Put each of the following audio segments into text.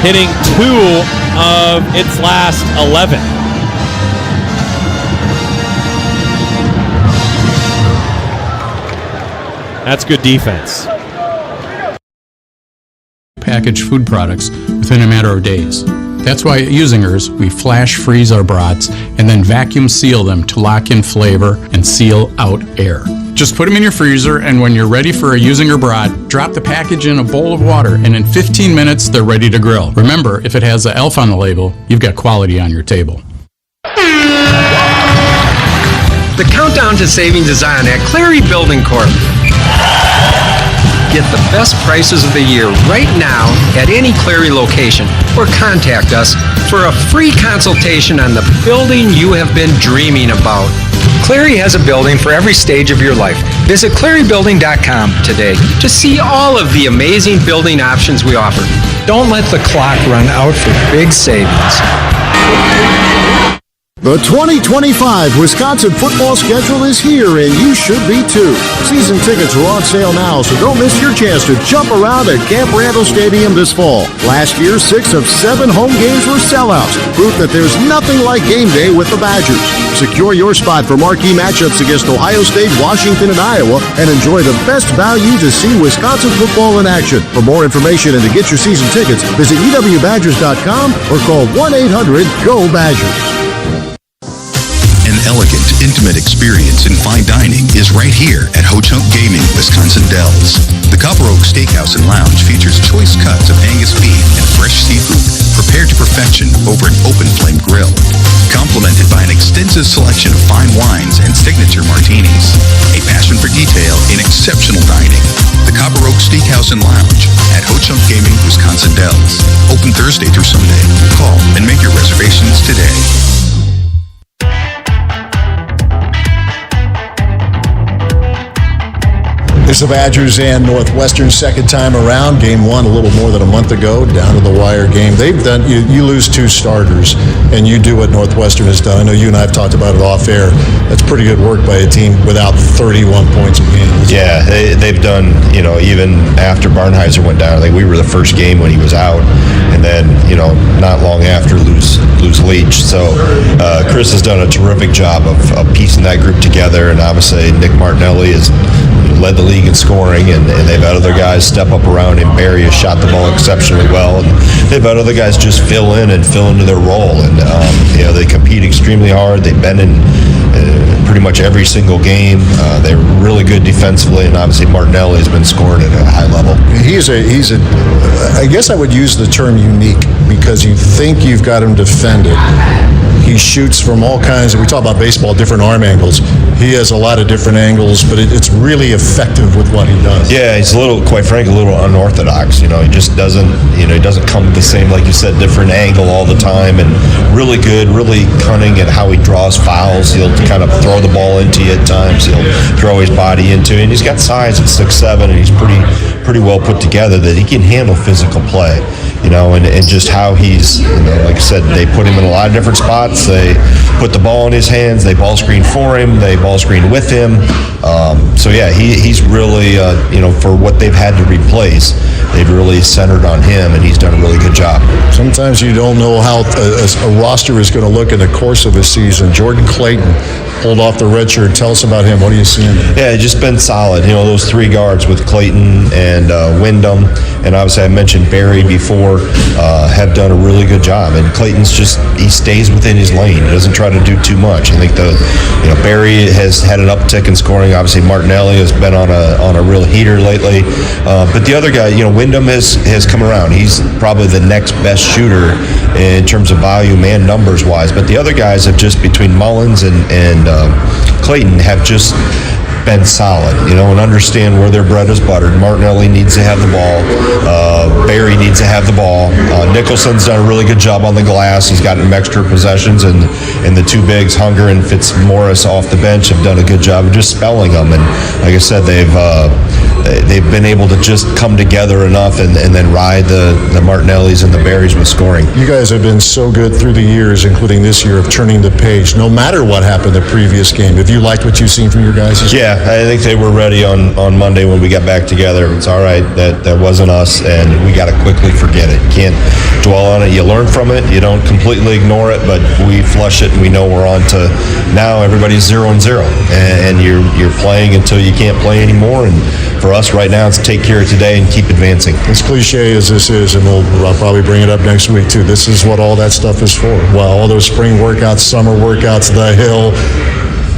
hitting 2 of its last 11. That's good defense. Packaged food products within a matter of days. That's why at Usingers, we flash freeze our brats and then vacuum seal them to lock in flavor and seal out air. Just put them in your freezer, and when you're ready for a Usinger brat, drop the package in a bowl of water, and in 15 minutes, they're ready to grill. Remember, if it has the ELF on the label, you've got quality on your table. The countdown to savings is on at Clary Building Corp. Get the best prices of the year right now at any Clary location, or contact us for a free consultation on the building you have been dreaming about. Clary has a building for every stage of your life. Visit clarybuilding.com today to see all of the amazing building options we offer. Don't let the clock run out for big savings. The 2025 Wisconsin football schedule is here, and you should be too. Season tickets are on sale now, so don't miss your chance to jump around at Camp Randall Stadium this fall. Last year, 6 of 7 home games were sellouts, proof that there's nothing like game day with the Badgers. Secure your spot for marquee matchups against Ohio State, Washington, and Iowa, and enjoy the best value to see Wisconsin football in action. For more information and to get your season tickets, visit ewbadgers.com or call 1-800-GO-BADGERS. An elegant, intimate experience in fine dining is right here at Ho-Chunk Gaming, Wisconsin Dells. The Copper Oak Steakhouse and Lounge features choice cuts of Angus beef and fresh seafood prepared to perfection over an open flame grill, complemented by an extensive selection of fine wines and signature martinis. A passion for detail in exceptional dining. The Copper Oak Steakhouse and Lounge at Ho-Chunk Gaming, Wisconsin Dells. Open Thursday through Sunday. Call and make your reservations today. It's the Badgers and Northwestern second time around. Game 1 a little more than a month ago, down to the wire game. They've done, you lose 2 starters, and you do what Northwestern has done. I know you and I have talked about it off air. That's pretty good work by a team without 31 points a game. Yeah, they've done, even after Barnheiser went down, I think we were the first game when he was out, and then, not long after lose Leach. So Chris has done a terrific job of piecing that group together, and obviously Nick Martinelli has led the league in scoring, and they've had other guys step up around him. Barry has shot the ball exceptionally well, and they've had other guys just fill into their role, and they compete extremely hard. They've been in pretty much every single game. They're really good defensively, and obviously Martinelli has been scoring at a high level. He's a I guess I would use the term unique, because you think you've got him defended. He shoots from all kinds of, we talk about baseball, different arm angles. He has a lot of different angles, but it's really effective with what he does. Yeah, he's quite frankly, a little unorthodox. He just doesn't, he doesn't come the same, like you said, different angle all the time, and really good, really cunning at how he draws fouls. He'll kind of throw the ball into you at times. He'll throw his body into it, and he's got size at 6'7", and he's pretty well put together that he can handle physical play. And just how he's, like I said, they put him in a lot of different spots. They put the ball in his hands. They ball screen for him. They ball screen with him. He's really, for what they've had to replace, they've really centered on him, and he's done a really good job. Sometimes you don't know how a roster is going to look in the course of a season. Jordan Clayton pulled off the red shirt. Tell us about him. What are you seeing? Yeah, just been solid. Those 3 guards with Clayton and Wyndham, and obviously I mentioned Barry before, have done a really good job. And Clayton's he stays within his lane. He doesn't try to do too much. I think Barry has had an uptick in scoring. Obviously Martinelli has been on a real heater lately. But the other guy, Wyndham has come around. He's probably the next best shooter in terms of volume and numbers wise. But the other guys have just, between Mullins and Clayton, have just been solid, and understand where their bread is buttered. Martinelli needs to have the ball. Barry needs to have the ball. Nicholson's done a really good job on the glass. He's gotten extra possessions, and the 2 bigs, Hunger and Fitzmaurice off the bench, have done a good job of just spelling them. And like I said, they've been able to just come together enough and then ride the Martinellis and the Berries with scoring. You guys have been so good through the years, including this year, of turning the page, no matter what happened the previous game. Have you liked what you've seen from your guys? Yeah, I think they were ready on Monday when we got back together. It's all right, that wasn't us, and we got to quickly forget it. You can't dwell on it. You learn from it. You don't completely ignore it, but we flush it, and we know we're on to now everybody's 0-0, and you're playing until you can't play anymore. And for us right now, it's take care of today and keep advancing. As cliche as this is, and I'll probably bring it up next week too, this is what all that stuff is for. Well, all those spring workouts, summer workouts, the hill,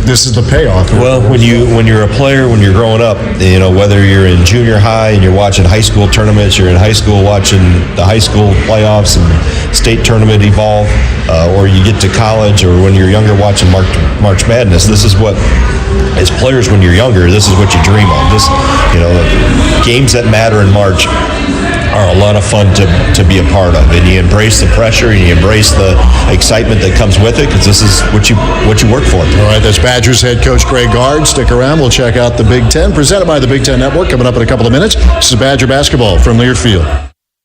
this is the payoff. Well, when you're a player, when you're growing up, whether you're in junior high and you're watching high school tournaments, you're in high school watching the high school playoffs and state tournament evolve, or you get to college, or when you're younger watching March Madness, this is what, as players when you're younger, this is what you dream of. Games that matter in March are a lot of fun to be a part of, and you embrace the pressure and you embrace the excitement that comes with it, because this is what you work for. All right, that's Badgers head coach Greg Gard. Stick around. We'll check out the Big Ten, presented by the Big Ten Network, coming up in a couple of minutes. This is Badger basketball from Lear Field.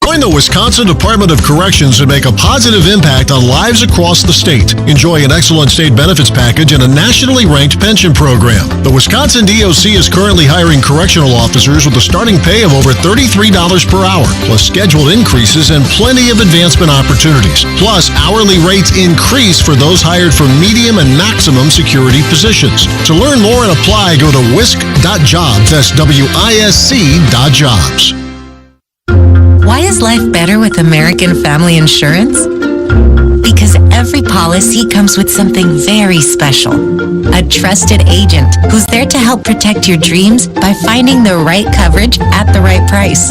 Join the Wisconsin Department of Corrections and make a positive impact on lives across the state. Enjoy an excellent state benefits package and a nationally ranked pension program. The Wisconsin DOC is currently hiring correctional officers with a starting pay of over $33 per hour, plus scheduled increases and plenty of advancement opportunities. Plus, hourly rates increase for those hired for medium and maximum security positions. To learn more and apply, go to wisc.jobs. That's WISC.jobs. Why is life better with American Family Insurance? Because every policy comes with something very special. A trusted agent who's there to help protect your dreams by finding the right coverage at the right price.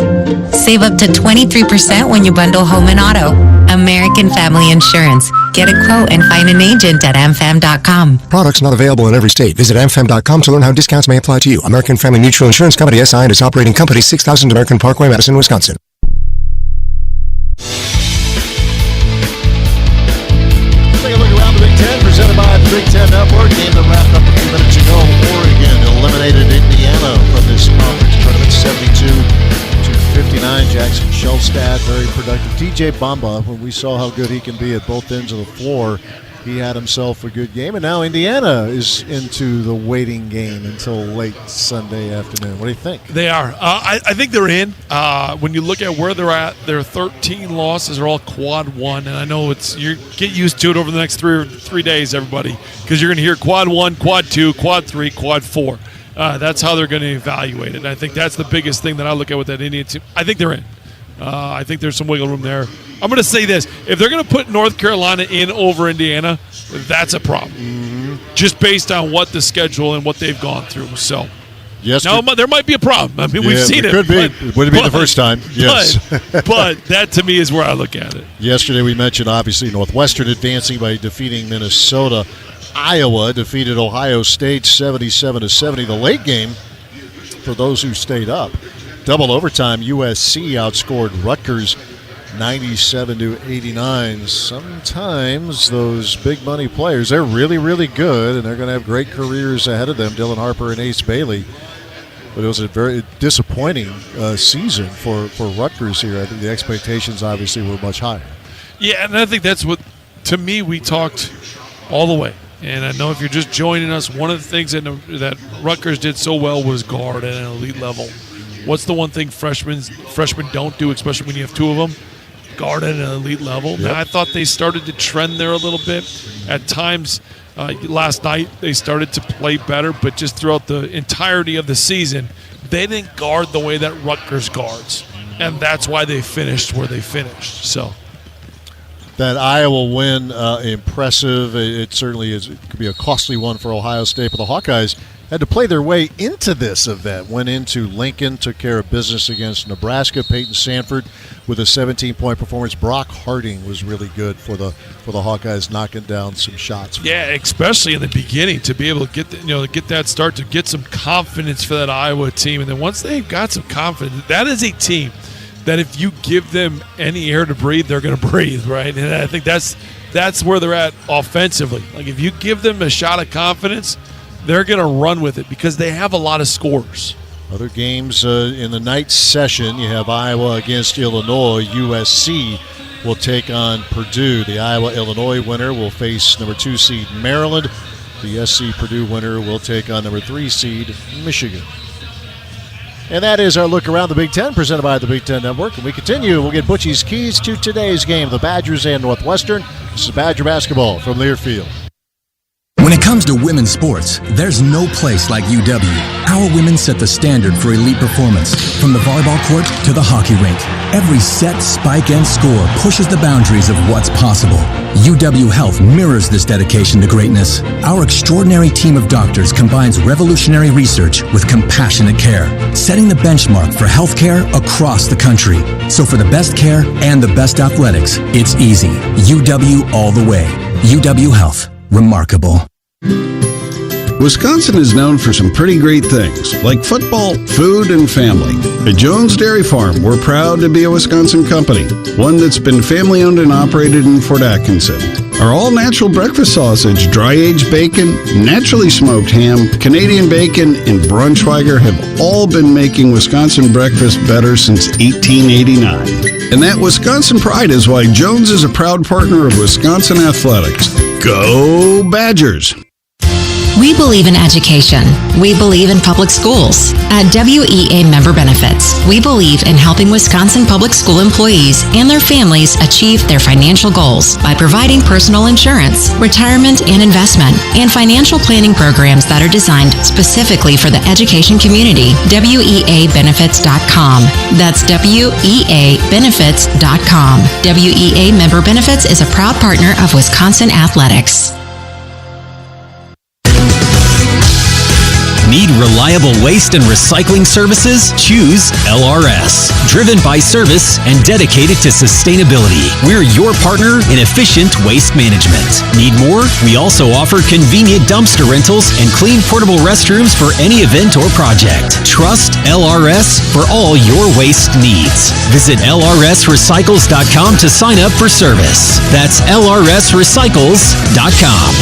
Save up to 23% when you bundle home and auto. American Family Insurance. Get a quote and find an agent at amfam.com. Products not available in every state. Visit amfam.com to learn how discounts may apply to you. American Family Mutual Insurance Company, SI, and its operating company, 6000 American Parkway, Madison, Wisconsin. Presented by the Big Ten Network. Game that wrapped up a few minutes ago. Oregon eliminated Indiana from this conference tournament, 72-59. Jackson Shellstad, very productive. DJ Bamba, when we saw how good he can be at both ends of the floor, he had himself a good game. And now Indiana is into the waiting game until late Sunday afternoon. What do you think? They are. I think they're in. When you look at where they're at, their 13 losses are all quad one, and I know you get used to it over the next three days, everybody, because you're going to hear quad one, quad two, quad three, quad four. That's how they're going to evaluate it. And I think that's the biggest thing that I look at with that Indian team. I think they're in. I think there's some wiggle room there. I'm going to say this. If they're going to put North Carolina in over Indiana, that's a problem. Mm-hmm. Just based on what the schedule and what they've gone through. So, yes, now there might be a problem. I mean, we've seen it. Could be. It wouldn't be the first time. Yes. But that, to me, is where I look at it. Yesterday we mentioned, obviously, Northwestern advancing by defeating Minnesota. Iowa defeated Ohio State 77-70. The late game, for those who stayed up, double overtime, USC outscored Rutgers 97-89. Sometimes those big money players, they're really, really good, and they're going to have great careers ahead of them, Dylan Harper and Ace Bailey. But it was a very disappointing season for Rutgers here. I think the expectations obviously were much higher. Yeah, and I think that's what, to me, we talked all the way. And I know if you're just joining us, one of the things that Rutgers did so well was guard at an elite level. What's the one thing freshmen don't do, especially when you have two of them? Guard at an elite level. Yep. Now, I thought they started to trend there a little bit. At times, last night, they started to play better, but just throughout the entirety of the season, they didn't guard the way that Rutgers guards. And that's why they finished where they finished. So that Iowa win, impressive. It certainly is. It could be a costly one for Ohio State, but the Hawkeyes had to play their way into this event. Went into Lincoln, took care of business against Nebraska. Peyton Sanford with a 17-point performance. Brock Harding was really good for the Hawkeyes, knocking down some shots. Yeah, especially in the beginning, to be able to get that start, to get some confidence for that Iowa team. And then once they've got some confidence, that is a team that if you give them any air to breathe, they're going to breathe, right? And I think that's where they're at offensively. Like, if you give them a shot of confidence, they're going to run with it because they have a lot of scorers. Other games in the night session, you have Iowa against Illinois. USC will take on Purdue. The Iowa-Illinois winner will face number 2 seed Maryland. The SC-Purdue winner will take on number 3 seed Michigan. And that is our look around the Big Ten, presented by the Big Ten Network. And we continue. We'll get Butchie's keys to today's game, the Badgers and Northwestern. This is Badger basketball from Learfield. When it comes to women's sports, there's no place like UW. Our women set the standard for elite performance. From the volleyball court to the hockey rink, every set, spike, and score pushes the boundaries of what's possible. UW Health mirrors this dedication to greatness. Our extraordinary team of doctors combines revolutionary research with compassionate care, setting the benchmark for healthcare across the country. So for the best care and the best athletics, it's easy. UW all the way. UW Health. Remarkable. Wisconsin is known for some pretty great things, like football, food, and family. At Jones Dairy Farm, we're proud to be a Wisconsin company, one that's been family-owned and operated in Fort Atkinson. Our all-natural breakfast sausage, dry-aged bacon, naturally smoked ham, Canadian bacon, and Braunschweiger have all been making Wisconsin breakfast better since 1889. And that Wisconsin pride is why Jones is a proud partner of Wisconsin athletics. Go Badgers! We believe in education. We believe in public schools. At WEA Member Benefits, we believe in helping Wisconsin public school employees and their families achieve their financial goals by providing personal insurance, retirement and investment, and financial planning programs that are designed specifically for the education community. WEAbenefits.com. That's WEAbenefits.com. WEA Member Benefits is a proud partner of Wisconsin Athletics. Need reliable waste and recycling services? Choose LRS. Driven by service and dedicated to sustainability, we're your partner in efficient waste management. Need more? We also offer convenient dumpster rentals and clean portable restrooms for any event or project. Trust LRS for all your waste needs. Visit lrsrecycles.com to sign up for service. That's lrsrecycles.com.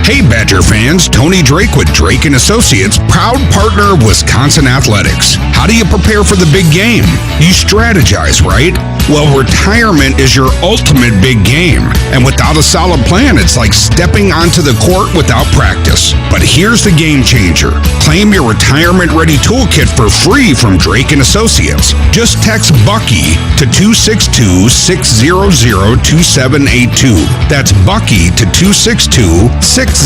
Hey Badger fans, Tony Drake with Drake & Associates, proud partner of Wisconsin Athletics. How do you prepare for the big game? You strategize, right? Well, retirement is your ultimate big game. And without a solid plan, it's like stepping onto the court without practice. But here's the game changer. Claim your retirement-ready toolkit for free from Drake & Associates. Just text Bucky to 262-600-2782. That's Bucky to 262-600-2782.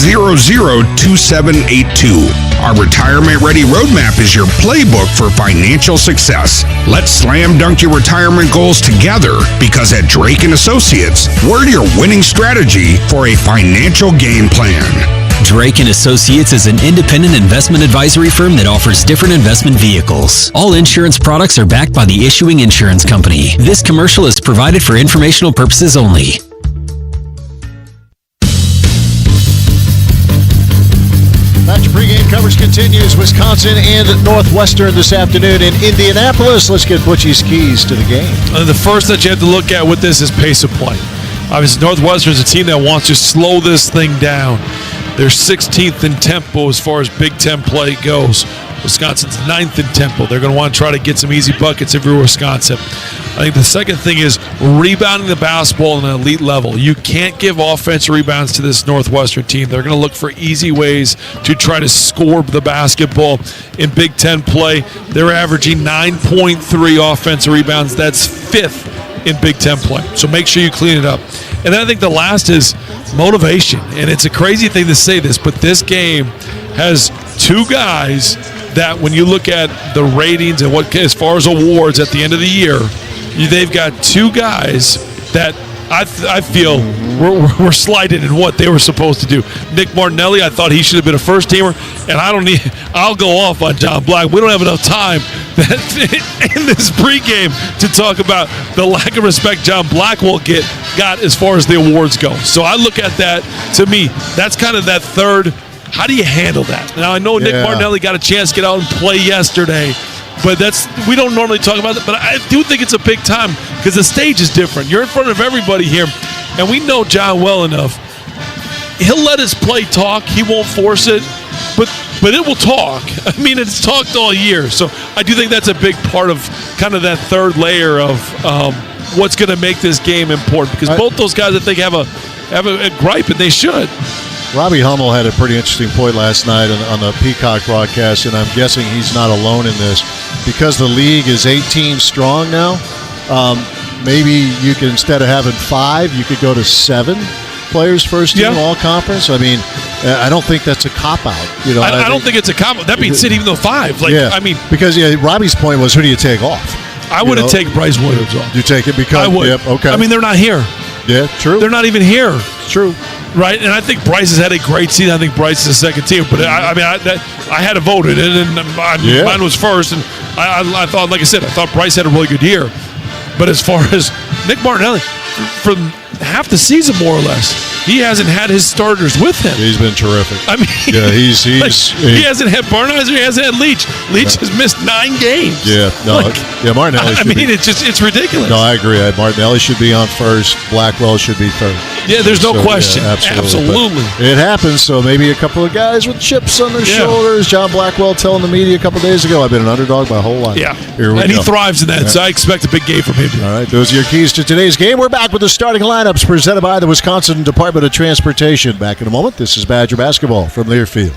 Our retirement-ready roadmap is your playbook for financial success. Let's slam dunk your retirement goals together, because at Drake & Associates, we're your winning strategy for a financial game plan. Drake & Associates is an independent investment advisory firm that offers different investment vehicles. All insurance products are backed by the issuing insurance company. This commercial is provided for informational purposes only. Badger pregame coverage continues. Wisconsin and Northwestern this afternoon in Indianapolis. Let's get Butchie's keys to the game. The first that you have to look at with this is pace of play. Obviously, Northwestern is a team that wants to slow this thing down. They're 16th in tempo as far as Big Ten play goes. Wisconsin's 9th in tempo. They're going to want to try to get some easy buckets if you're Wisconsin. I think the second thing is rebounding the basketball at an elite level. You can't give offensive rebounds to this Northwestern team. They're going to look for easy ways to try to score the basketball in Big Ten play. They're averaging 9.3 offensive rebounds. That's 5th in Big Ten play. So make sure you clean it up. And then I think the last is motivation. And it's a crazy thing to say this, but this game has two guys that when you look at the ratings and what as far as awards at the end of the year, they've got two guys that I feel were slighted in what they were supposed to do. Nick Martinelli, I thought he should have been a first-teamer, and I'll go off on John Black. We don't have enough time in this pregame to talk about the lack of respect John Blackwell got as far as the awards go. So I look at that, to me, that's kind of that third. How do you handle that? Now, I know Nick Martinelli got a chance to get out and play yesterday, but we don't normally talk about that. But I do think it's a big time because the stage is different. You're in front of everybody here, and we know John well enough. He'll let his play talk. He won't force it. but it will talk. I mean, it's talked all year. So I do think that's a big part of kind of that third layer of what's going to make this game important, because both those guys, I think, have a gripe, and they should. Robbie Hummel had a pretty interesting point last night on the Peacock broadcast, and I'm guessing he's not alone in this. Because the league is 18 strong now, maybe you could, instead of having 5, you could go to 7 players first team all conference. I mean, I don't think that's a cop-out. You know, I don't think it's a cop-out. That being said, even though 5. I mean. Because Robbie's point was, who do you take off? I wouldn't take Bryce Williams off. You take it because? I would. Yep, okay. I mean, they're not here. Yeah, true. They're not even here. True. Right, and I think Bryce has had a great season. I think Bryce is a second team, but I had to vote it, and mine was first. And I thought, like I said, I thought Bryce had a really good year. But as far as Nick Martinelli, from half the season more or less, he hasn't had his starters with him. He's been terrific. I mean, he hasn't had Barnheiser. He hasn't had Leach. Leach has missed 9 games. Yeah, no, Martinelli. It's ridiculous. No, I agree. Martinelli should be on first. Blackwell should be third. Yeah, there's no question. Yeah, absolutely. It happens. So maybe a couple of guys with chips on their shoulders. John Blackwell telling the media a couple of days ago, "I've been an underdog my whole life." Yeah, Here we go. He thrives in that. So I expect a big game from him. All right, those are your keys to today's game. We're back with the starting lineups presented by the Wisconsin Department of Transportation. Back in a moment. This is Badger Basketball from Learfield.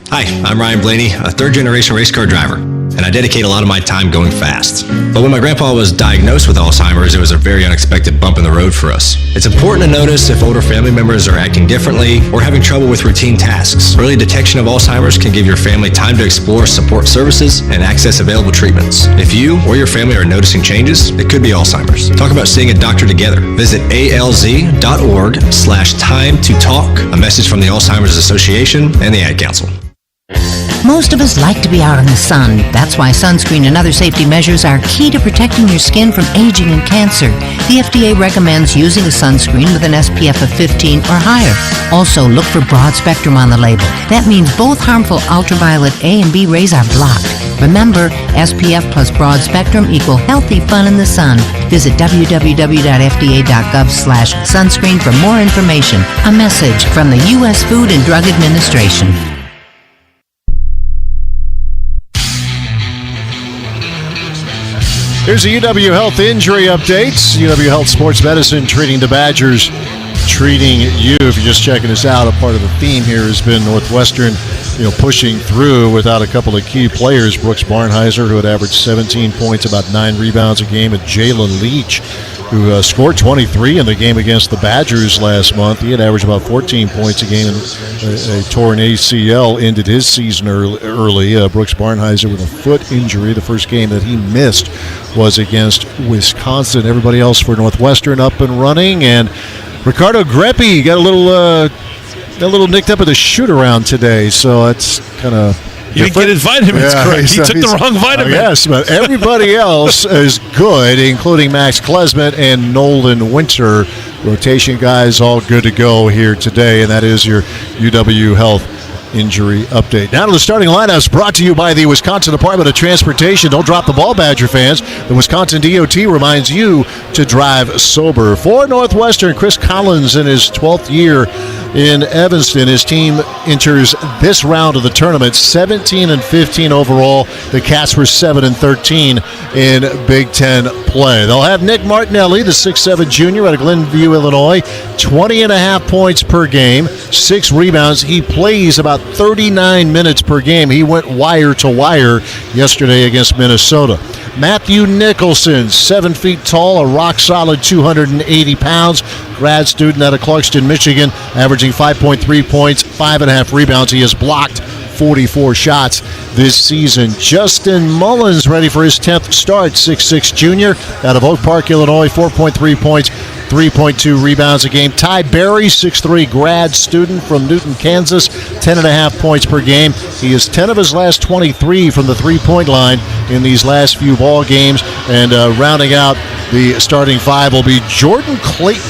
Hi, I'm Ryan Blaney, a third-generation race car driver, and I dedicate a lot of my time going fast. But when my grandpa was diagnosed with Alzheimer's, it was a very unexpected bump in the road for us. It's important to notice if older family members are acting differently or having trouble with routine tasks. Early detection of Alzheimer's can give your family time to explore support services and access available treatments. If you or your family are noticing changes, it could be Alzheimer's. Talk about seeing a doctor together. Visit alz.org/time-to-talk. A message from the Alzheimer's Association and the Ad Council. Most of us like to be out in the sun. That's why sunscreen and other safety measures are key to protecting your skin from aging and cancer. The FDA recommends using a sunscreen with an SPF of 15 or higher. Also, look for broad spectrum on the label. That means both harmful ultraviolet A and B rays are blocked. Remember, SPF plus broad spectrum equal healthy fun in the sun. Visit www.fda.gov/sunscreen for more information. A message from the U.S. Food and Drug Administration. Here's a UW Health injury update. UW Health Sports Medicine treating the Badgers, treating you. If you're just checking us out, a part of the theme here has been Northwestern, pushing through without a couple of key players. Brooks Barnheiser, who had averaged 17 points, about 9 rebounds a game, and Jalen Leach, who scored 23 in the game against the Badgers last month. He had averaged about 14 points a game, and a torn ACL ended his season early. Brooks Barnheiser with a foot injury. The first game that he missed was against Wisconsin. Everybody else for Northwestern up and running, and Ricardo Greppi got a little nicked up at the shoot-around today, so that's kind of... He didn't get his vitamins correct. He took the wrong vitamin. Yes, but everybody else is good, including Max Klesmet and Nolan Winter. Rotation guys all good to go here today, and that is your UW Health injury update. Now to the starting lineups, brought to you by the Wisconsin Department of Transportation. Don't drop the ball, Badger fans. The Wisconsin DOT reminds you to drive sober. For Northwestern, Chris Collins in his 12th year in Evanston. His team enters this round of the tournament 17-15 overall. The Cats were 7-13 in Big Ten play. They'll have Nick Martinelli, the 6'7 junior out of Glenview, Illinois, 20.5 points per game, 6 rebounds. He plays about 39 minutes per game. He went wire to wire yesterday against Minnesota. Matthew Nicholson, 7 feet tall, a rock-solid 280 pounds, grad student out of Clarkston, Michigan, averaging 5.3 points, 5.5 rebounds. He has blocked 44 shots this season. Justin Mullins ready for his 10th start, 6'6 junior out of Oak Park, Illinois, 4.3 points, 3.2 rebounds a game. Ty Berry, 6'3 grad student from Newton, Kansas, 10.5 points per game. He is 10 of his last 23 from the three-point line in these last few ball games. And rounding out the starting 5 will be Jordan Clayton,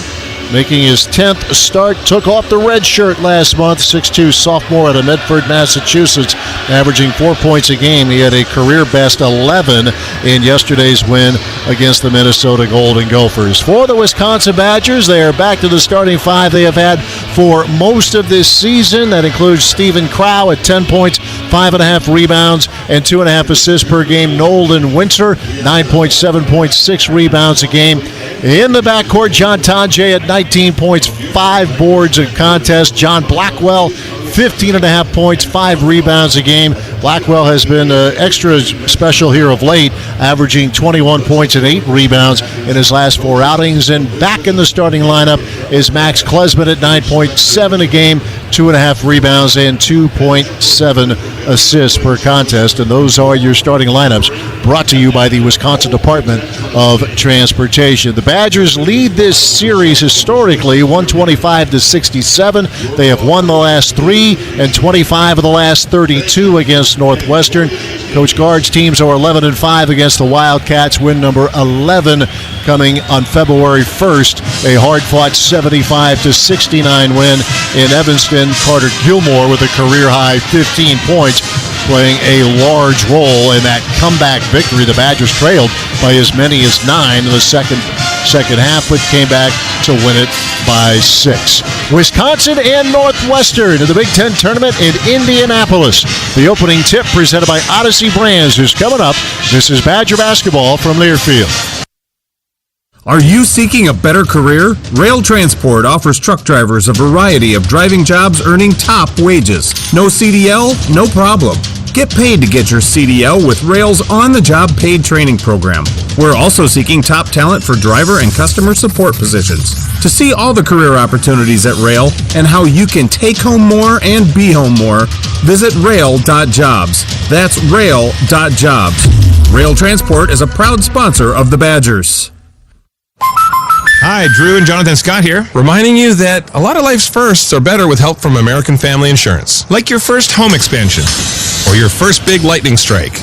making his 10th start. Took off the red shirt last month, 6'2 sophomore out of Medford, Massachusetts. averaging 4 points a game. He had a career-best 11 in yesterday's win against the Minnesota Golden Gophers. For the Wisconsin Badgers, they are back to the starting five they have had for most of this season. That includes Stephen Crow at 10 points, 5.5 rebounds, and 2.5 assists per game. Nolan Winter, 9 points, 7 points, 6 rebounds a game. In the backcourt, John Tonje at 19 points, 5 boards a contest. John Blackwell, 15.5 points, 5 rebounds a game. Blackwell has been extra special here of late, averaging 21 points and 8 rebounds in his last 4 outings. And back in the starting lineup is Max Klesmit at 9.7 a game, 2.5 rebounds, and 2.7 assists per contest. And those are your starting lineups, brought to you by the Wisconsin Department of Transportation. The Badgers lead this series historically 125-67. They have won the last 3 and 25 of the last 32 against Northwestern. Coach Guard's teams are 11-5 against the Wildcats, win number 11 coming on February 1st. A hard-fought 75-69 win in Evanston. Carter Gilmore with a career-high 15 points, playing a large role in that comeback victory. The Badgers trailed by as many as 9 in the second half, but came back to win it by 6. Wisconsin and Northwestern in the Big Ten tournament in Indianapolis. The opening tip presented by Odyssey Brands is coming up. This is Badger basketball from Learfield. Are you seeking a better career? Rail Transport offers truck drivers a variety of driving jobs earning top wages. No CDL? No problem. Get paid to get your CDL with Rail's on-the-job paid training program. We're also seeking top talent for driver and customer support positions. To see all the career opportunities at Rail and how you can take home more and be home more, visit rail.jobs. That's rail.jobs. Rail Transport is a proud sponsor of the Badgers. Hi, Drew and Jonathan Scott here, reminding you that a lot of life's firsts are better with help from American Family Insurance. Like your first home expansion or your first big lightning strike.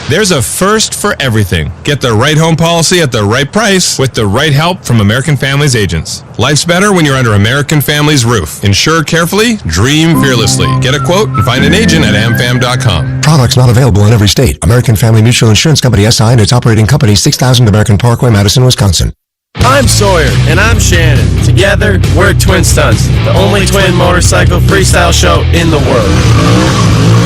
There's a first for everything. Get the right home policy at the right price with the right help from American Family's agents. Life's better when you're under American Family's roof. Insure carefully, dream fearlessly. Get a quote and find an agent at amfam.com. Products not available in every state. American Family Mutual Insurance Company SI and its operating company, 6000 American Parkway, Madison, Wisconsin. I'm Sawyer, and I'm Shannon. Together, we're Twin Stunts, the only twin motorcycle freestyle show in the world.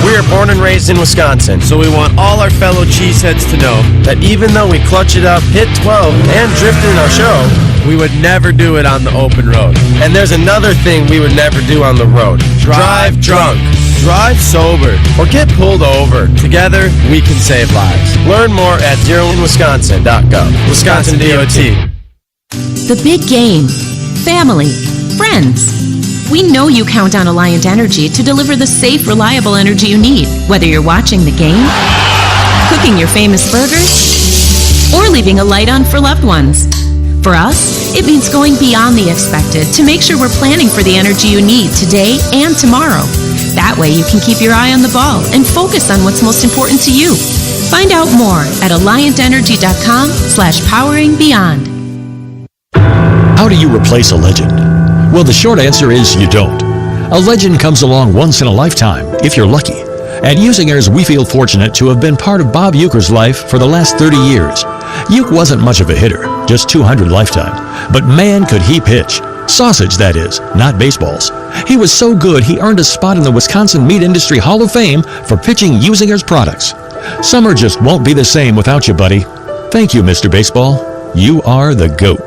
We are born and raised in Wisconsin, so we want all our fellow cheeseheads to know that even though we clutch it up, hit 12, and drift in our show, we would never do it on the open road. And there's another thing we would never do on the road. Drive drunk. Drive sober. Or get pulled over. Together, we can save lives. Learn more at zeroinwisconsin.gov. Wisconsin DOT. The big game. Family. Friends. We know you count on Alliant Energy to deliver the safe, reliable energy you need, whether you're watching the game, cooking your famous burgers, or leaving a light on for loved ones. For us, it means going beyond the expected to make sure we're planning for the energy you need today and tomorrow. That way you can keep your eye on the ball and focus on what's most important to you. Find out more at alliantenergy.com/poweringbeyond. How do you replace a legend? Well, the short answer is you don't. A legend comes along once in a lifetime, if you're lucky. At Usingers, we feel fortunate to have been part of Bob Uecker's life for the last 30 years. Ueck wasn't much of a hitter, just 200 lifetime. But man, could he pitch. Sausage, that is, not baseballs. He was so good, he earned a spot in the Wisconsin Meat Industry Hall of Fame for pitching Usingers products. Summer just won't be the same without you, buddy. Thank you, Mr. Baseball. You are the GOAT.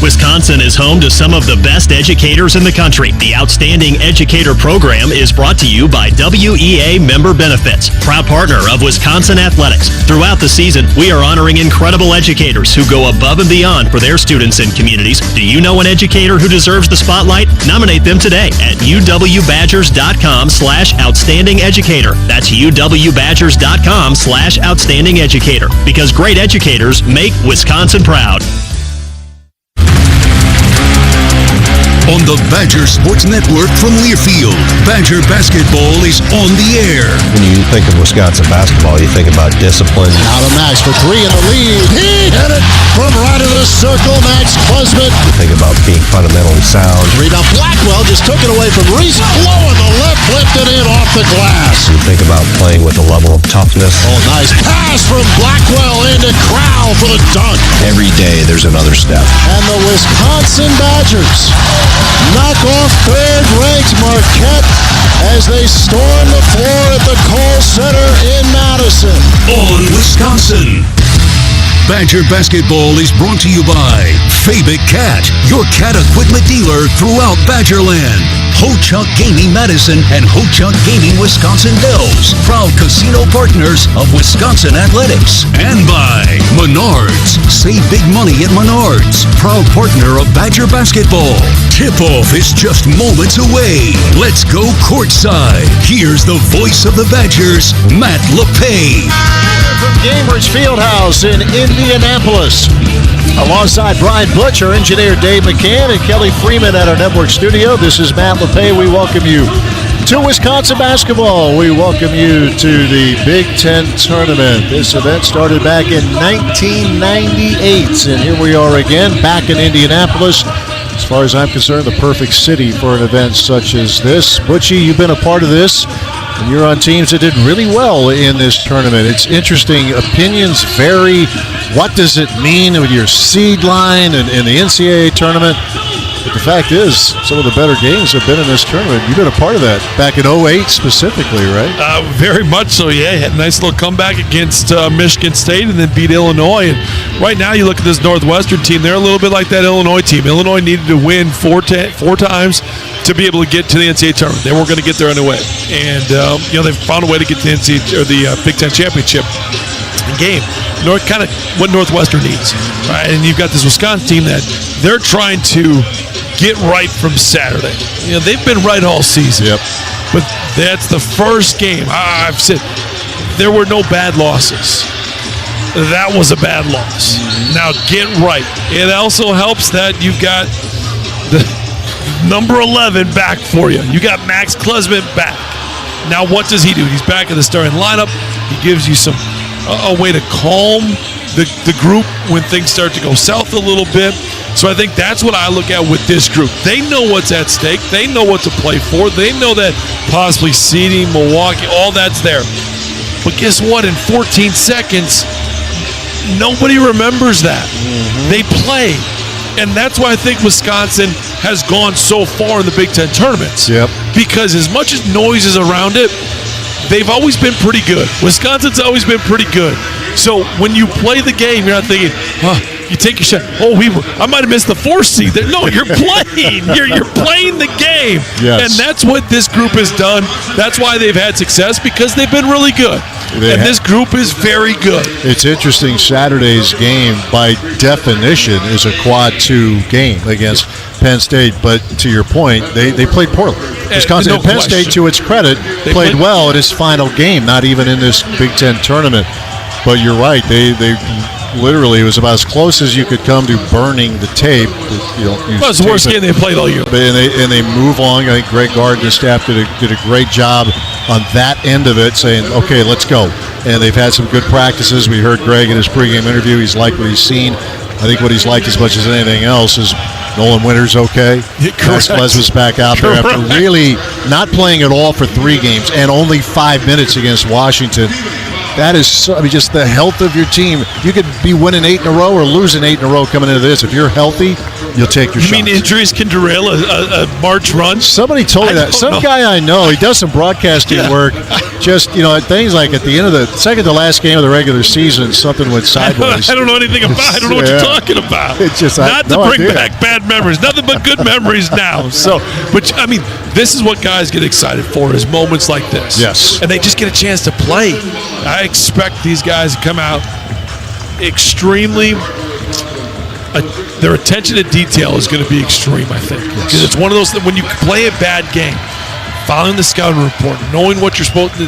Wisconsin is home to some of the best educators in the country. The Outstanding Educator Program is brought to you by WEA Member Benefits, proud partner of Wisconsin Athletics. Throughout the season, we are honoring incredible educators who go above and beyond for their students and communities. Do you know an educator who deserves the spotlight? Nominate them today at uwbadgers.com/outstanding educator. That's uwbadgers.com/outstanding educator. Because great educators make Wisconsin proud. on the Badger Sports Network from Learfield. Badger basketball is on the air. When you think of Wisconsin basketball, you think about discipline. Out of Max for three in the lead. He hit it from right of the circle. Max Klesmit. You think about being fundamentally sound. Rebound. Blackwell just took it away from Reese. Blowing the left, lifted in off the glass. You think about playing with a level of toughness. Oh, nice pass from Blackwell into Crowell for the dunk. Every day there's another step. And the Wisconsin Badgers knock off third-ranked Marquette as they storm the floor at the Kohl Center in Madison. On Wisconsin. Badger basketball is brought to you by Fabic Cat, your cat equipment dealer throughout Badgerland. Ho-Chunk Gaming Madison and Ho-Chunk Gaming Wisconsin Dells, proud casino partners of Wisconsin Athletics. And by Menards. Save big money at Menards, proud partner of Badger basketball. Tip-off is just moments away. Let's go courtside. Here's the voice of the Badgers, Matt LePay. From Gainbridge Fieldhouse in Indianapolis. Alongside Brian Butch, our engineer Dave McCann, and Kelly Freeman at our network studio. This is Matt LePay. We welcome you to Wisconsin basketball. We welcome you to the Big Ten tournament. This event started back in 1998, and here we are again, back in Indianapolis. As far as I'm concerned, the perfect city for an event such as this. Butchie, you've been a part of this, and you're on teams that did really well in this tournament. It's interesting. Opinions vary. What does it mean with your seed line and the NCAA tournament? But the fact is, some of the better games have been in this tournament. You've been a part of that back in 08 specifically, right? Very much so, yeah. Had a nice little comeback against Michigan State and then beat Illinois. And right now you look at this Northwestern team, they're a little bit like that Illinois team. Illinois needed to win four times to be able to get to the NCAA tournament. They weren't going to get there anyway. And, they've found a way to get to the NCAA, or the Big Ten championship game. Kind of what Northwestern needs, right? And you've got this Wisconsin team that they're trying to get right from Saturday. They've been right all season. Yep. But that's the first game. I've said there were no bad losses. That was a bad loss. Now get right. It also helps that you've got the number 11 back for you. You got Max Klesmit back. Now what does he do? He's back in the starting lineup. He gives you a way to calm the group when things start to go south a little bit. So I think that's what I look at with this group. They know what's at stake. They know what to play for. They know that possibly seeding, Milwaukee, all that's there. But guess what? In 14 seconds, nobody remembers that. They play. And that's why I think Wisconsin has gone so far in the Big Ten tournaments. Yep. Because as much as noise is around it, they've always been pretty good. Wisconsin's always been pretty good. So when you play the game, you're not thinking, you take your shot. I might have missed the 4th seed. No, you're playing. You're playing the game. Yes. And that's what this group has done. That's why they've had success, because they've been really good. This group is very good. It's interesting. Saturday's game, by definition, is a quad 2 game against Penn State. But to your point, they played poorly. Wisconsin and Penn State, to its credit, played well in its final game, not even in this Big Ten tournament. But you're right. They literally, it was about as close as you could come to burning the tape. Well, it's the worst game they played all year. And they move along. I think Greg Gard and the staff did a great job on that end of it, saying, okay, let's go. And they've had some good practices. We heard Greg in his pregame interview. He's liked what he's seen. I think what he's liked as much as anything else is Nolan Winters okay. Max Klesmit's back out there after really not playing at all for 3 games and only 5 minutes against Washington. That is, just the health of your team. You could be winning 8 in a row or losing 8 in a row coming into this. If you're healthy, you'll take your shots. You mean injuries can derail a March run? Somebody told me that. Some guy I know, he does some broadcasting work. Just, things like at the end of the second to last game of the regular season, something went sideways. I don't know anything about it. I don't know what you're talking about. It's just not to bring back bad memories. Nothing but good memories now. So, but this is what guys get excited for, is moments like this. Yes. And they just get a chance to play. I expect these guys to come out extremely. Their attention to detail is going to be extreme, I think. Because it's one of those, when you play a bad game, following the scouting report, knowing what you're supposed to,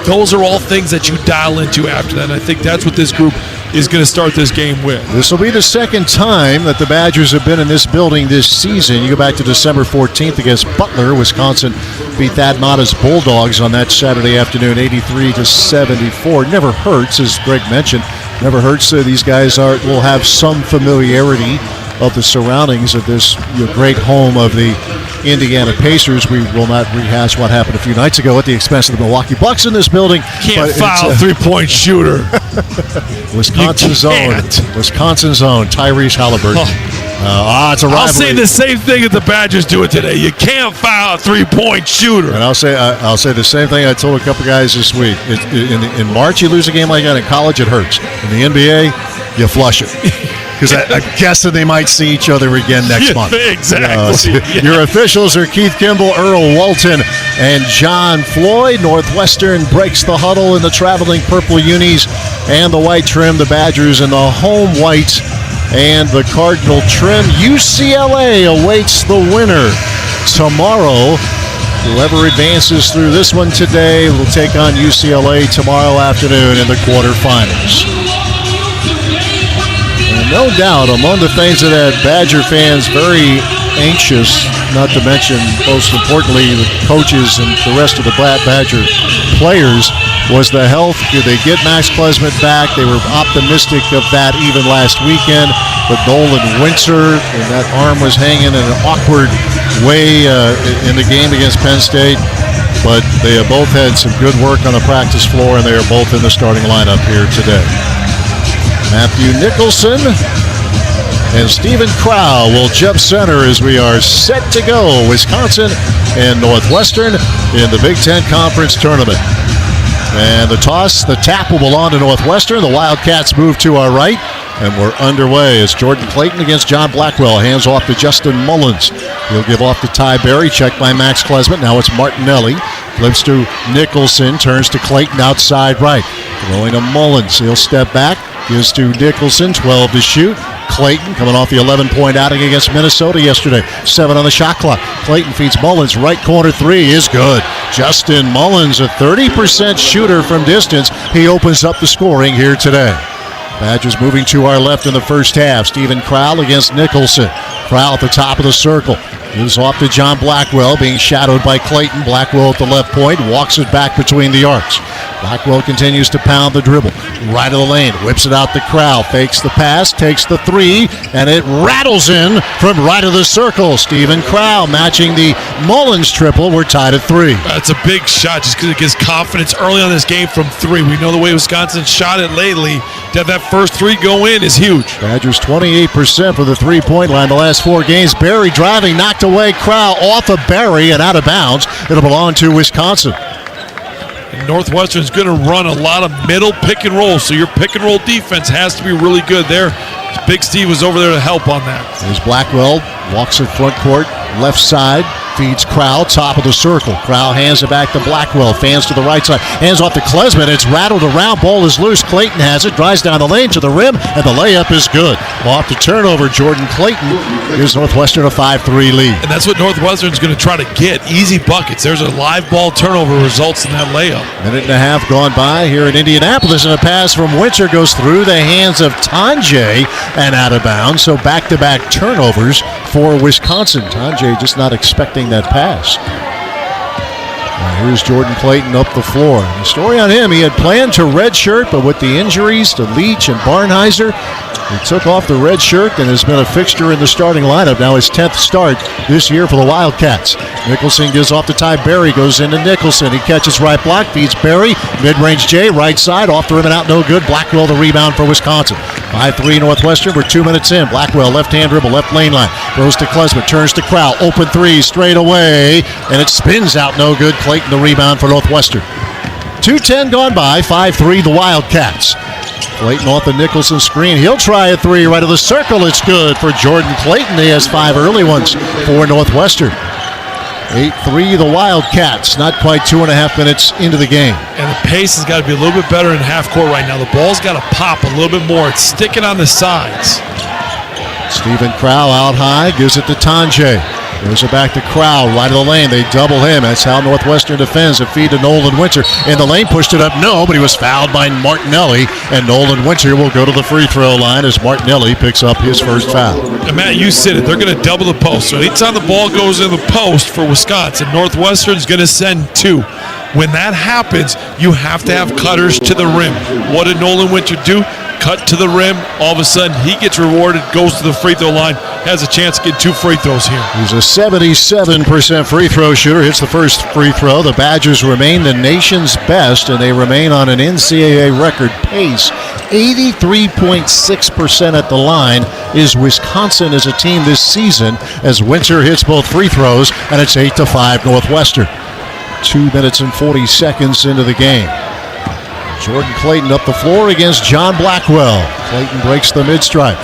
those are all things that you dial into after that. And I think that's what this group is going to start this game with. This will be the second time that the Badgers have been in this building this season. You go back to December 14th against Butler. Wisconsin beat Thad Matta's Bulldogs on that Saturday afternoon, 83-74. Never hurts, as Greg mentioned. Never hurts. These guys will have some familiarity of the surroundings of this great home of the Indiana Pacers. We will not rehash what happened a few nights ago at the expense of the Milwaukee Bucks in this building. Can't foul a three-point shooter. Wisconsin's own. Wisconsin's own Tyrese Halliburton. It's a rivalry. I'll say the same thing that the Badgers do it today. You can't foul a three-point shooter. And I'll say the same thing I told a couple guys this week. In March, you lose a game like that. In college, it hurts. In the NBA, you flush it. Because I guess that they might see each other again next month. Exactly. Your officials are Keith Kimball, Earl Walton, and John Floyd. Northwestern breaks the huddle in the traveling purple unis and the white trim. The Badgers in the home white and the Cardinal trim. UCLA awaits the winner tomorrow. Whoever advances through this one today will take on UCLA tomorrow afternoon in the quarterfinals. No doubt, among the things that had Badger fans very anxious, not to mention, most importantly, the coaches and the rest of the Badger players, was the health. Did they get Max Klesmit back? They were optimistic of that even last weekend. But Nolan Winter, and that arm was hanging in an awkward way in the game against Penn State. But they have both had some good work on the practice floor, and they are both in the starting lineup here today. Matthew Nicholson and Stephen Crow will jump center as we are set to go. Wisconsin and Northwestern in the Big Ten Conference Tournament. And the tap will belong to Northwestern. The Wildcats move to our right, and we're underway as Jordan Clayton against John Blackwell. Hands off to Justin Mullins. He'll give off to Ty Berry. Checked by Max Klesmit. Now it's Martinelli. Flips to Nicholson. Turns to Clayton outside right. Throwing to Mullins. He'll step back. Gives to Nicholson. 12 to shoot. Clayton coming off the 11-point outing against Minnesota yesterday. 7 on the shot clock. Clayton feeds Mullins. Right corner three is good. Justin Mullins, a 30% shooter from distance. He opens up the scoring here today. Badgers moving to our left in the first half. Stephen Crowell against Nicholson. Crowell at the top of the circle. Moves off to John Blackwell, being shadowed by Clayton. Blackwell at the left point, walks it back between the arcs. Blackwell continues to pound the dribble. Right of the lane, whips it out to Crowell. Fakes the pass, takes the three, and it rattles in from right of the circle. Stephen Crowell matching the Mullins triple. We're tied at 3. That's a big shot just because it gives confidence early on this game from 3. We know the way Wisconsin shot it lately. To have that first 3 go in is huge. Badgers 28% for the three-point line the last 4 games. Barry driving, knocked away. Crowell off of Barry and out of bounds. It'll belong to Wisconsin. And Northwestern's going to run a lot of middle pick and roll, so your pick and roll defense has to be really good there. Big Steve was over there to help on that. There's Blackwell, walks in front court, left side, feeds Crowell, top of the circle. Crowell hands it back to Blackwell, fans to the right side, hands off to Klesmit. It's rattled around, ball is loose. Clayton has it, drives down the lane to the rim, and the layup is good. Off the turnover, Jordan Clayton gives Northwestern a 5-3 lead. And that's what Northwestern's going to try to get, easy buckets. There's a live ball turnover results in that layup. Minute and a half gone by here in Indianapolis, and a pass from Winter goes through the hands of Tanjay and out of bounds. So back-to-back turnovers for Wisconsin. Tanjay just not expecting that pass. Now here's Jordan Clayton up the floor. The story on him, he had planned to redshirt, but with the injuries to Leach and Barnheiser, he took off the red shirt and has been a fixture in the starting lineup. Now his 10th start this year for the Wildcats. Nicholson gives off to Ty Berry, goes into Nicholson. He catches right block, feeds Berry. Mid-range J, right side, off the rim and out, no good. Blackwell the rebound for Wisconsin. 5-3 Northwestern, we're 2 minutes in. Blackwell, left-hand dribble, left lane line. Goes to Klesmit, turns to Crowell. Open 3, straight away. And it spins out, no good. Clayton the rebound for Northwestern. 2:10 gone by, 5-3 the Wildcats. Clayton off the Nicholson screen. He'll try a 3 right of the circle. It's good for Jordan Clayton. He has 5 early ones for Northwestern. 8-3 the Wildcats. Not quite 2.5 minutes into the game. And the pace has got to be a little bit better in half court right now. The ball's got to pop a little bit more. It's sticking on the sides. Stephen Crowell out high. Gives it to Tanjay. Throws it back to Crowell, right of the lane. They double him. That's how Northwestern defends. A feed to Nolan Winter. In the lane, pushed it up. No, but he was fouled by Martinelli. And Nolan Winter will go to the free throw line as Martinelli picks up his first foul. And Matt, you said it. They're going to double the post. So anytime the ball goes in the post for Wisconsin, Northwestern's going to send 2. When that happens, you have to have cutters to the rim. What did Nolan Winter do? Cut to the rim. All of a sudden, he gets rewarded, goes to the free throw line, has a chance to get 2 free throws here. He's a 77% free throw shooter. Hits the first free throw. The Badgers remain the nation's best, and they remain on an NCAA record pace. 83.6% at the line is Wisconsin as a team this season as Winter hits both free throws, and it's 8-5 Northwestern. 2 minutes and 40 seconds into the game. Jordan Clayton up the floor against John Blackwell. Clayton breaks the mid-stripe.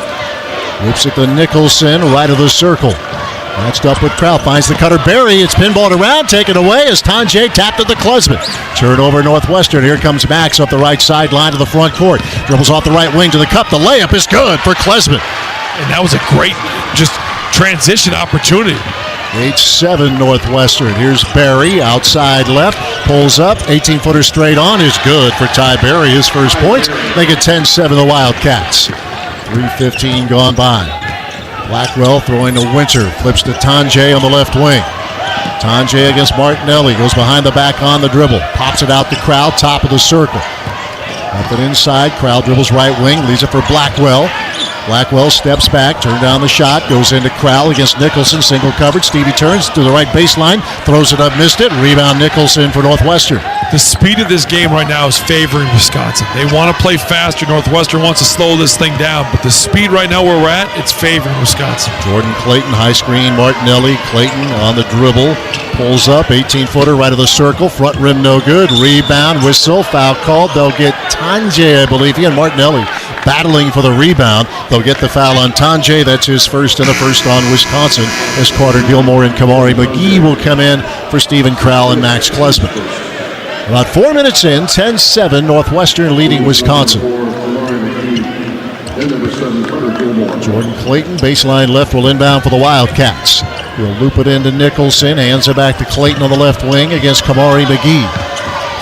Whips it to Nicholson, right of the circle. Matched up with Crowell, finds the cutter. Berry, it's pinballed around, taken away as Tanjay tapped it to Klesman. Turnover Northwestern. Here comes Max up the right sideline to the front court. Dribbles off the right wing to the cup. The layup is good for Klesman. And that was a great just transition opportunity. 8-7 Northwestern. Here's Berry, outside left, pulls up, 18-footer straight on is good for Ty Berry. His first points make it 10-7 the Wildcats. 3:15 gone by. Blackwell throwing to Winter, flips to Tanjay on the left wing. Tanjay against Martinelli, goes behind the back on the dribble, pops it out to Crowell, top of the circle. Up and inside, Crowell dribbles right wing, leaves it for Blackwell. Blackwell steps back, turns down the shot, goes into Crowell against Nicholson, single covered. Stevie turns to the right baseline, throws it up, missed it. Rebound Nicholson for Northwestern. The speed of this game right now is favoring Wisconsin. They want to play faster. Northwestern wants to slow this thing down, but the speed right now where we're at, it's favoring Wisconsin. Jordan Clayton, high screen, Martinelli. Clayton on the dribble, pulls up, 18-footer right of the circle, front rim no good. Rebound, whistle, foul called. They'll get Tanjay, I believe. He and Martinelli battling for the rebound. They'll get the foul on Tanjay. That's his first and the first on Wisconsin as Carter Gilmore and Kamari McGee will come in for Stephen Crowell and Max Klesman. About 4 minutes in, 10-7, Northwestern leading Wisconsin. Jordan Clayton, baseline left, will inbound for the Wildcats. He'll loop it into Nicholson, hands it back to Clayton on the left wing against Kamari McGee.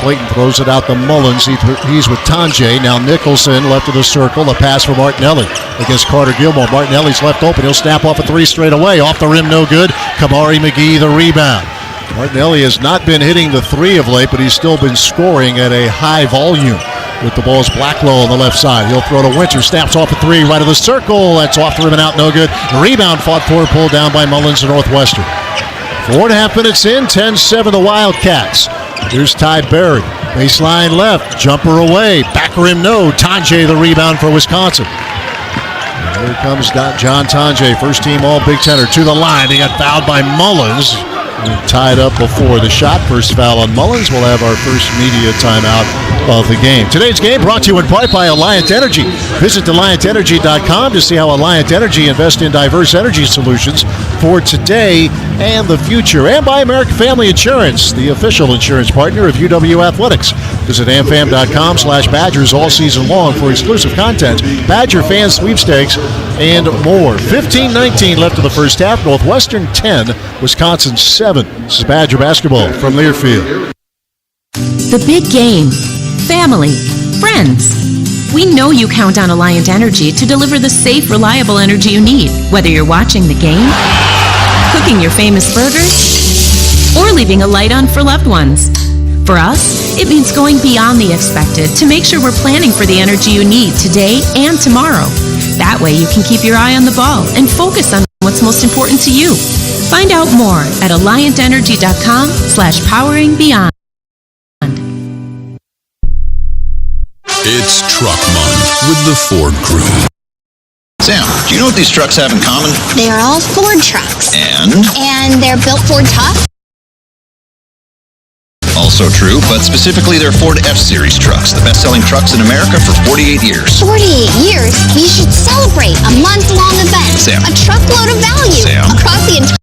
Clayton throws it out to Mullins. He's with Tanjay. Now Nicholson left of the circle. A pass for Martinelli against Carter Gilmore. Martinelli's left open. He'll snap off a 3 straight away. Off the rim, no good. Kamari McGee the rebound. Martinelli has not been hitting the 3 of late, but he's still been scoring at a high volume. With the ball's Blackwell on the left side. He'll throw to Winter. Snaps off a 3 right of the circle. That's off the rim and out. No good. Rebound fought for, pulled down by Mullins and Northwestern. 4.5 minutes in. 10-7 the Wildcats. Here's Ty Berry. Baseline left. Jumper away. Back rim no. Tanjay the rebound for Wisconsin. And here comes John Tanjay. First team all Big Tenner to the line. They got fouled by Mullins. Tied up before the shot. First foul on Mullins. We'll have our first media timeout of the game. Today's game brought to you in part by Alliant Energy. Visit AlliantEnergy.com to see how Alliant Energy invests in diverse energy solutions for today and the future. And by American Family Insurance, the official insurance partner of UW Athletics. Visit amfam.com/Badgers all season long for exclusive content, Badger fan sweepstakes, and more. 15-19 left in the first half. Northwestern 10, Wisconsin 7. This is Badger basketball from Learfield. The big game. Family. Friends. We know you count on Alliant Energy to deliver the safe, reliable energy you need, whether you're watching the game, cooking your famous burgers, or leaving a light on for loved ones. For us, it means going beyond the expected to make sure we're planning for the energy you need today and tomorrow. That way you can keep your eye on the ball and focus on what's most important to you. Find out more at AlliantEnergy.com/poweringbeyond. It's Truck Month with the Ford Crew. Sam, do you know what these trucks have in common? They are all Ford trucks. And they're built Ford tough. Also true, but specifically they're Ford F-Series trucks, the best-selling trucks in America for 48 years. 48 years? You should celebrate a month-long event. Sam. A truckload of value. Sam. Across the entire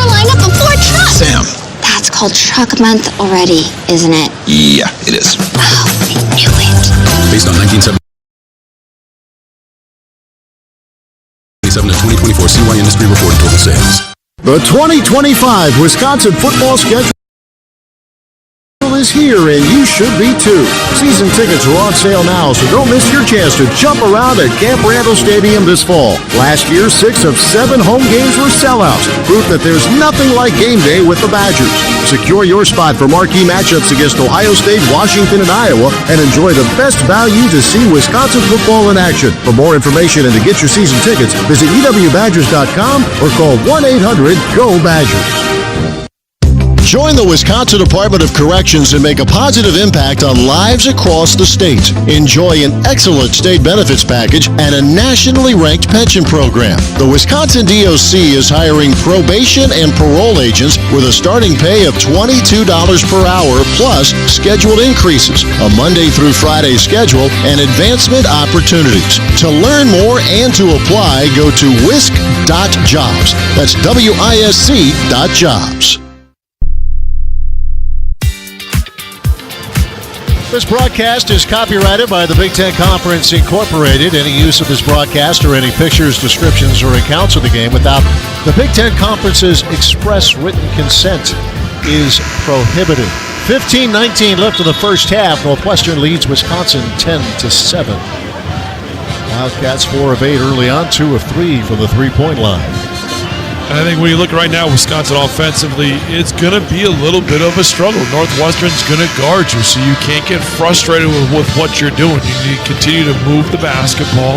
lineup of Ford trucks. Sam. That's called Truck Month already, isn't it? Yeah, it is. Oh, I knew it. Based on 1977 to 2024 SCY industry reported total sales. The 2025 Wisconsin football schedule is here, and you should be too. Season tickets are on sale now, so don't miss your chance to jump around at Camp Randall Stadium this fall. Last year, 6 of 7 home games were sellouts, proof that there's nothing like game day with the Badgers. Secure your spot for marquee matchups against Ohio State, Washington, and Iowa, and enjoy the best value to see Wisconsin football in action. For more information and to get your season tickets, visit uwbadgers.com or call 1-800-GO-BADGERS. Join the Wisconsin Department of Corrections and make a positive impact on lives across the state. Enjoy an excellent state benefits package and a nationally ranked pension program. The Wisconsin DOC is hiring probation and parole agents with a starting pay of $22 per hour plus scheduled increases, a Monday through Friday schedule, and advancement opportunities. To learn more and to apply, go to wisc.jobs. That's WISC.jobs. This broadcast is copyrighted by the Big Ten Conference Incorporated. Any use of this broadcast or any pictures, descriptions, or accounts of the game without the Big Ten Conference's express written consent is prohibited. 15-19 left in the first half. Northwestern leads Wisconsin 10-7. Wildcats 4 of 8 early on, 2 of 3 from the three-point line. And I think when you look right now, Wisconsin offensively, it's going to be a little bit of a struggle. Northwestern's going to guard you, so you can't get frustrated with what you're doing. You need to continue to move the basketball.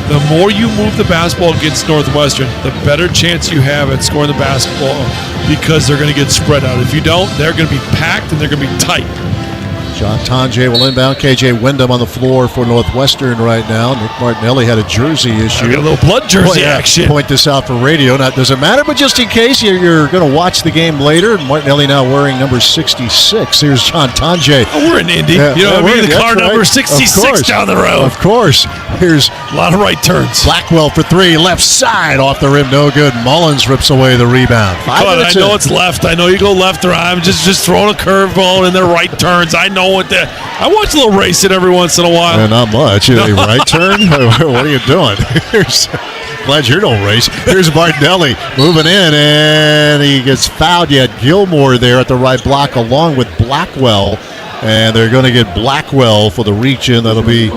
The more you move the basketball against Northwestern, the better chance you have at scoring the basketball because they're going to get spread out. If you don't, they're going to be packed and they're going to be tight. John Tonje will inbound. KJ Wyndham on the floor for Northwestern right now. Nick Martinelli had a jersey issue. Got a little blood jersey action. Point this out for radio. Now, does it matter? But just in case you're going to watch the game later, Martinelli now wearing number 66. Here's John Tonje. Oh, we're in Indy. Yeah, you know what I mean? The car right. number 66 down the road. Of course. Here's a lot of right turns. Blackwell for 3. Left side off the rim. No good. Mullins rips away the rebound. I know it's left. I know you go left or right. I'm just throwing a curveball in their right turns. I know what that. I watch a little racing every once in a while. Not much. A right turn? What are you doing? Glad you don't race. Here's Martinelli moving in, and he gets fouled. You had Gilmore there at the right block along with Blackwell, and they're going to get Blackwell for the reach-in. That'll be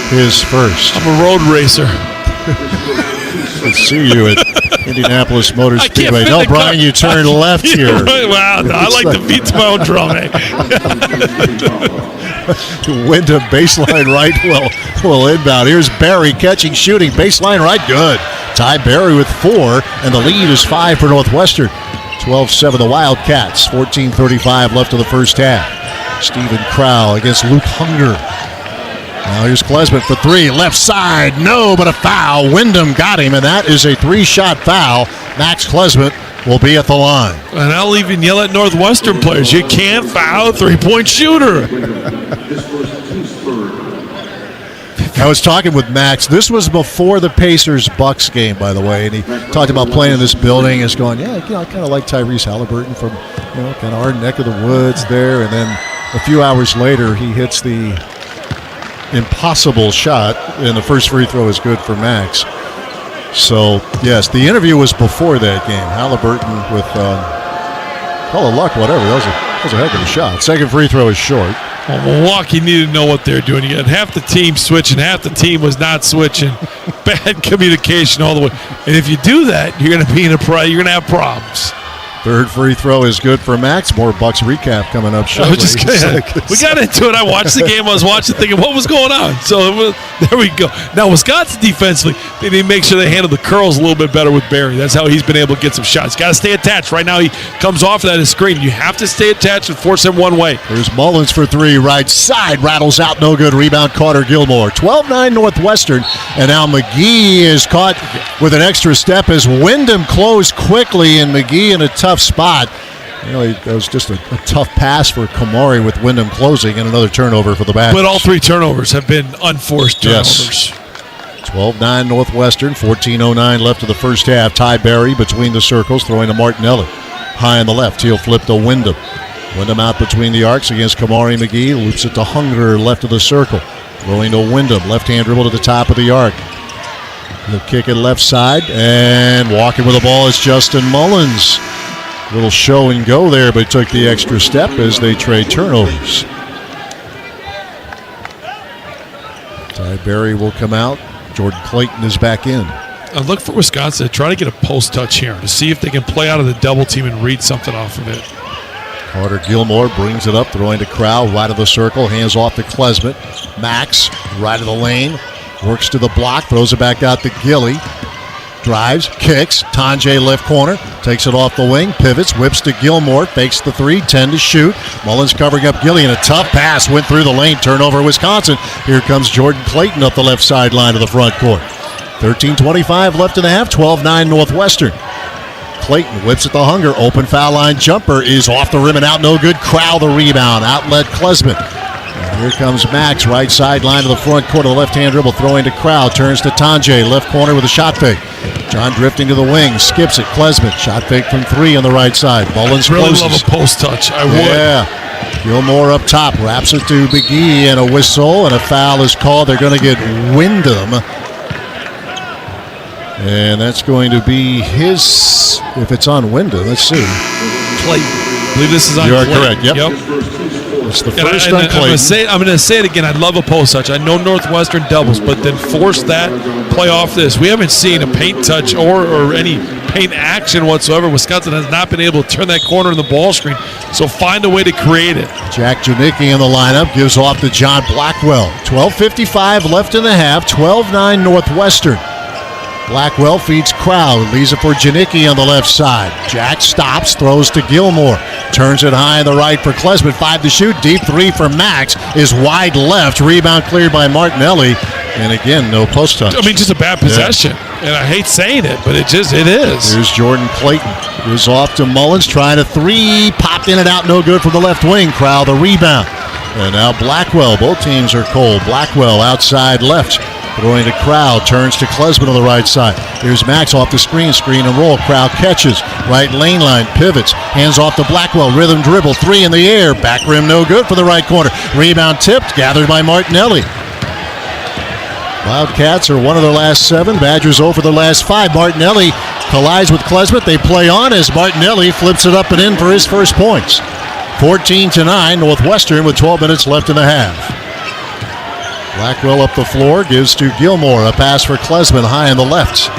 his first. I'm a road racer. Let's see you at Indianapolis Motor Speedway. No, Brian, you turned left here. Wow, I like to beat my own drum. Wyndham baseline right will inbound. Here's Barry catching, shooting, baseline right, good. Ty Barry with 4, and the lead is 5 for Northwestern. 12-7 the Wildcats. 14:35 left in the first half. Stephen Crow against Luke Hunger. Now here's Klesmit for 3. Left side, no, but a foul. Wyndham got him, and that is a 3-shot foul. Max Klesmit will be at the line. And I'll even yell at Northwestern players, you can't foul a three-point shooter. I was talking with Max. This was before the Pacers-Bucks game, by the way, and he talked about playing in this building. He's going, I kind of like Tyrese Halliburton from, kind of our neck of the woods there. And then a few hours later, he hits the impossible shot, and the first free throw is good for Max. So, yes, the interview was before that game. Halliburton with call it luck, whatever. That was a heck of a shot. Second free throw is short. Well, Milwaukee needed to know what they're doing. You had half the team switching, half the team was not switching. Bad communication all the way. And if you do that, you're going to be you're going to have problems. Third free throw is good for Max. More Bucks recap coming up shortly. We got into it. I watched the game. I was watching thinking, what was going on? So there we go. Now, Wisconsin defensively, they need to make sure they handle the curls a little bit better with Barry. That's how he's been able to get some shots. Got to stay attached. Right now, he comes off of that screen. You have to stay attached and force him one way. There's Mullins for 3. Right side. Rattles out. No good. Rebound. Carter Gilmore. 12-9 Northwestern. And now McGee is caught with an extra step as Wyndham closed quickly, and McGee in a tough spot. That was just a tough pass for Kamari with Wyndham closing, and another turnover for the Badgers. But all 3 turnovers have been unforced turnovers. Yes. 12-9 Northwestern, 14:09 left of the first half. Ty Barry between the circles, throwing to Martinelli. High on the left, he'll flip to Wyndham. Wyndham out between the arcs against Kamari McGee, loops it to Hunger, left of the circle. Throwing to Wyndham, left-hand dribble to the top of the arc. He'll kick it left side, and walking with the ball is Justin Mullins. Little show and go there, but took the extra step as they trade turnovers. Ty Berry will come out. Jordan Clayton is back in. I look for Wisconsin to try to get a post touch here to see if they can play out of the double team and read something off of it. Carter Gilmore brings it up, throwing to Crowell, right of the circle, hands off to Klesmet. Max, right of the lane, works to the block, throws it back out to Gilly. Drives, kicks, Tanjay left corner, takes it off the wing, pivots, whips to Gilmore, fakes the 3, 10 to shoot. Mullins covering up Gilly, and a tough pass went through the lane, turnover Wisconsin. Here comes Jordan Clayton up the left sideline of the front court. 13:25 left in the half, 12-9 Northwestern. Clayton whips at the hunger, open foul line jumper is off the rim and out, no good. Crowell the rebound, outlet Klesmet. Here comes Max, right sideline of the front court, of the left-hand dribble, throwing to Crowell, turns to Tanjay, left corner with a shot fake. John drifting to the wing, skips it, Klesmet, shot fake from 3 on the right side. Mullins closes. Really love a post touch, I would. Yeah, Gilmore up top, wraps it to McGee, and a whistle, and a foul is called. They're going to get Wyndham. And that's going to be his, if it's on Wyndham, let's see. Clayton. I believe this is on You are Clayton. correct, yep. It's the first on Clayton. I'm going to say it again. I love a post touch. I know Northwestern doubles, but then force that, play off this. We haven't seen a paint touch or any paint action whatsoever. Wisconsin has not been able to turn that corner in the ball screen, so find a way to create it. Jack Janicki in the lineup, gives off to John Blackwell. 12:55 left in the half, 12-9 Northwestern. Blackwell feeds Crowell, leaves it for Janicki on the left side. Jack stops, throws to Gilmore. Turns it high on the right for Klesmet. 5 to shoot, deep 3 for Max. Is wide left, rebound cleared by Martinelli. And again, no post touch. I mean, just a bad possession. Yeah. And I hate saying it, but it is. Here's Jordan Clayton. Is off to Mullins, trying to 3. Popped in and out, no good from the left wing. Crowell the rebound. And now Blackwell, both teams are cold. Blackwell outside left. Throwing to Crowell, turns to Klesmet on the right side. Here's Max off the screen and roll. Crowell catches, right lane line, pivots, hands off to Blackwell, rhythm dribble, 3 in the air, back rim no good for the right corner. Rebound tipped, gathered by Martinelli. Wildcats are 1 of their last 7, Badgers 0 for their last 5. Martinelli collides with Klesmet, they play on as Martinelli flips it up and in for his first points. 14-9, Northwestern with 12 minutes left in the half. Blackwell up the floor, gives to Gilmore. A pass for Klesmet high on the left.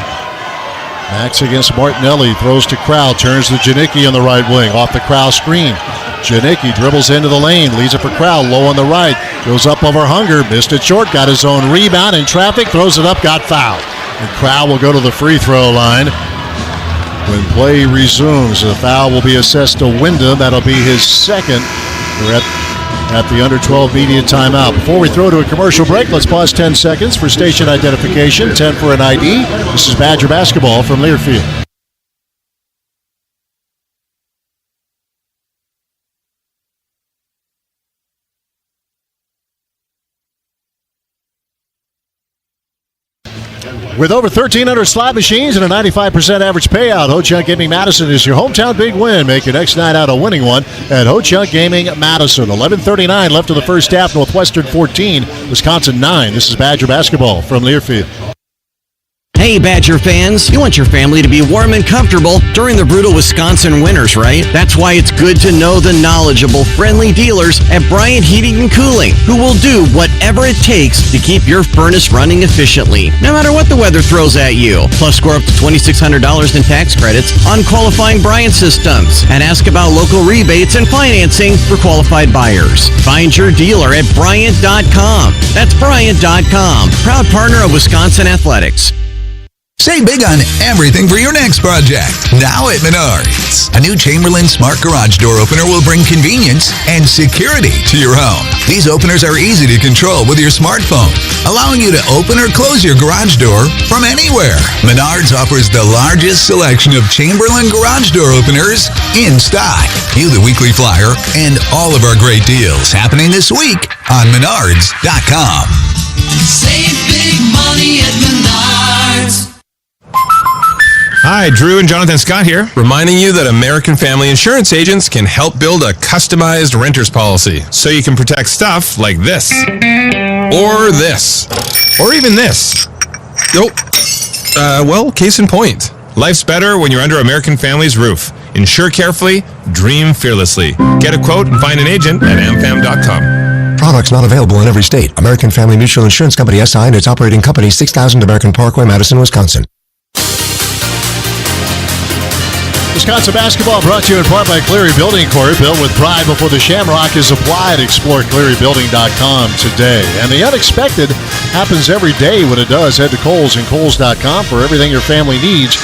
Max against Martinelli, throws to Crowell, turns to Janicki on the right wing, off the Crowell screen. Janicki dribbles into the lane, leaves it for Crowell, low on the right. Goes up over Hunger, missed it short, got his own rebound in traffic, throws it up, got fouled. And Crowell will go to the free throw line. When play resumes, the foul will be assessed to Wyndham. That'll be his second. We're at the under 12 media timeout. Before we throw to a commercial break, let's pause 10 seconds for station identification, 10 for an ID. This is Badger basketball from Learfield. With over 1,300 slot machines and a 95% average payout, Ho-Chunk Gaming Madison is your hometown big win. Make your next night out a winning one at Ho-Chunk Gaming Madison. 11:39 left of the first half. Northwestern 14, Wisconsin 9. This is Badger basketball from Learfield. Hey Badger fans, you want your family to be warm and comfortable during the brutal Wisconsin winters, right? That's why it's good to know the knowledgeable, friendly dealers at Bryant Heating and Cooling, who will do whatever it takes to keep your furnace running efficiently, no matter what the weather throws at you. Plus, score up to $2,600 in tax credits on qualifying Bryant systems, and ask about local rebates and financing for qualified buyers. Find your dealer at Bryant.com. That's Bryant.com, proud partner of Wisconsin Athletics. Save big on everything for your next project. Now at Menards. A new Chamberlain Smart Garage Door Opener will bring convenience and security to your home. These openers are easy to control with your smartphone, allowing you to open or close your garage door from anywhere. Menards offers the largest selection of Chamberlain Garage Door Openers in stock. View the weekly flyer and all of our great deals happening this week on Menards.com. Save big money at Menards. Hi, Drew and Jonathan Scott here, reminding you that American Family Insurance agents can help build a customized renter's policy so you can protect stuff like this, or this, or even this. Nope. Well, case in point. Life's better when you're under American Family's roof. Insure carefully, dream fearlessly. Get a quote and find an agent at amfam.com. Products not available in every state. American Family Mutual Insurance Company SI and its operating company, 6000 American Parkway, Madison, Wisconsin. Wisconsin basketball brought to you in part by Cleary Building Corp. Built with pride before the Shamrock is applied. Explore clearybuilding.com today. And the unexpected happens every day when it does. Head to Kohl's and Kohl's.com for everything your family needs.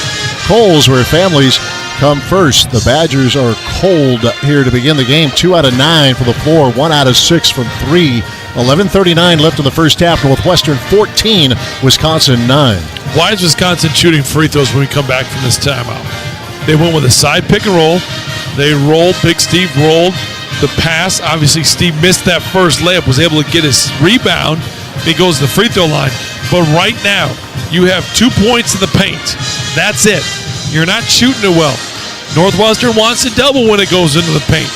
Kohl's, where families come first. The Badgers are cold here to begin the game. 2 out of 9 for the floor, 1 out of 6 from 3. 11:39 left in the first half. Northwestern 14, Wisconsin 9. Why is Wisconsin shooting free throws when we come back from this timeout? They went with a side pick and roll. They rolled. Big Steve rolled the pass. Obviously, Steve missed that first layup, was able to get his rebound. He goes to the free throw line. But right now, you have 2 points in the paint. That's it. You're not shooting it well. Northwestern wants to double when it goes into the paint.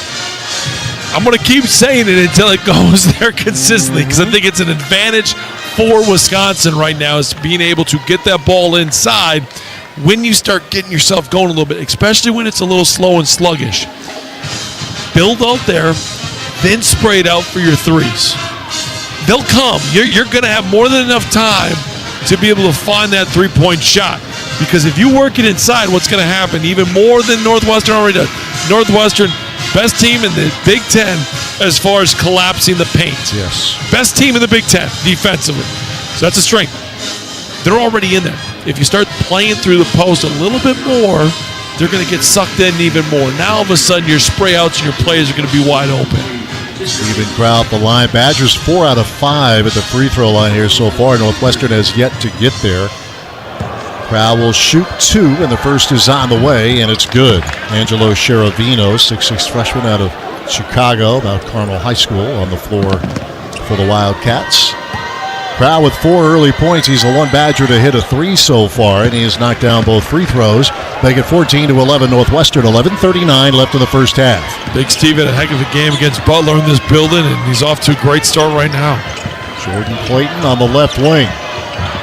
I'm going to keep saying it until it goes there consistently because I think it's an advantage for Wisconsin right now is being able to get that ball inside when you start getting yourself going a little bit, especially when it's a little slow and sluggish. Build out there, then spray it out for your threes. They'll come. You're going to have more than enough time to be able to find that three-point shot. Because if you work it inside, what's going to happen even more than Northwestern already does? Northwestern, best team in the Big Ten as far as collapsing the paint. Yes. Best team in the Big Ten defensively. So that's a strength. They're already in there. If you start playing through the post a little bit more, they're going to get sucked in even more. Now all of a sudden your spray outs and your plays are going to be wide open. Steven Crow the line. Badgers 4 out of 5 at the free throw line here so far. Northwestern has yet to get there. Crow will shoot 2, and the first is on the way, and it's good. Angelo Cherovino, 6'6" freshman out of Chicago, about Carmel High School, on the floor for the Wildcats. Crow with 4 early points. He's the one Badger to hit a 3 so far, and he has knocked down both free throws. Make it 14-11 Northwestern. 11:39 left in the first half. Big Steve had a heck of a game against Butler in this building, and he's off to a great start right now. Jordan Clayton on the left wing.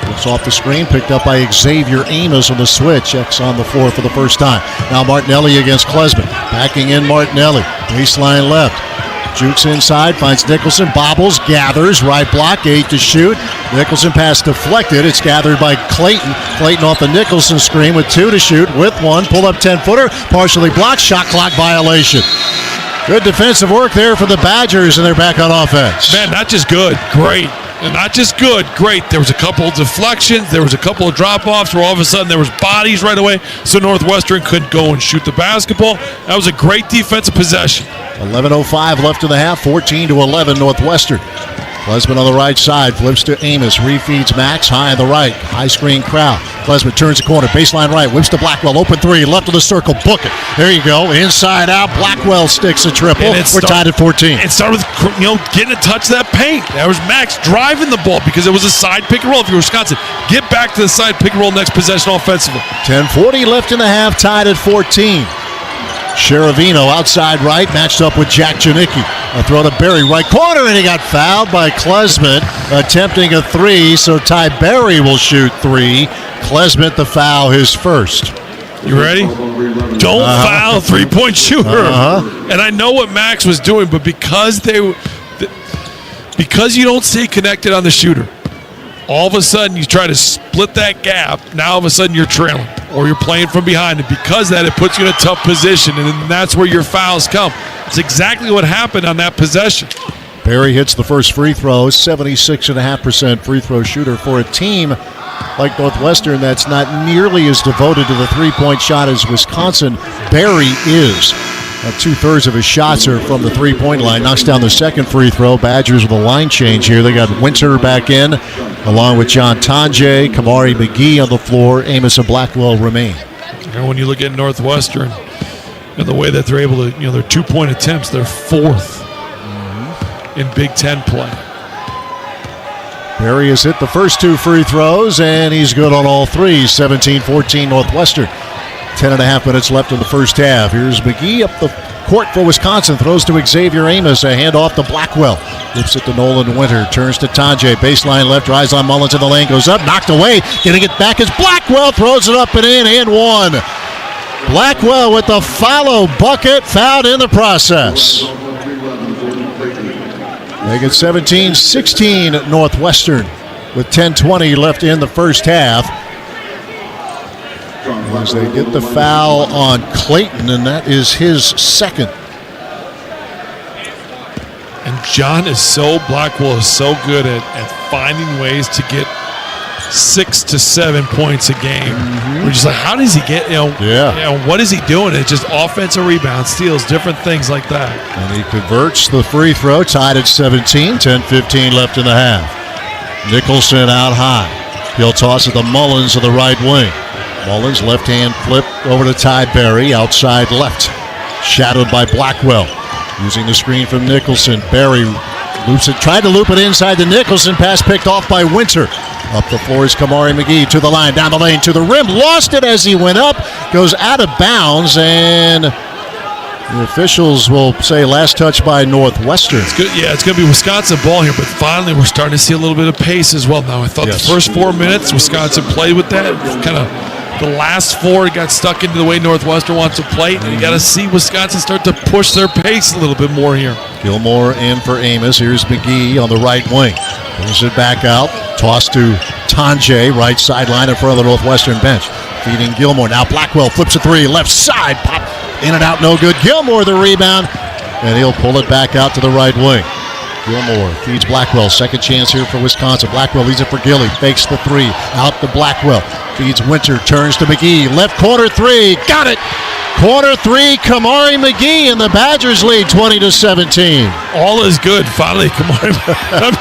Looks off the screen, picked up by Xavier Amos on the switch. X on the floor for the first time. Now Martinelli against Klesman. Backing in Martinelli. Baseline left. Jukes inside, finds Nicholson, bobbles, gathers, right block, 8 to shoot. Nicholson pass deflected. It's gathered by Clayton. Clayton off the Nicholson screen with 2 to shoot, with 1. Pull up 10-footer, partially blocked, shot clock violation. Good defensive work there for the Badgers, and they're back on offense. Man, not just good, great. And not just good, great. There was a couple of deflections. There was a couple of drop-offs where all of a sudden there was bodies right away, so Northwestern couldn't go and shoot the basketball. That was a great defensive possession. 11:05 left in the half, 14-11 Northwestern. Klesman on the right side, flips to Amos, refeeds Max, high on the right, high screen Crow. Klesman turns the corner, baseline right, whips to Blackwell, open 3, left of the circle, book it. There you go, inside out, Blackwell sticks a triple. We're tied at 14. It started with, getting a touch of that paint. That was Max driving the ball because it was a side pick and roll. If you're Wisconsin, get back to the side pick and roll next possession offensively. 10:40 left in the half, tied at 14. Cherovino outside right, matched up with Jack Janicki. A throw to Berry, right corner, and he got fouled by Klesman, attempting a 3, so Ty Berry will shoot 3. Klesman the foul, his first. You ready? Don't foul three-point shooter. And I know what Max was doing, but because you don't stay connected on the shooter, all of a sudden you try to split that gap. Now all of a sudden you're trailing or you're playing from behind. And because of that, it puts you in a tough position, and then that's where your fouls come. It's exactly what happened on that possession. Berry hits the first free throw, 76.5% free throw shooter for a team like Northwestern that's not nearly as devoted to the three-point shot as Wisconsin. Berry is. 2/3 of his shots are from the three-point line. Knocks down the second free throw. Badgers with a line change here. They got Winter back in, along with John Tonje, Kamari McGee on the floor. Amos and Blackwell remain. And when you look at Northwestern and the way that they're able to, their 2-point attempts, they're 4th in Big Ten play. Berry has hit the first 2 free throws, and he's good on all 3. 17-14 Northwestern. 10.5 minutes left in the first half. Here's McGee up the court for Wisconsin. Throws to Xavier Amos. A handoff to Blackwell. Flips it to Nolan Winter. Turns to Tanjay. Baseline left. Drives on Mullins in the lane. Goes up. Knocked away. Getting it back is Blackwell. Throws it up and in. And one. Blackwell with the follow bucket. Fouled in the process. Make it 17-16 Northwestern with 10:20 left in the first half. As they get the foul on Clayton, and that is his second. And Blackwell is so good at finding ways to get 6 to 7 points a game. We're just like, how does he get, what is he doing? It's just offensive rebounds, steals, different things like that. And he converts the free throw, tied at 17, 10:15 left in the half. Nicholson out high. He'll toss it to Mullins of the right wing. Mullins left hand flip over to Ty Berry, outside left. Shadowed by Blackwell. Using the screen from Nicholson. Berry loops it, tried to loop it inside to Nicholson. Pass picked off by Winter. Up the floor is Kamari McGee to the line, down the lane to the rim. Lost it as he went up. Goes out of bounds, and the officials will say last touch by Northwestern. It's good. Yeah, it's going to be Wisconsin ball here, but finally we're starting to see a little bit of pace as well now. I thought the first 4 minutes, Wisconsin played with that. Kind of the last 4 got stuck into the way Northwestern wants to play, and you got to see Wisconsin start to push their pace a little bit more here. Gilmore in for Amos. Here's McGee on the right wing. Pulls it back out. Toss to Tanjay, right sideline in front of the Northwestern bench. Feeding Gilmore. Now Blackwell flips a 3. Left side. Pop. In and out. No good. Gilmore the rebound. And he'll pull it back out to the right wing. Gilmore feeds Blackwell. Second chance here for Wisconsin. Blackwell leads it for Gilly. Fakes the 3. Out to Blackwell. Feeds Winter. Turns to McGee. Left corner 3. Got it. Corner 3. Kamari McGee, and the Badgers lead 20-17. All is good. Finally, Kamari.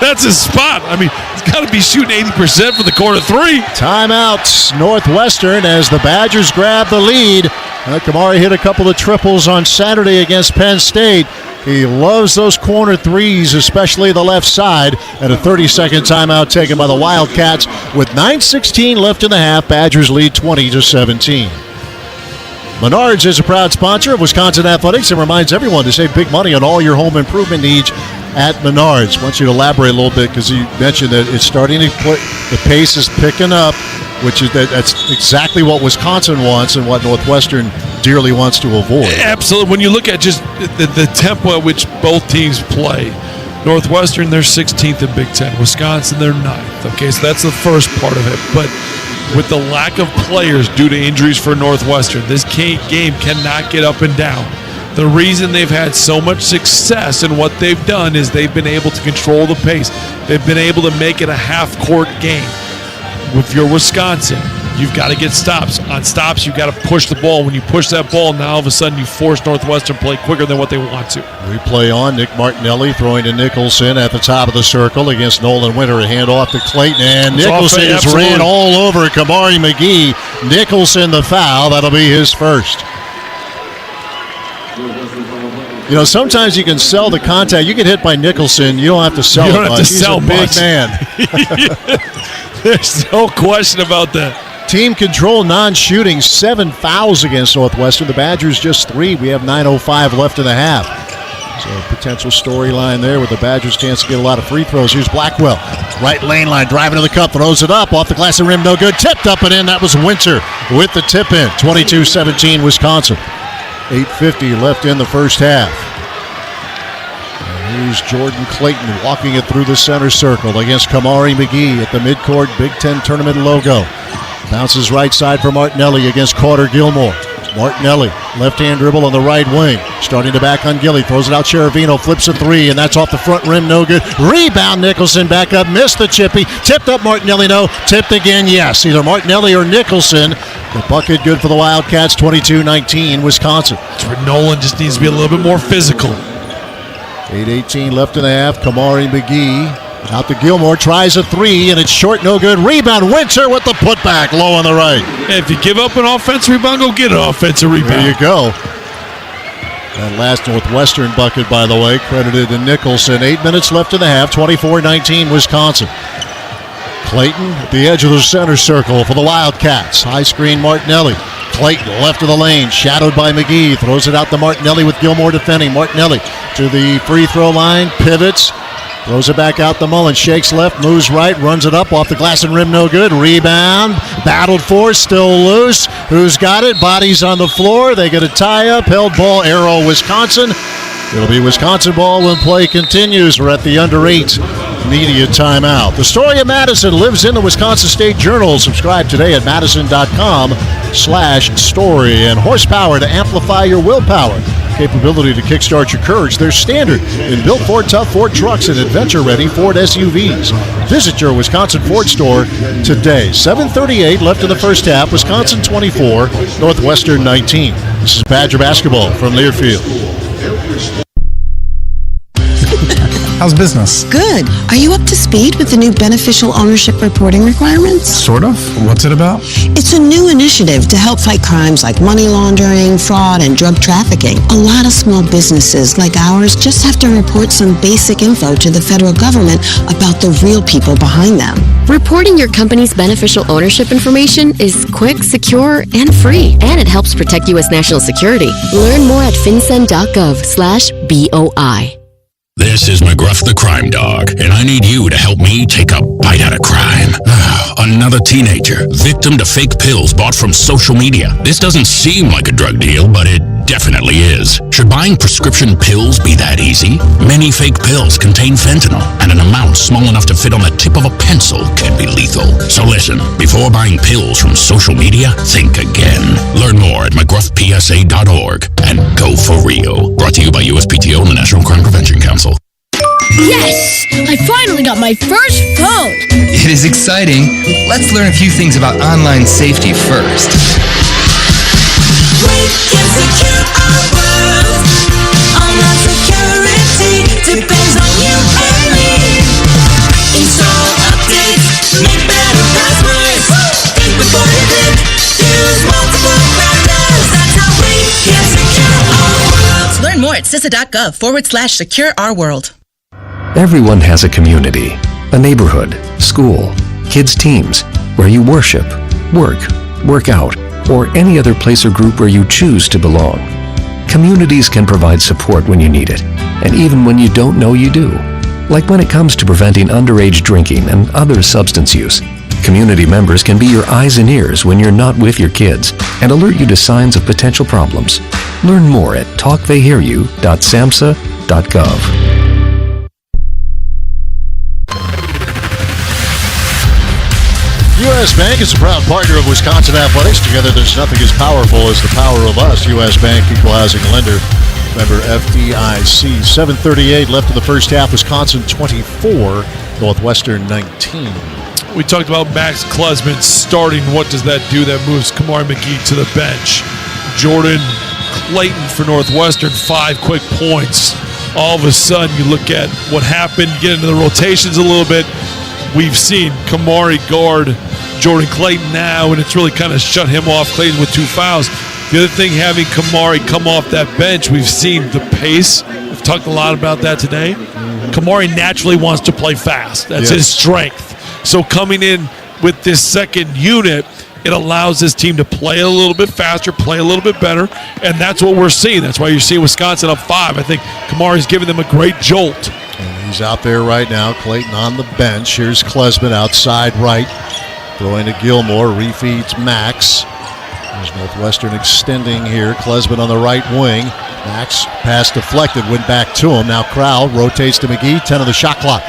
That's his spot. I mean, he's got to be shooting 80% for the corner 3. Timeouts Northwestern as the Badgers grab the lead. Kamari hit a couple of triples on Saturday against Penn State. He loves those corner 3s, especially the left side. And a 30-second timeout taken by the Wildcats with 9:16 left in the half. Badgers lead 20-17. Menards is a proud sponsor of Wisconsin Athletics and reminds everyone to save big money on all your home improvement needs at Menards. I want you to elaborate a little bit because you mentioned that it's starting to put, the pace is picking up, which is that's exactly what Wisconsin wants and what Northwestern dearly wants to avoid. Absolutely. When you look at just the tempo at which both teams play, Northwestern, they're 16th in Big Ten. Wisconsin, they're 9th. Okay, so that's the first part of it. But with the lack of players due to injuries for Northwestern, this game cannot get up and down. The reason they've had so much success in what they've done is they've been able to control the pace. They've been able to make it a half-court game. If you're Wisconsin, you've got to get stops. On stops, you've got to push the ball. When you push that ball, now all of a sudden you force Northwestern to play quicker than what they want to. Replay on. Nick Martinelli throwing to Nicholson at the top of the circle against Nolan Winter. A handoff to Clayton, and Nicholson has ran all over Kamari McGee. Nicholson the foul. That'll be his first. You know, sometimes you can sell the contact. You get hit by Nicholson, you don't have to sell it much. He's a big man. There's no question about that. Team control, non-shooting, 7 fouls against Northwestern. The Badgers just 3. We have 9:05 left in the half. So potential storyline there with the Badgers' chance to get a lot of free throws. Here's Blackwell. Right lane line, driving to the cup, throws it up, off the glass and rim, no good. Tipped up and in. That was Winter with the tip in. 22-17 Wisconsin. 8:50 left in the first half. Here's Jordan Clayton walking it through the center circle against Kamari McGee at the midcourt Big Ten tournament logo. Bounces right side for Martinelli against Carter Gilmore. Martinelli, left-hand dribble on the right wing. Starting to back on Gilly. Throws it out Cherevino. Flips a 3, and that's off the front rim. No good. Rebound Nicholson back up. Missed the chippy. Tipped up Martinelli. No. Tipped again. Yes. Either Martinelli or Nicholson. The bucket good for the Wildcats. 22-19 Wisconsin. That's where Nolan just needs to be a little bit more physical. 8:18 left in the half. Kamari McGee out to Gilmore. Tries a 3, and it's short. No good. Rebound. Winter with the putback. Low on the right. Hey, if you give up an offensive rebound, go get an offensive rebound. There you go. That last Northwestern bucket, by the way, credited to Nicholson. 8 minutes left in the half. 24-19 Wisconsin. Clayton at the edge of the center circle for the Wildcats. High screen Martinelli. Clayton left of the lane, shadowed by McGee. Throws it out to Martinelli with Gilmore defending. Martinelli to the free throw line, pivots, Throws it back out to Mullins. Shakes left, moves right, runs it up off the glass and rim, no good. Rebound, battled for, still loose. Who's got it? Bodies on the floor. They get a tie-up. Held ball, Arrow, Wisconsin. It'll be Wisconsin ball when play continues. We're at the under 8 media timeout. The story of Madison lives in the Wisconsin State Journal. Subscribe today at madison.com/story. And horsepower to amplify your willpower. Capability to kickstart your courage. They're standard in built Ford tough Ford trucks and adventure-ready Ford SUVs. Visit your Wisconsin Ford store today. 7:38 left in the first half. Wisconsin 24, Northwestern 19. This is Badger basketball from Learfield. How's business? Good. Are you up to speed with the new beneficial ownership reporting requirements? Sort of. What's it about? It's a new initiative to help fight crimes like money laundering, fraud, and drug trafficking. A lot of small businesses like ours just have to report some basic info to the federal government about the real people behind them. Reporting your company's beneficial ownership information is quick, secure, and free. And it helps protect U.S. national security. Learn more at fincen.gov/BOI. This is McGruff the Crime Dog, and I need you to help me take a bite out of crime. Another teenager, victim to fake pills bought from social media. This doesn't seem like a drug deal, but it definitely is. Should buying prescription pills be that easy? Many fake pills contain fentanyl, and an amount small enough to fit on the tip of a pencil can be lethal. So listen, before buying pills from social media, think again. Learn more at mcgruffpsa.org and go for real. Brought to you by USPTO and the National Crime Prevention Council. Yes! I finally got my first phone! It is exciting. Let's learn a few things about online safety first. We can secure our world. Online security depends on you and me. Install updates, make better passwords. Think before you click. Use multiple browsers. That's how we can secure our world. Learn more at CISA.gov/secure our world. Everyone has a community, a neighborhood, school, kids' teams, where you worship, work out, or any other place or group where you choose to belong. Communities can provide support when you need it, and even when you don't know you do. Like when it comes to preventing underage drinking and other substance use. Community members can be your eyes and ears when you're not with your kids and alert you to signs of potential problems. Learn more at talktheyhearyou.samhsa.gov. U.S. Bank is a proud partner of Wisconsin Athletics. Together, there's nothing as powerful as the power of us. U.S. Bank, equal housing lender, member FDIC. 7:38 left in the first half. Wisconsin 24, Northwestern 19. We talked about Max Klesman starting. What does that do? That moves Kamari McGee to the bench. Jordan Clayton for Northwestern, 5 quick points. All of a sudden, you look at what happened, get into the rotations a little bit. We've seen Kamari guard Jordan Clayton now, and it's really kind of shut him off. Clayton with 2 fouls. The other thing, having Kamari come off that bench, we've seen the pace. We've talked a lot about that today. Kamari naturally wants to play fast. That's his strength. So coming in with this second unit, it allows this team to play a little bit faster, play a little bit better, and that's what we're seeing. That's why you're seeing Wisconsin up 5. I think Kamari's giving them a great jolt. And he's out there right now. Clayton on the bench. Here's Klesman outside right. Throwing to Gilmore. Refeeds Max. There's Northwestern extending here. Klesman on the right wing. Max pass deflected. Went back to him. Now Crowell rotates to McGee. 10 of the shot clock.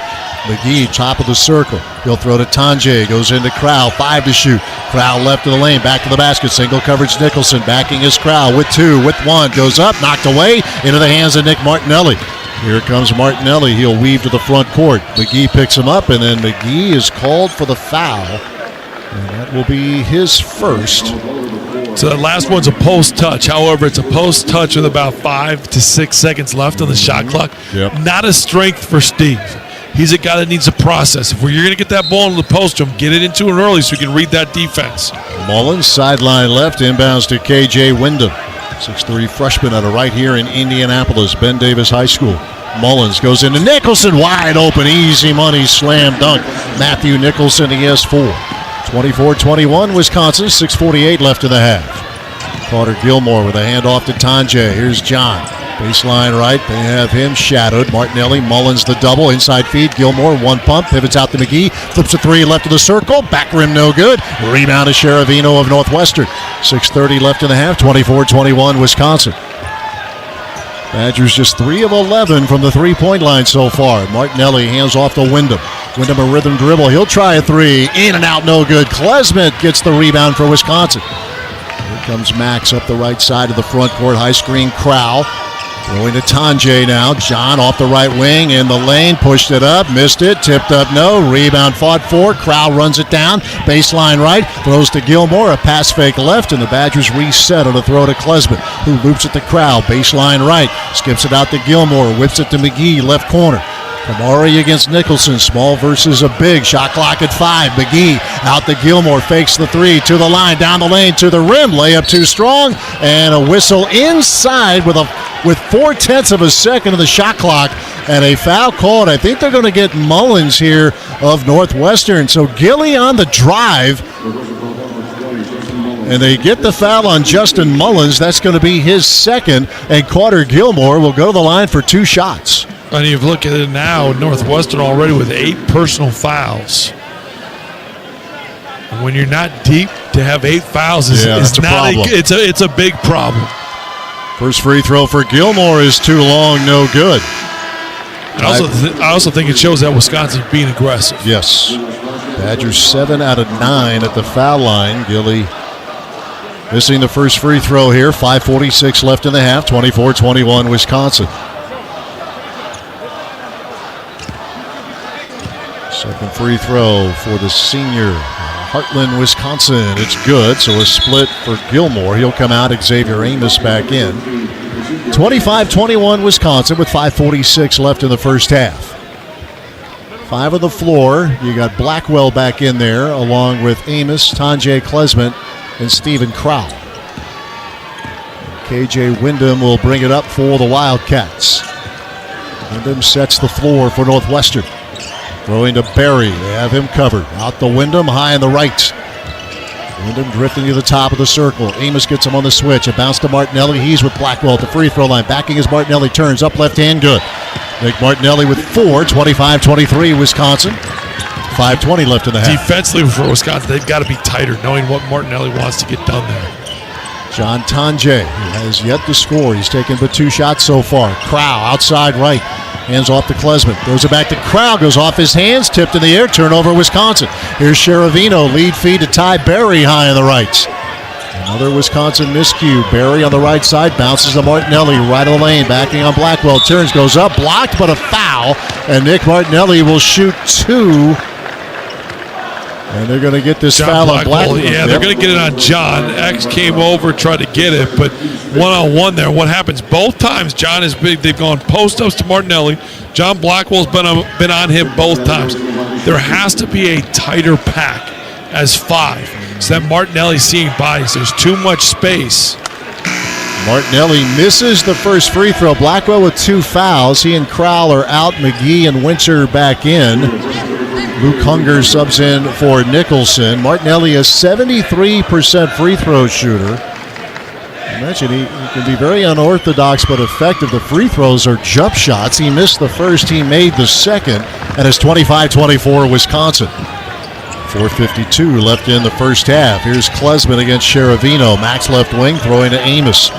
McGee, top of the circle. He'll throw to Tanjay. Goes into Crowell. 5 to shoot. Crowell left of the lane. Back to the basket. Single coverage Nicholson. Backing his Crowell with 2. With 1. Goes up. Knocked away. Into the hands of Nick Martinelli. Here comes Martinelli. He'll weave to the front court. McGee picks him up, and then McGee is called for the foul. And that will be his first. So that last one's a post touch. However, it's a post touch with about 5 to 6 seconds left on the shot clock. Not a strength for Steve. He's a guy that needs a process. If you're going to get that ball in the post to him, get it into it early so he can read that defense. Mullins, sideline left, inbounds to KJ Wyndham. 6'3" freshman out of right here in Indianapolis, Ben Davis High School. Mullins goes into Nicholson, wide open, easy money, slam dunk. Matthew Nicholson, he has 4. 24-21, Wisconsin, 6:48 left in the half. Carter Gilmore with a handoff to Tanjay. Here's John. Baseline right, they have him shadowed. Martinelli, Mullins the double, inside feed, Gilmore, one pump, pivots out to McGee, flips a three left of the circle, back rim no good. Rebound to Sheravino of Northwestern. 6:30 left in the half, 24-21 Wisconsin. Badgers just 3 of 11 from the three-point line so far. Martinelli hands off to Wyndham. Wyndham a rhythm dribble, he'll try a three, in and out no good. Klesmit gets the rebound for Wisconsin. Here comes Max up the right side of the front court, high screen Crowell. Going to Tanjay now. John off the right wing in the lane. Pushed it up. Missed it. Tipped up. No. Rebound fought for. Crowell runs it down. Baseline right. Throws to Gilmore. A pass fake left. And the Badgers reset on a throw to Klesmit, who loops it to Crowell. Baseline right. Skips it out to Gilmore. Whips it to McGee. Left corner. Kamari against Nicholson. Small versus a big. Shot clock at 5. McGee out to Gilmore. Fakes the three. To the line. Down the lane. To the rim. Layup too strong. And a whistle inside with 4/10 of a second of the shot clock. And a foul called. I think they're going to get Mullins here of Northwestern. So Gilly on the drive. And they get the foul on Justin Mullins. That's going to be his second. And Carter Gilmore will go to the line for 2 shots. And you look at it now, Northwestern already with 8 personal fouls. And when you're not deep, to have 8 fouls is not it's a big problem. First free throw for Gilmore is too long, no good. I also think it shows that Wisconsin's being aggressive. Yes. Badgers 7 out of 9 at the foul line. Gilly missing the first free throw here. 5:46 left in the half. 24-21 Wisconsin. Second free throw for the senior, Heartland, Wisconsin. It's good, so a split for Gilmore. He'll come out, Xavier Amos back in. 25-21 Wisconsin with 5:46 left in the first half. 5 on the floor. You got Blackwell back in there, along with Amos, Tanjay Klesmit, and Stephen Crowell. KJ Wyndham will bring it up for the Wildcats. Wyndham sets the floor for Northwestern. Throwing to Berry. They have him covered. Out to Wyndham, high on the right. Wyndham drifting to the top of the circle. Amos gets him on the switch. A bounce to Martinelli. He's with Blackwell at the free throw line. Backing as Martinelli turns. Up left hand, good. Nick Martinelli with 4. 25-23 Wisconsin. 5:20 left in the half. Defensively for Wisconsin, they've got to be tighter, knowing what Martinelli wants to get done there. John Tanjay, who has yet to score. He's taken but 2 shots so far. Crowell outside right. Hands off to Klesmit. Throws it back to Crowell. Goes off his hands. Tipped in the air. Turnover Wisconsin. Here's Sheravino. Lead feed to Ty Berry high on the right. Another Wisconsin miscue. Berry on the right side. Bounces to Martinelli. Right of the lane. Backing on Blackwell. Turns. Goes up. Blocked, but a foul. And Nick Martinelli will shoot 2. And they're going to get this foul on Blackwell. Yeah, they're going to get it on John. X came over, tried to get it, but one-on-one there. What happens? Both times, John is big. They've gone post-ups to Martinelli. John Blackwell's been on him both times. There has to be a tighter pack as 5, so that Martinelli's seeing bodies. There's too much space. Martinelli misses the first free throw. Blackwell with 2 fouls. He and Crowell are out. McGee and Winter back in. Luke Hunger subs in for Nicholson. Martinelli, a 73% free throw shooter. I mentioned he can be very unorthodox but effective. The free throws are jump shots. He missed the first. He made the second. And it's 25-24 Wisconsin. 4:52 left in the first half. Here's Klesmit against Sheravino. Max left wing, throwing to Amos.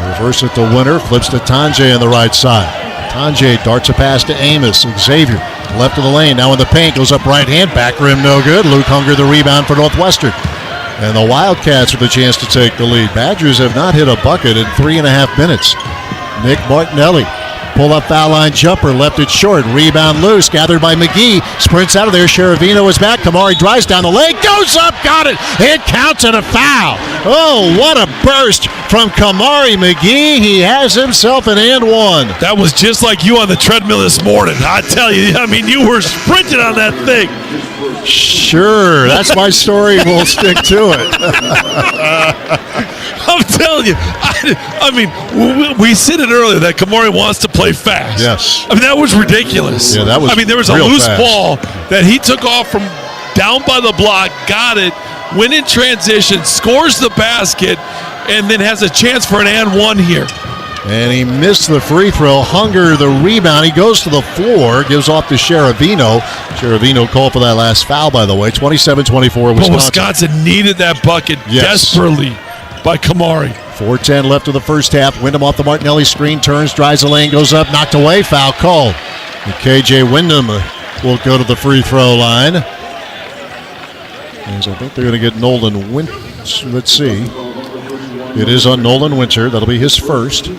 Reverse it to Winter. Flips to Tanjay on the right side. Tanjay darts a pass to Amos. Xavier left of the lane, now in the paint, goes up right hand, back rim no good. Luke Hunger the rebound for Northwestern. And the Wildcats with a chance to take the lead. Badgers have not hit a bucket in 3.5 minutes. Nick Martinelli, pull-up foul line jumper, left it short, rebound loose, gathered by McGee, sprints out of there, Sheravino is back, Kamari drives down the lane, goes up, got it, it counts and a foul. Oh, what a burst from Kamari McGee. He has himself an and 1. That was just like you on the treadmill this morning. I tell you, I mean, you were sprinting on that thing. Sure, that's my story. We'll stick to it. I'm telling you, I mean, we said it earlier that Kamari wants to play fast. Yes. I mean, that was ridiculous. Yeah, that was. I mean, there was a loose ball that he took off from down by the block, got it, went in transition, scores the basket, and then has a chance for an and 1 here. And he missed the free throw. Hunger the rebound. He goes to the floor, gives off to Cheravino. Cheravino called for that last foul, by the way. 27-24 Wisconsin. Wisconsin needed that bucket desperately by Kamari. 4:10 left in the first half. Wyndham off the Martinelli screen, turns, drives the lane, goes up, knocked away, foul called. And KJ Wyndham will go to the free throw line. As I think they're going to get Nolan Winter. Let's see. It is on Nolan Winter. That'll be his first.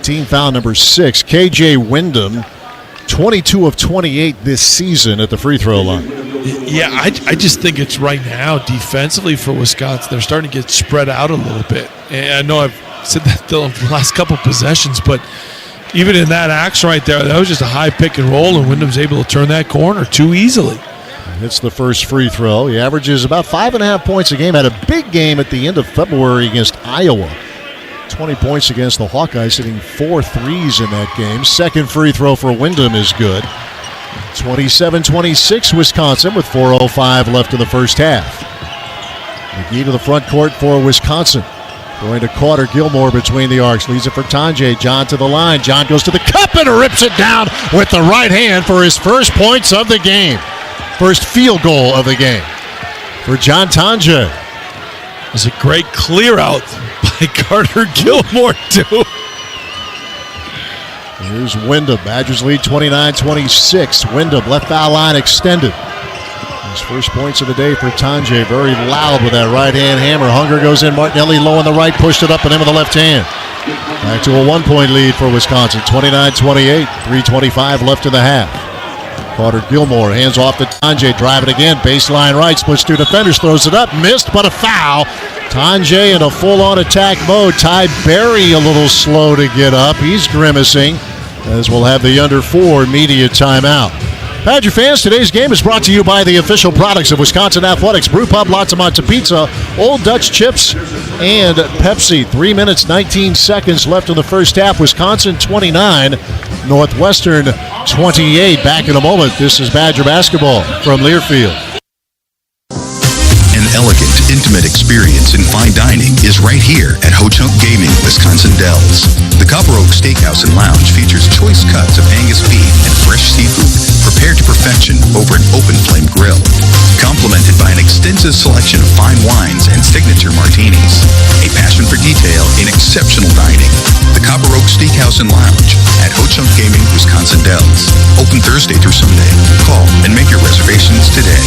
Team foul number 6. KJ Wyndham, 22 of 28 this season at the free throw line. Yeah, I just think it's right now defensively for Wisconsin. They're starting to get spread out a little bit. And I know I've said that the last couple possessions, but even in that action right there, that was just a high pick and roll, and Wyndham's able to turn that corner too easily. Hits the first free throw. He averages about 5.5 points a game. Had a big game at the end of February against Iowa. 20 points against the Hawkeyes, hitting 4 threes in that game. Second free throw for Wyndham is good. 27-26 Wisconsin with 4:05 left in the first half. McGee to the front court for Wisconsin. Going to Carter Gilmore between the arcs. Leads it for Tanjay. John to the line. John goes to the cup and rips it down with the right hand for his first points of the game. First field goal of the game for John Tanjay. It's a great clear out by Carter Gilmore, too. Here's Wyndham. Badgers lead 29-26. Wyndham, left foul line extended. His first points of the day for Tanjay. Very loud with that right hand hammer. Hunger goes in. Martinelli low on the right, pushed it up and in with the left hand. Back to a 1-point lead for Wisconsin. 29-28. 3:25 left in the half. Carter Gilmore hands off to Tanjay. Drive it again. Baseline right. Splits 2 defenders. Throws it up. Missed, but a foul. Tanjay in a full-on attack mode. Ty Berry a little slow to get up. He's grimacing as we'll have the under 4 media timeout. Badger fans, today's game is brought to you by the official products of Wisconsin Athletics. Brew Pub, Altamonte Pizza, Old Dutch Chips, and Pepsi. 3 minutes, 19 seconds left in the first half. Wisconsin 29, Northwestern 28. Back in a moment. This is Badger basketball from Learfield. An elegant, intimate experience in fine dining is right here at Ho-Chunk Gaming, Wisconsin Dells. The Copper Oak Steakhouse and Lounge features choice cuts of Angus beef and fresh seafood prepared to perfection over an open flame grill, complemented by an extensive selection of fine wines and signature martinis. A passion for detail in exceptional dining. The Copper Oak Steakhouse and Lounge at Ho-Chunk Gaming, Wisconsin Dells. Open Thursday through Sunday. Call and make your reservations today.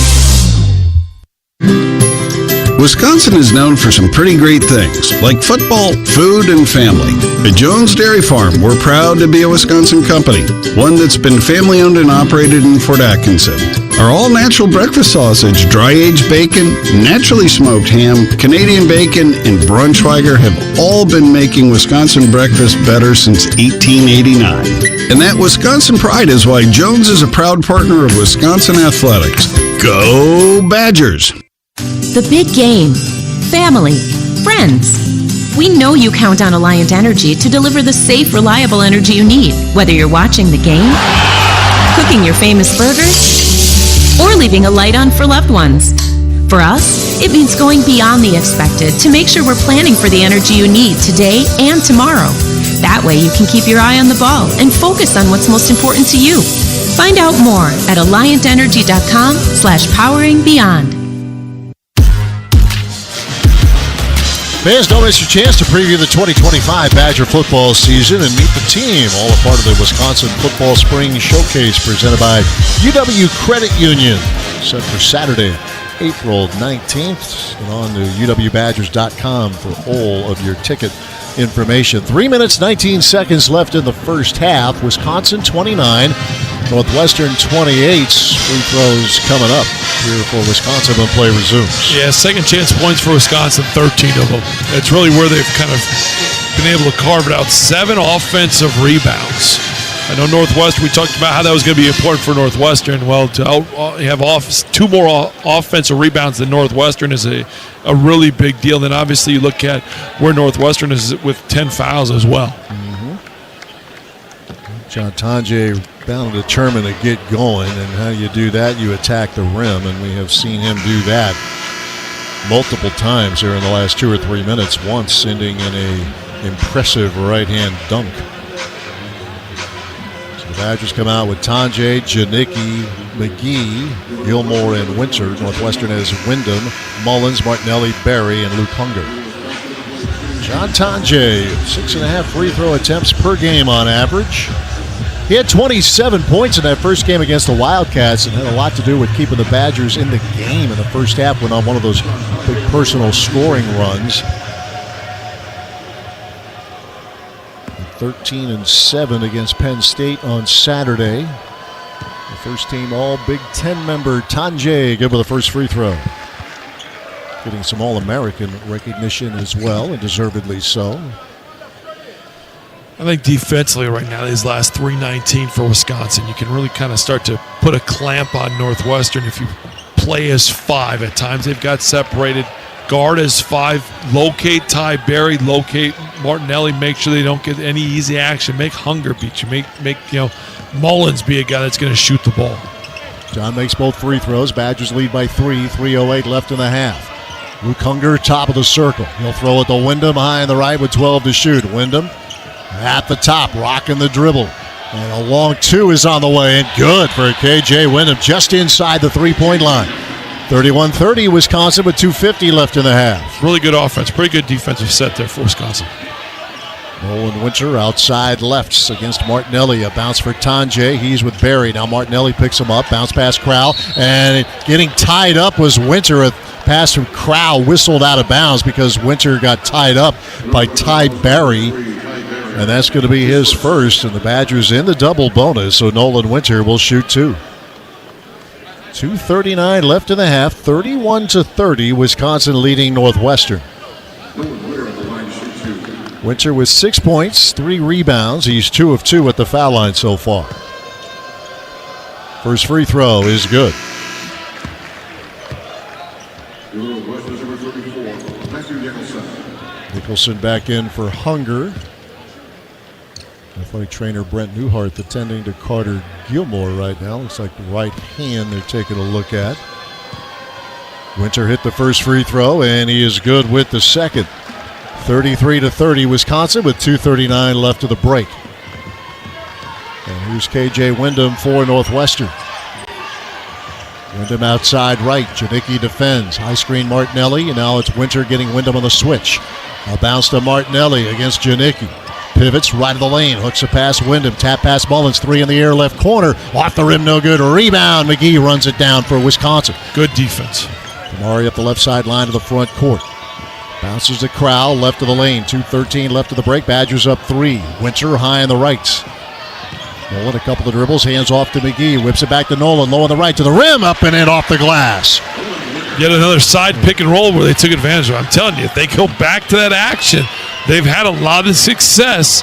Wisconsin is known for some pretty great things, like football, food, and family. At Jones Dairy Farm, we're proud to be a Wisconsin company, one that's been family-owned and operated in Fort Atkinson. Our all-natural breakfast sausage, dry-aged bacon, naturally smoked ham, Canadian bacon, and Braunschweiger have all been making Wisconsin breakfast better since 1889. And that Wisconsin pride is why Jones is a proud partner of Wisconsin Athletics. Go Badgers! The big game. Family. Friends. We know you count on Alliant Energy to deliver the safe, reliable energy you need, whether you're watching the game, cooking your famous burgers, or leaving a light on for loved ones. For us, it means going beyond the expected to make sure we're planning for the energy you need today and tomorrow. That way you can keep your eye on the ball and focus on what's most important to you. Find out more at alliantenergy.com/poweringbeyond. Fans, don't miss your chance to preview the 2025 Badger football season and meet the team. All a part of the Wisconsin Football Spring Showcase presented by UW Credit Union. Set for Saturday, April 19th. And on to uwbadgers.com for all of your ticket information. 3 minutes, 19 seconds left in the first half. Wisconsin 29, Northwestern 28. Free throws coming up here for Wisconsin when play resumes. Yeah, second chance points for Wisconsin, 13 of them. It's really where they've kind of been able to carve it out. 7 offensive rebounds. I know Northwestern, we talked about how that was going to be important for Northwestern. Well, to have 2 more offensive rebounds than Northwestern is a really big deal. Then obviously you look at where Northwestern is with 10 fouls as well. John Tanjay bound and determined to get going, and how you do that, you attack the rim, and we have seen him do that multiple times here in the last 2 or 3 minutes, once ending in a impressive right-hand dunk. So the Badgers come out with Tanjay, Janicki, McGee, Gilmore, and Winter. Northwestern has Wyndham, Mullins, Martinelli, Berry, and Luke Hunger. John Tanjay, 6.5 free throw attempts per game on average. He had 27 points in that first game against the Wildcats and had a lot to do with keeping the Badgers in the game in the first half, went on one of those big personal scoring runs. 13-7 against Penn State on Saturday. The first team All-Big Ten member Tanjay good with the first free throw. Getting some All-American recognition as well, and deservedly so. I think defensively right now, these last 3:19 for Wisconsin, you can really kind of start to put a clamp on Northwestern if you play as 5. At times they've got separated. Guard as 5. Locate Ty Berry. Locate Martinelli. Make sure they don't get any easy action. Make Hunger beat you. Make Mullins be a guy that's going to shoot the ball. John makes both free throws. Badgers lead by 3. 3:08 left in the half. Luke Hunger, top of the circle. He'll throw it to Wyndham high on the right with 12 to shoot. Wyndham at the top, rocking the dribble. And a long 2 is on the way, and good for KJ Wyndham, just inside the three-point line. 31-30 Wisconsin with 2:50 left in the half. Really good offense. Pretty good defensive set there for Wisconsin. Nolan Winter outside lefts against Martinelli. A bounce for Tanjay. He's with Berry. Now Martinelli picks him up. Bounce past Crowell. And getting tied up was Winter. A pass from Crowell whistled out of bounds because Winter got tied up by Ty Berry. And that's going to be his first. And the Badgers in the double bonus. So Nolan Winter will shoot 2. 2:39 left in the half. 31-30. Wisconsin leading Northwestern. Winter with 6 points, 3 rebounds. He's 2 of 2 at the foul line so far. First free throw is good. Nicholson back in for Hunger. Athletic trainer Brent Newhart attending to Carter Gilmore right now. Looks like the right hand they're taking a look at. Winter hit the first free throw, and he is good with the second. 33-30 Wisconsin with 2:39 left of the break. And here's KJ Wyndham for Northwestern. Wyndham outside right. Janicki defends. High screen Martinelli, and now it's Winter getting Wyndham on the switch. A bounce to Martinelli against Janicki. Pivots right of the lane. Hooks a pass Wyndham. Tap pass Mullins. 3 in the air left corner. Off the rim, no good. Rebound. McGee runs it down for Wisconsin. Good defense. Kamari up the left side line to the front court. Bounces to Crowell, left of the lane. 2:13 left of the break. Badgers up 3. Winter high on the right. Nolan a couple of dribbles. Hands off to McGee. Whips it back to Nolan. Low on the right to the rim. Up and in off the glass. Yet another side pick and roll where they took advantage of it. I'm telling you, if they go back to that action, they've had a lot of success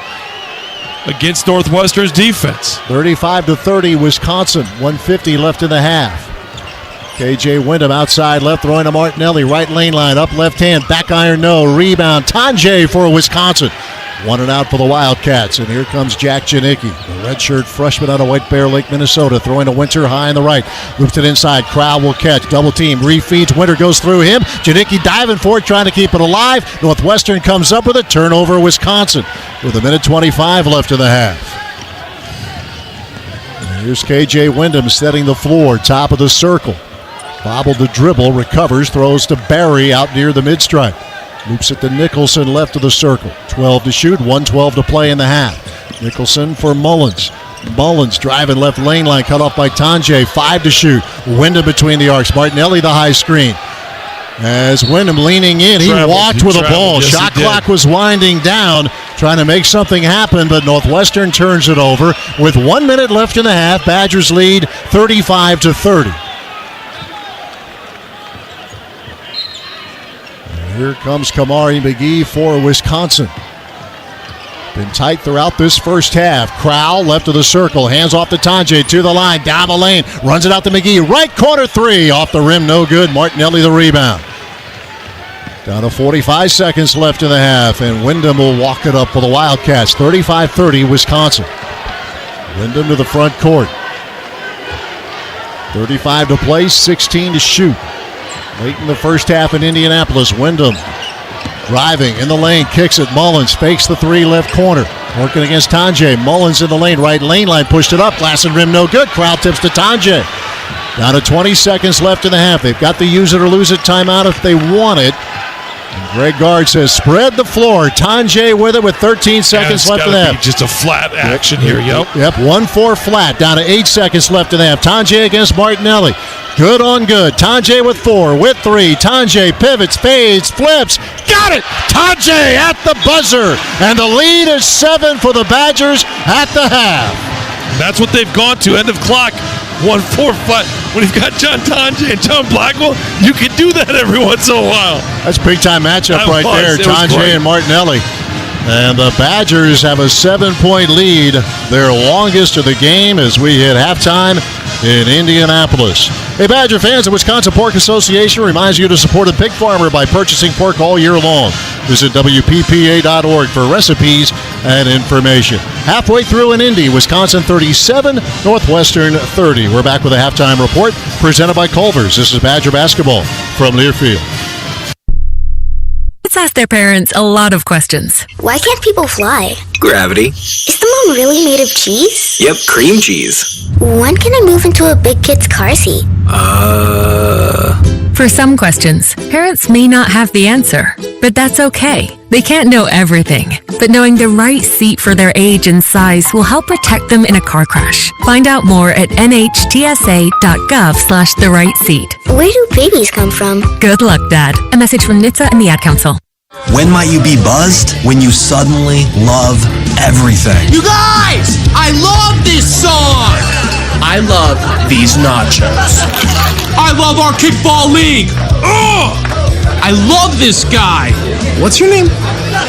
against Northwestern's defense. 35-30 Wisconsin. 1:50 left in the half. KJ Wyndham outside left, throwing to Martinelli. Right lane line, up left hand, back iron no. Rebound, Tanjay for Wisconsin. 1 and out for the Wildcats, and here comes Jack Janicki, the redshirt freshman out of White Bear Lake, Minnesota, throwing to Winter high on the right. Loops it inside, Crowell will catch, double team, refeeds, Winter goes through him. Janicki diving for it, trying to keep it alive. Northwestern comes up with a turnover, Wisconsin, with 1:25 left in the half. And here's KJ Wyndham setting the floor, top of the circle. Bobbled the dribble, recovers, throws to Berry out near the mid-stripe. Loops it to Nicholson, left of the circle. 12 to shoot, 1:12 to play in the half. Nicholson for Mullins. Mullins driving left lane line, cut off by Tanjay. 5 to shoot. Wyndham between the arcs. Martinelli the high screen. As Wyndham leaning in, he walked with the ball. Yes, shot clock was winding down, trying to make something happen, but Northwestern turns it over. With 1 minute left in the half, Badgers lead 35-30. Here comes Kamari McGee for Wisconsin. Been tight throughout this first half. Crowell left of the circle. Hands off to Tanjay. To the line. Down the lane. Runs it out to McGee. Right corner 3. Off the rim. No good. Martinelli the rebound. Down to 45 seconds left in the half. And Wyndham will walk it up for the Wildcats. 35-30 Wisconsin. Wyndham to the front court. 35 to play. 16 to shoot. Late in the first half in Indianapolis, Wyndham Driving in the lane, kicks it. Mullins fakes the three, left corner. Working against Tanjay. Mullins in the lane, right lane line, pushed it up. Glass and rim, no good. Crowd tips to Tanjay. Down to 20 seconds left in the half. They've got the use it or lose it timeout if they want it. And Greg Gard says, spread the floor. Tanjay with it with 13 seconds left in the half. Just a flat action here, Yep, 1-4 flat. Down to 8 seconds left in the half. Tanjay against Martinelli. Good on good. Tanjay with 4, with 3. Tanjay pivots, fades, flips. Got it! Tanjay at the buzzer. And the lead is 7 for the Badgers at the half. That's what they've gone to. End of clock. 1-4 flat. When you've got John Tanjay and John Blackwell, you can do that every once in a while. That's a big-time matchup there. Tanjay and Martinelli. And the Badgers have a 7-point lead, their longest of the game as we hit halftime in Indianapolis. Hey, Badger fans, the Wisconsin Pork Association reminds you to support a pig farmer by purchasing pork all year long. Visit WPPA.org for recipes and information. Halfway through in Indy, Wisconsin 37, Northwestern 30. We're back with a halftime report presented by Culver's. This is Badger basketball from Learfield. Kids ask their parents a lot of questions. Why can't people fly? Gravity. Is the moon really made of cheese? Yep, cream cheese. When can I move into a big kid's car seat? For some questions, parents may not have the answer, but that's okay. They can't know everything, but knowing the right seat for their age and size will help protect them in a car crash. Find out more at nhtsa.gov/the right seat. Where do babies come from? Good luck, Dad. A message from NHTSA and the Ad Council. When might you be buzzed? When you suddenly love everything. You guys, I love this song. I love these nachos. I love our kickball league. Ugh! I love this guy. What's your name?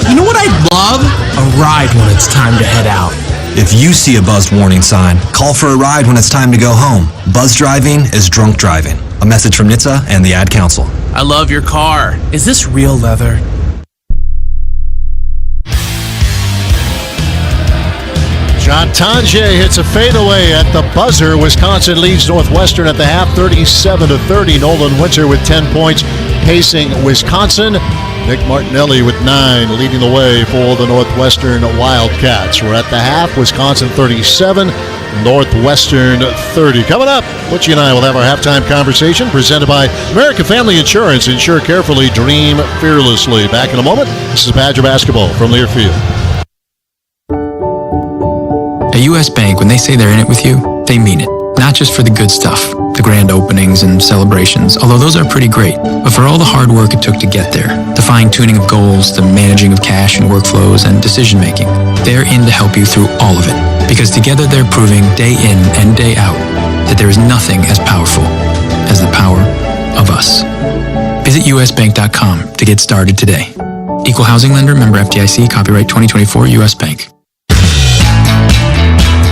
You know what I'd love? A ride when it's time to head out. If you see a buzzed warning sign, call for a ride when it's time to go home. Buzz driving is drunk driving. A message from NHTSA and the Ad Council. I love your car. Is this real leather? John Tanjay hits a fadeaway at the buzzer. Wisconsin leads Northwestern at the half, 37-30. Nolan Winter with 10 points, pacing Wisconsin. Nick Martinelli with 9, leading the way for the Northwestern Wildcats. We're at the half, Wisconsin 37, Northwestern 30. Coming up, Butchie and I will have our halftime conversation presented by American Family Insurance. Insure carefully, dream fearlessly. Back in a moment. This is Badger basketball from Learfield. At U.S. Bank, when they say they're in it with you, they mean it. Not just for the good stuff, the grand openings and celebrations, although those are pretty great, but for all the hard work it took to get there, the fine-tuning of goals, the managing of cash and workflows, and decision-making. They're in to help you through all of it, because together they're proving day in and day out that there is nothing as powerful as the power of us. Visit usbank.com to get started today. Equal housing lender, member FDIC, copyright 2024, U.S. Bank.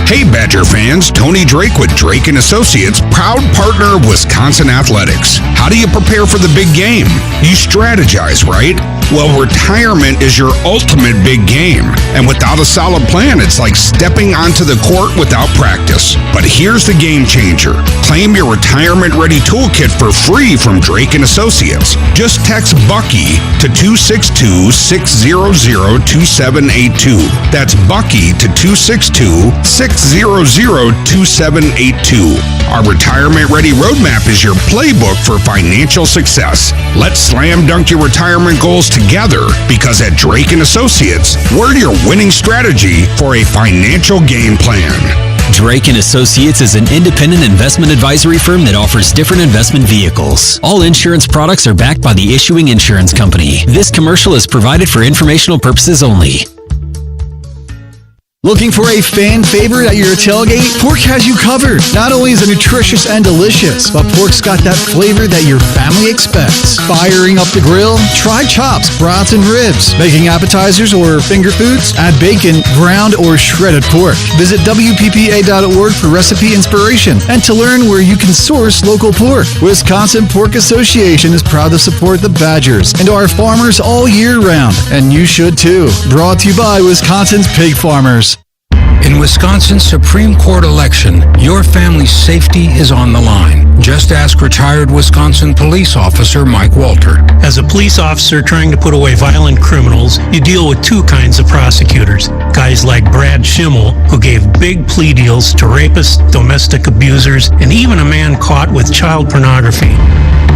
Hey Badger fans, Tony Drake with Drake & Associates, proud partner of Wisconsin Athletics. How do you prepare for the big game? You strategize, right? Well, retirement is your ultimate big game. And without a solid plan, it's like stepping onto the court without practice. But here's the game changer. Claim your retirement-ready toolkit for free from Drake & Associates. Just text Bucky to 262-600-2782. That's Bucky to 262-600-2782. Our retirement-ready roadmap is your playbook for financial success. Let's slam dunk your retirement goals together, because at Drake & Associates, we're your winning strategy for a financial game plan. Drake & Associates is an independent investment advisory firm that offers different investment vehicles. All insurance products are backed by the issuing insurance company. This commercial is provided for informational purposes only. Looking for a fan favorite at your tailgate? Pork has you covered. Not only is it nutritious and delicious, but pork's got that flavor that your family expects. Firing up the grill? Try chops, brats, and ribs. Making appetizers or finger foods? Add bacon, ground, or shredded pork. Visit WPPA.org for recipe inspiration and to learn where you can source local pork. Wisconsin Pork Association is proud to support the Badgers and our farmers all year round, and you should too. Brought to you by Wisconsin's pig farmers. In Wisconsin's Supreme Court election, your family's safety is on the line. Just ask retired Wisconsin police officer Mike Walter. As a police officer trying to put away violent criminals, you deal with two kinds of prosecutors. Guys like Brad Schimmel, who gave big plea deals to rapists, domestic abusers, and even a man caught with child pornography.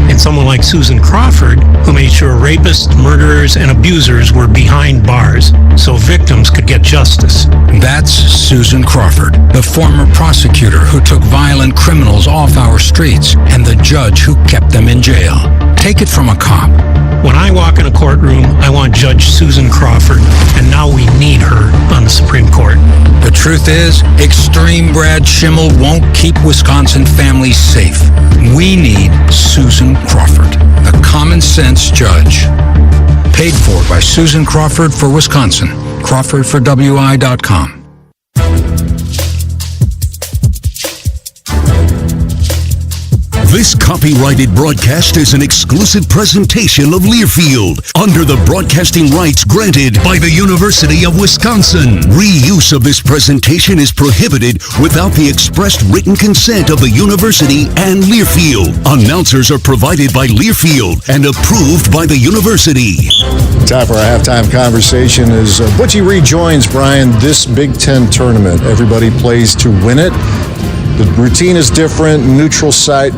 And someone like Susan Crawford, who made sure rapists, murderers, and abusers were behind bars so victims could get justice. That's Susan Crawford, the former prosecutor who took violent criminals off our streets and the judge who kept them in jail. Take it from a cop. When I walk in a courtroom, I want Judge Susan Crawford, and now we need her on the Supreme Court. The truth is, extreme Brad Schimmel won't keep Wisconsin families safe. We need Susan Crawford, the common sense judge. Paid for by Susan Crawford for Wisconsin. CrawfordForWI.com. This copyrighted broadcast is an exclusive presentation of Learfield under the broadcasting rights granted by the University of Wisconsin. Reuse of this presentation is prohibited without the expressed written consent of the university and Learfield. Announcers are provided by Learfield and approved by the university. Time for our halftime conversation as Butchie rejoins, Brian, this Big Ten tournament. Everybody plays to win it. The routine is different, neutral site.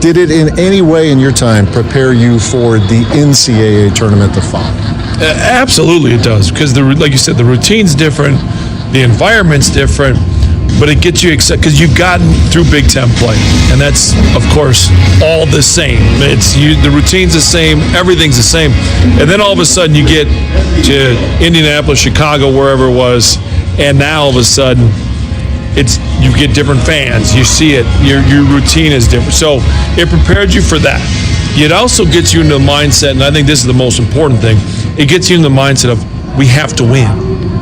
Did it in any way in your time prepare you for the NCAA tournament to follow? Absolutely it does, because like you said, the routine's different, the environment's different, but it gets you excited because you've gotten through Big Ten play, and that's, of course, all the same. The routine's the same, everything's the same, and then all of a sudden you get to Indianapolis, Chicago, wherever it was, and now all of a sudden you get different fans. You see it. Your routine is different. So it prepared you for that. It also gets you into the mindset, and I think this is the most important thing. It gets you in the mindset of we have to win.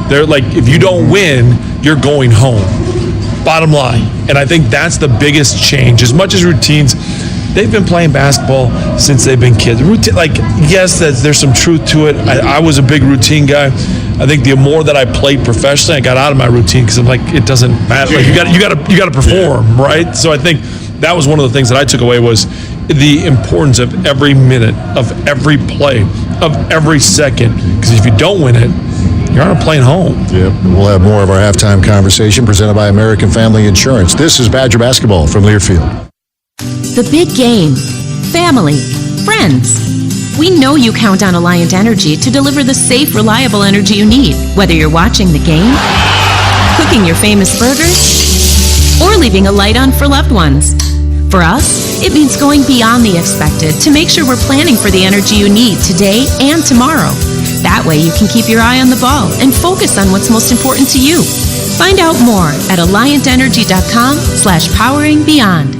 They're like, if you don't win, you're going home. Bottom line. And I think that's the biggest change. As much as routines, they've been playing basketball since they've been kids. Routine, yes, there's some truth to it. I was a big routine guy. I think the more that I played professionally, I got out of my routine because I'm like, it doesn't matter. Like, you got to perform, right? So I think that was one of the things that I took away was the importance of every minute, of every play, of every second. Because if you don't win it, you're on a plane home. Yep. We'll have more of our halftime conversation presented by American Family Insurance. This is Badger Basketball from Learfield. The big game. Family. Friends. We know you count on Alliant Energy to deliver the safe, reliable energy you need, whether you're watching the game, cooking your famous burgers, or leaving a light on for loved ones. For us, it means going beyond the expected to make sure we're planning for the energy you need today and tomorrow. That way you can keep your eye on the ball and focus on what's most important to you. Find out more at alliantenergy.com/poweringbeyond.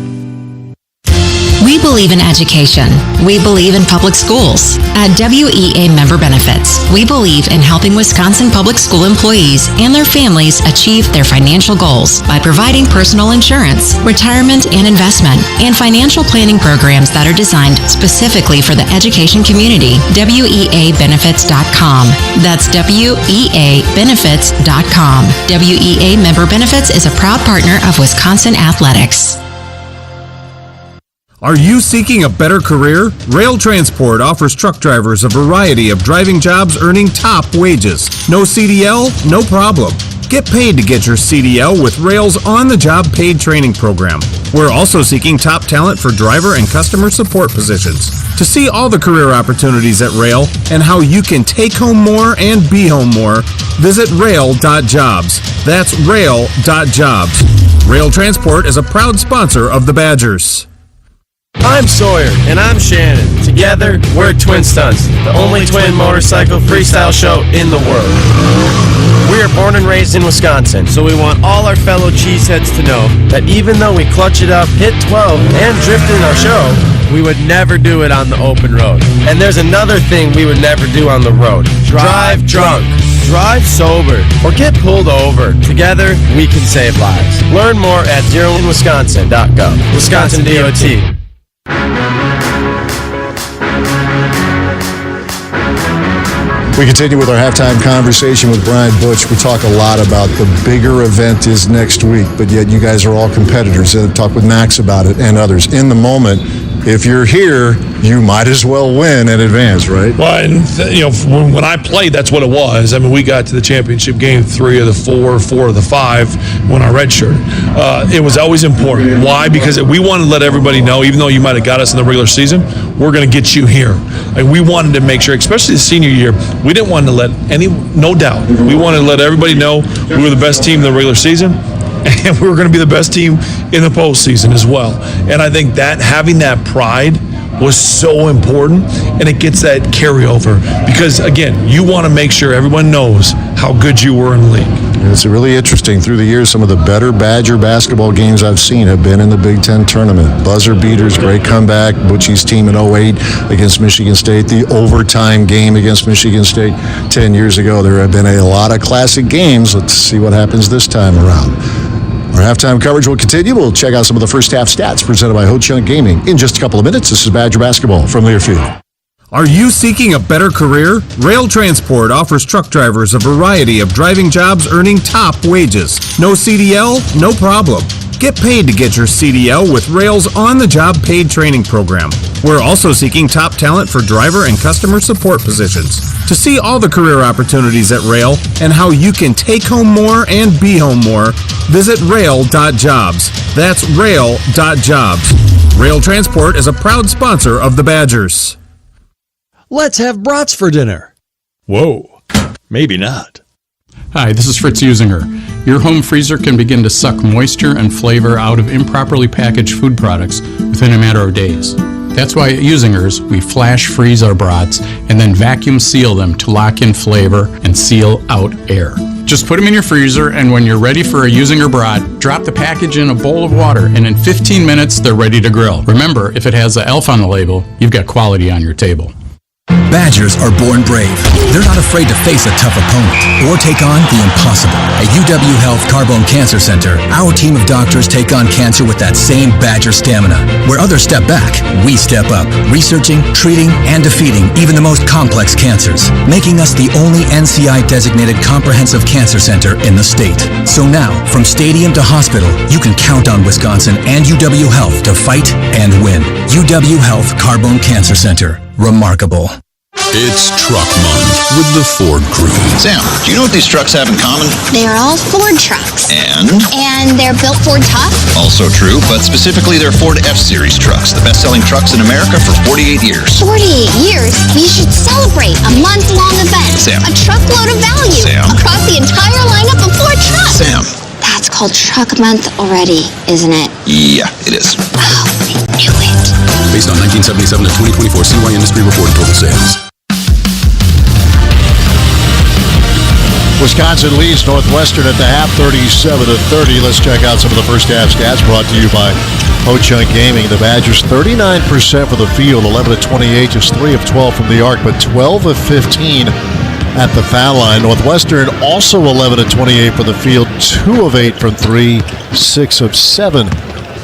We believe in education. We believe in public schools. At WEA Member Benefits, we believe in helping Wisconsin public school employees and their families achieve their financial goals by providing personal insurance, retirement and investment, and financial planning programs that are designed specifically for the education community. WEAbenefits.com. That's WEAbenefits.com. WEA Member Benefits is a proud partner of Wisconsin Athletics. Are you seeking a better career? Rail Transport offers truck drivers a variety of driving jobs earning top wages. No CDL? No problem. Get paid to get your CDL with Rail's on-the-job paid training program. We're also seeking top talent for driver and customer support positions. To see all the career opportunities at Rail and how you can take home more and be home more, visit rail.jobs. That's rail.jobs. Rail Transport is a proud sponsor of the Badgers. I'm Sawyer, and I'm Shannon. Together, we're Twin Stunts, the only twin motorcycle freestyle show in the world. We are born and raised in Wisconsin, so we want all our fellow cheeseheads to know that even though we clutch it up, hit 12, and drift in our show, we would never do it on the open road. And there's another thing we would never do on the road. Drive drunk. Drive sober or get pulled over. Together, we can save lives. Learn more at zeroinwisconsin.gov. Wisconsin DOT. We continue with our halftime conversation with Brian Butch. We talk a lot about the bigger event is next week, but yet you guys are all competitors. Talk with Max about it and others. In the moment, if you're here, you might as well win and advance, right? Well, and when I played, that's what it was. I mean, we got to the championship game 3 of the 4, 4 of the 5 when I redshirted. It was always important. Why? Because we wanted to let everybody know, even though you might have got us in the regular season, we're going to get you here. And we wanted to make sure, especially the senior year, we didn't want to let no doubt. We wanted to let everybody know we were the best team in the regular season, and we were going to be the best team in the postseason as well. And I think that having that pride was so important, and it gets that carryover because, again, you want to make sure everyone knows how good you were in the league. It's really interesting. Through the years, some of the better Badger basketball games I've seen have been in the Big Ten tournament. Buzzer beaters, great comeback. Butchie's team in 08 against Michigan State. The overtime game against Michigan State 10 years ago. There have been a lot of classic games. Let's see what happens this time around. Our halftime coverage will continue. We'll check out some of the first half stats presented by Ho Chunk Gaming in just a couple of minutes. This is Badger Basketball from Learfield. Are you seeking a better career? Rail Transport offers truck drivers a variety of driving jobs earning top wages. No CDL? No problem. Get paid to get your CDL with Rail's on-the-job paid training program. We're also seeking top talent for driver and customer support positions. To see all the career opportunities at Rail and how you can take home more and be home more, visit rail.jobs. That's rail.jobs. Rail Transport is a proud sponsor of the Badgers. Let's have brats for dinner. Whoa, maybe not. Hi, this is Fritz Usinger. Your home freezer can begin to suck moisture and flavor out of improperly packaged food products within a matter of days. That's why at Usinger's, we flash freeze our brats and then vacuum seal them to lock in flavor and seal out air. Just put them in your freezer, and when you're ready for a Usinger brat, drop the package in a bowl of water, and in 15 minutes, they're ready to grill. Remember, if it has an ELF on the label, you've got quality on your table. Badgers are born brave. They're not afraid to face a tough opponent or take on the impossible. At UW Health Carbone Cancer Center, our team of doctors take on cancer with that same Badger stamina. Where others step back, we step up, researching, treating, and defeating even the most complex cancers, making us the only NCI-designated comprehensive cancer center in the state. So now, from stadium to hospital, you can count on Wisconsin and UW Health to fight and win. UW Health Carbone Cancer Center. Remarkable. It's Truck Month with the Ford Crew. Sam, do you know what these trucks have in common? They're all Ford trucks. And they're built Ford tough? Also true, but specifically they're Ford F-Series trucks, the best-selling trucks in America for 48 years. 48 years? We should celebrate a month-long event. Sam. A truckload of value. Sam. Across the entire lineup of Ford trucks. Sam. That's called Truck Month already, isn't it? Yeah, it is. Oh, I knew it. Based on 1977 to 2024 CY Industry reported total sales. Wisconsin leads Northwestern at the half, 37-30. Let's check out some of the first half stats brought to you by Ho Chunk Gaming. The Badgers 39% for the field, 11 of 28, just 3 of 12 from the arc, but 12 of 15 at the foul line. Northwestern also 11 of 28 for the field, 2 of 8 from 3, 6 of 7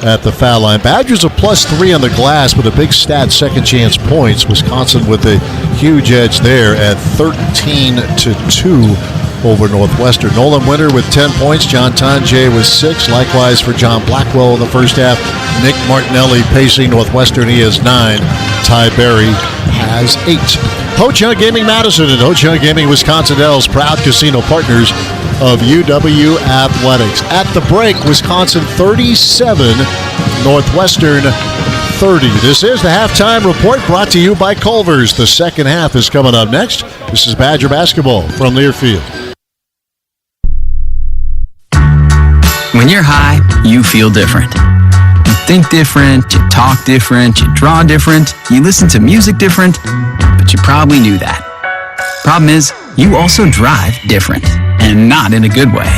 at the foul line. Badgers a +3 on the glass with a big stat, second chance points. Wisconsin with a huge edge there at 13-2 over Northwestern. Nolan Winter with 10 points. John Tonje with 6. Likewise for John Blackwell in the first half. Nick Martinelli pacing Northwestern. He has 9. Ty Berry has 8. Ho Chunk Gaming Madison and Ho Chunk Gaming Wisconsin Dells, proud casino partners of UW Athletics. At the break, Wisconsin 37, Northwestern 30. This is the halftime report brought to you by Culver's. The second half is coming up next. This is Badger Basketball from Learfield. When you're high, you feel different. You think different, you talk different, you draw different, you listen to music different, but you probably knew that. Problem is, you also drive different, and not in a good way.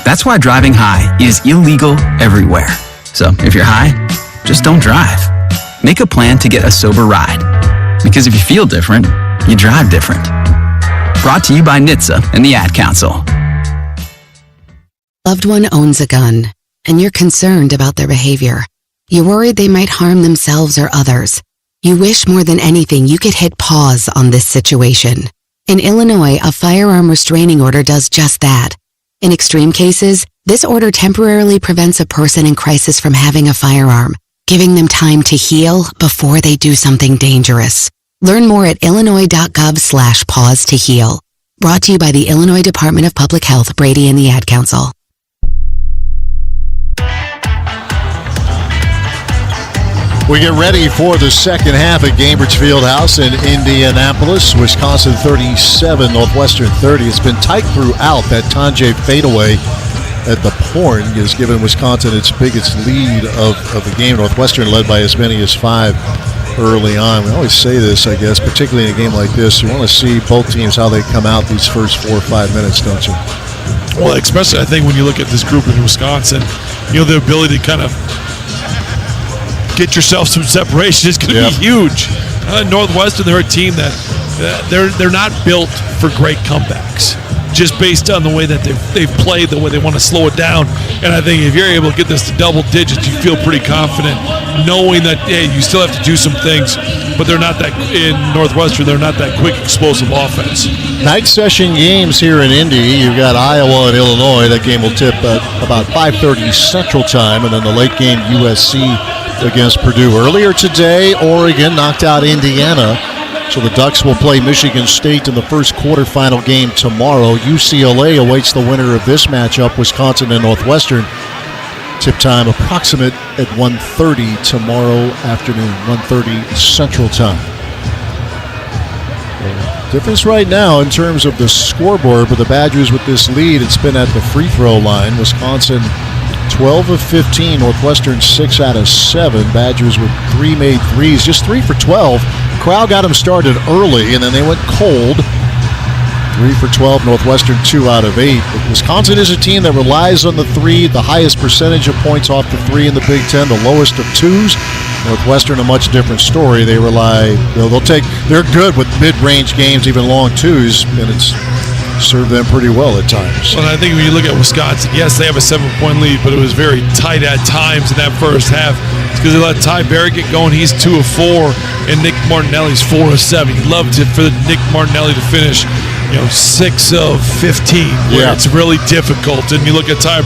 That's why driving high is illegal everywhere. So if you're high, just don't drive. Make a plan to get a sober ride. Because if you feel different, you drive different. Brought to you by NHTSA and the Ad Council. Loved one owns a gun, and you're concerned about their behavior. You're worried they might harm themselves or others. You wish more than anything you could hit pause on this situation. In Illinois, a firearm restraining order does just that. In extreme cases, this order temporarily prevents a person in crisis from having a firearm, giving them time to heal before they do something dangerous. Learn more at illinois.gov/pause to heal. Brought to you by the Illinois Department of Public Health, Brady and the Ad Council. We get ready for the second half at Gainbridge Fieldhouse in Indianapolis. Wisconsin 37, Northwestern 30. It's been tight throughout. That Tanjay fadeaway at the Porn has given Wisconsin its biggest lead of the game. Northwestern led by as many as 5 early on. We always say this, I guess, particularly in a game like this. You want to see both teams, how they come out these first 4 or 5 minutes, don't you? Well, especially I think when you look at this group in Wisconsin, the ability to kind of get yourself some separation is going to be huge. Northwestern, they're a team that they're not built for great comebacks, just based on the way that they've played, the way they want to slow it down. And I think if you're able to get this to double digits, you feel pretty confident knowing that, hey, you still have to do some things, but they're not that, in Northwestern, they're not that quick, explosive offense. Night session games here in Indy. You've got Iowa and Illinois. That game will tip at about 5:30 Central Time, and then the late game USC against Purdue. Earlier today, Oregon knocked out Indiana, so the Ducks will play Michigan State in the first quarterfinal game tomorrow. UCLA awaits the winner of this matchup, Wisconsin and Northwestern. Tip time approximate at 1:30 tomorrow afternoon, 1:30 Central Time. Difference right now in terms of the scoreboard, but the Badgers with this lead, it's been at the free throw line. Wisconsin 12 of 15, Northwestern 6 out of 7. Badgers with 3 made threes, just 3 for 12. Crowd got them started early, and then they went cold. 3 for 12, Northwestern 2 out of 8. But Wisconsin is a team that relies on the three, the highest percentage of points off the three in the Big Ten, the lowest of twos. Northwestern, a much different story. They rely, they're good with mid-range games, even long twos, and it's served them pretty well at times. Well, I think when you look at Wisconsin, yes, they have a 7-point lead, but it was very tight at times in that first half. It's because they let Ty Barrett get going. He's 2 of 4, and Nick Martinelli's 4 of 7. You loved it for Nick Martinelli to finish 6 of 15, where it's really difficult. And you look at Ty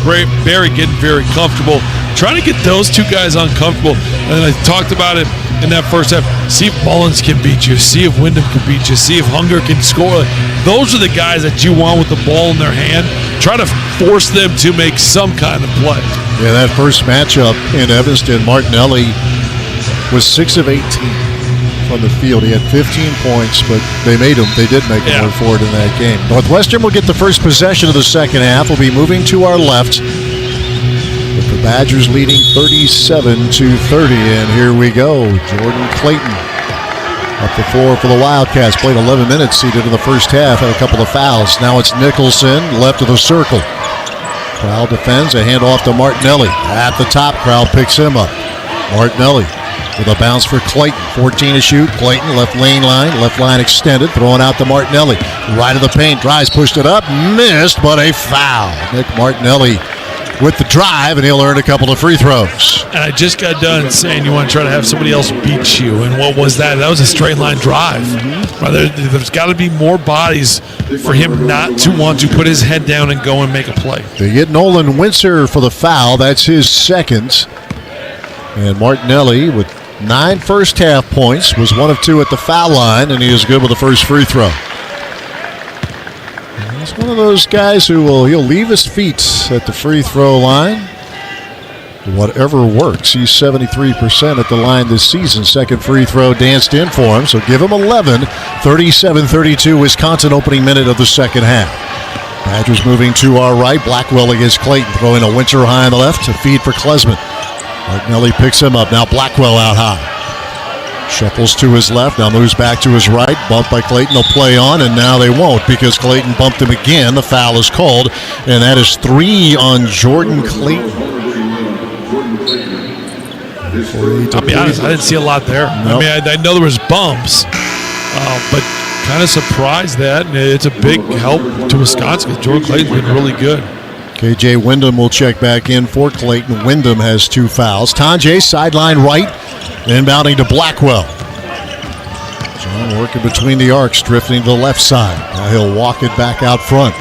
Barrett getting very comfortable, trying to get those two guys uncomfortable. And I talked about it in that first half. See if Mullins can beat you. See if Wyndham can beat you. See if Hunger can score. Those are the guys that you want with the ball in their hand. Try to force them to make some kind of play. Yeah, that first matchup in Evanston, Martinelli was 6 of 18 from the field. He had 15 points, but they did make him move forward in that game. Northwestern will get the first possession of the second half. We'll be moving to our left, with the Badgers leading 37-30. And here we go. Jordan Clayton up the floor for the Wildcats. Played 11 minutes, seated in the first half, had a couple of fouls. Now it's Nicholson, left of the circle. Crowd defends, a handoff to Martinelli. At the top, Crowd picks him up. Martinelli with a bounce for Clayton. 14 to shoot. Clayton, left line extended, throwing out to Martinelli. Right of the paint, drives, pushed it up, missed, but a foul. Nick Martinelli with the drive, and he'll earn a couple of free throws. And I just got done saying you want to try to have somebody else beat you. And what was that? That was a straight line drive. There's got to be more bodies for him not to want to put his head down and go and make a play. They get Nolan Windsor for the foul. That's his second. And Martinelli with 9 first half points, was 1 of 2 at the foul line, and he is good with the first free throw. He's one of those guys he'll leave his feet at the free throw line. Whatever works. He's 73% at the line this season. Second free throw danced in for him, so give him 11. 37-32, Wisconsin opening minute of the second half. Badgers moving to our right. Blackwell against Clayton, throwing a Winter high on the left to feed for Klesman. Martinelli picks him up. Now Blackwell out high. Shuffles to his left, now moves back to his right. Bumped by Clayton, they'll play on, and now they won't because Clayton bumped him again. The foul is called, and that is 3 on Jordan Clayton. I'll be honest, I didn't see a lot there. Nope. I mean, I know there was bumps, but kind of surprised that. And it's a big help to Wisconsin because Jordan Clayton's been really good. KJ Wyndham will check back in for Clayton. Wyndham has 2 fouls. Tanjay, sideline right, inbounding to Blackwell. Strong working between the arcs, drifting to the left side. Now he'll walk it back out front.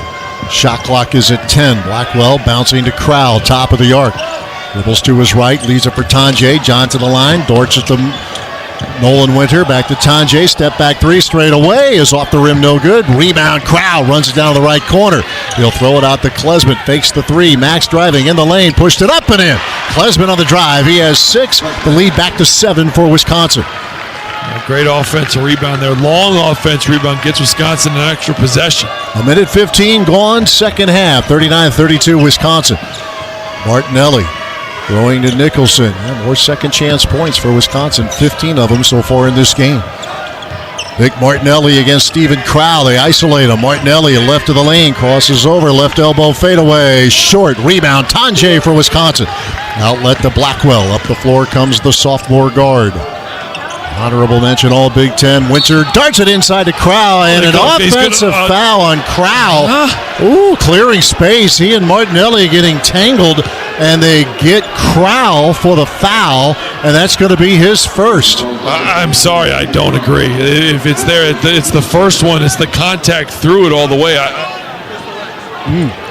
Shot clock is at 10. Blackwell bouncing to Crowell, top of the arc. Dribbles to his right, leads it for Tanjay. John to the line, Dortch at the Nolan Winter, back to Tanjay. Step back three, straight away, is off the rim, no good. Rebound, Crowell runs it down to the right corner. He'll throw it out to Klesmit, fakes the three. Max driving in the lane, pushed it up and in. Klesmit on the drive, he has 6. The lead back to 7 for Wisconsin. A great offensive rebound there. Long offense rebound gets Wisconsin an extra possession. A minute 15 gone, second half. 39-32 Wisconsin. Martinelli throwing to Nicholson. More second chance points for Wisconsin. 15 of them so far in this game. Vic Martinelli against Stephen Crowell. They isolate him. Martinelli left of the lane. Crosses over. Left elbow fadeaway. Short. Rebound. Tanjay for Wisconsin. Outlet to Blackwell. Up the floor comes the sophomore guard. Honorable mention, all Big Ten. Winter darts it inside to Crowell, and an offensive foul on Crowell. Ooh, clearing space. He and Martinelli getting tangled, and they get Crowell for the foul, and that's going to be his first. I'm sorry, I don't agree. If it's there, it's the first one. It's the contact through it all the way.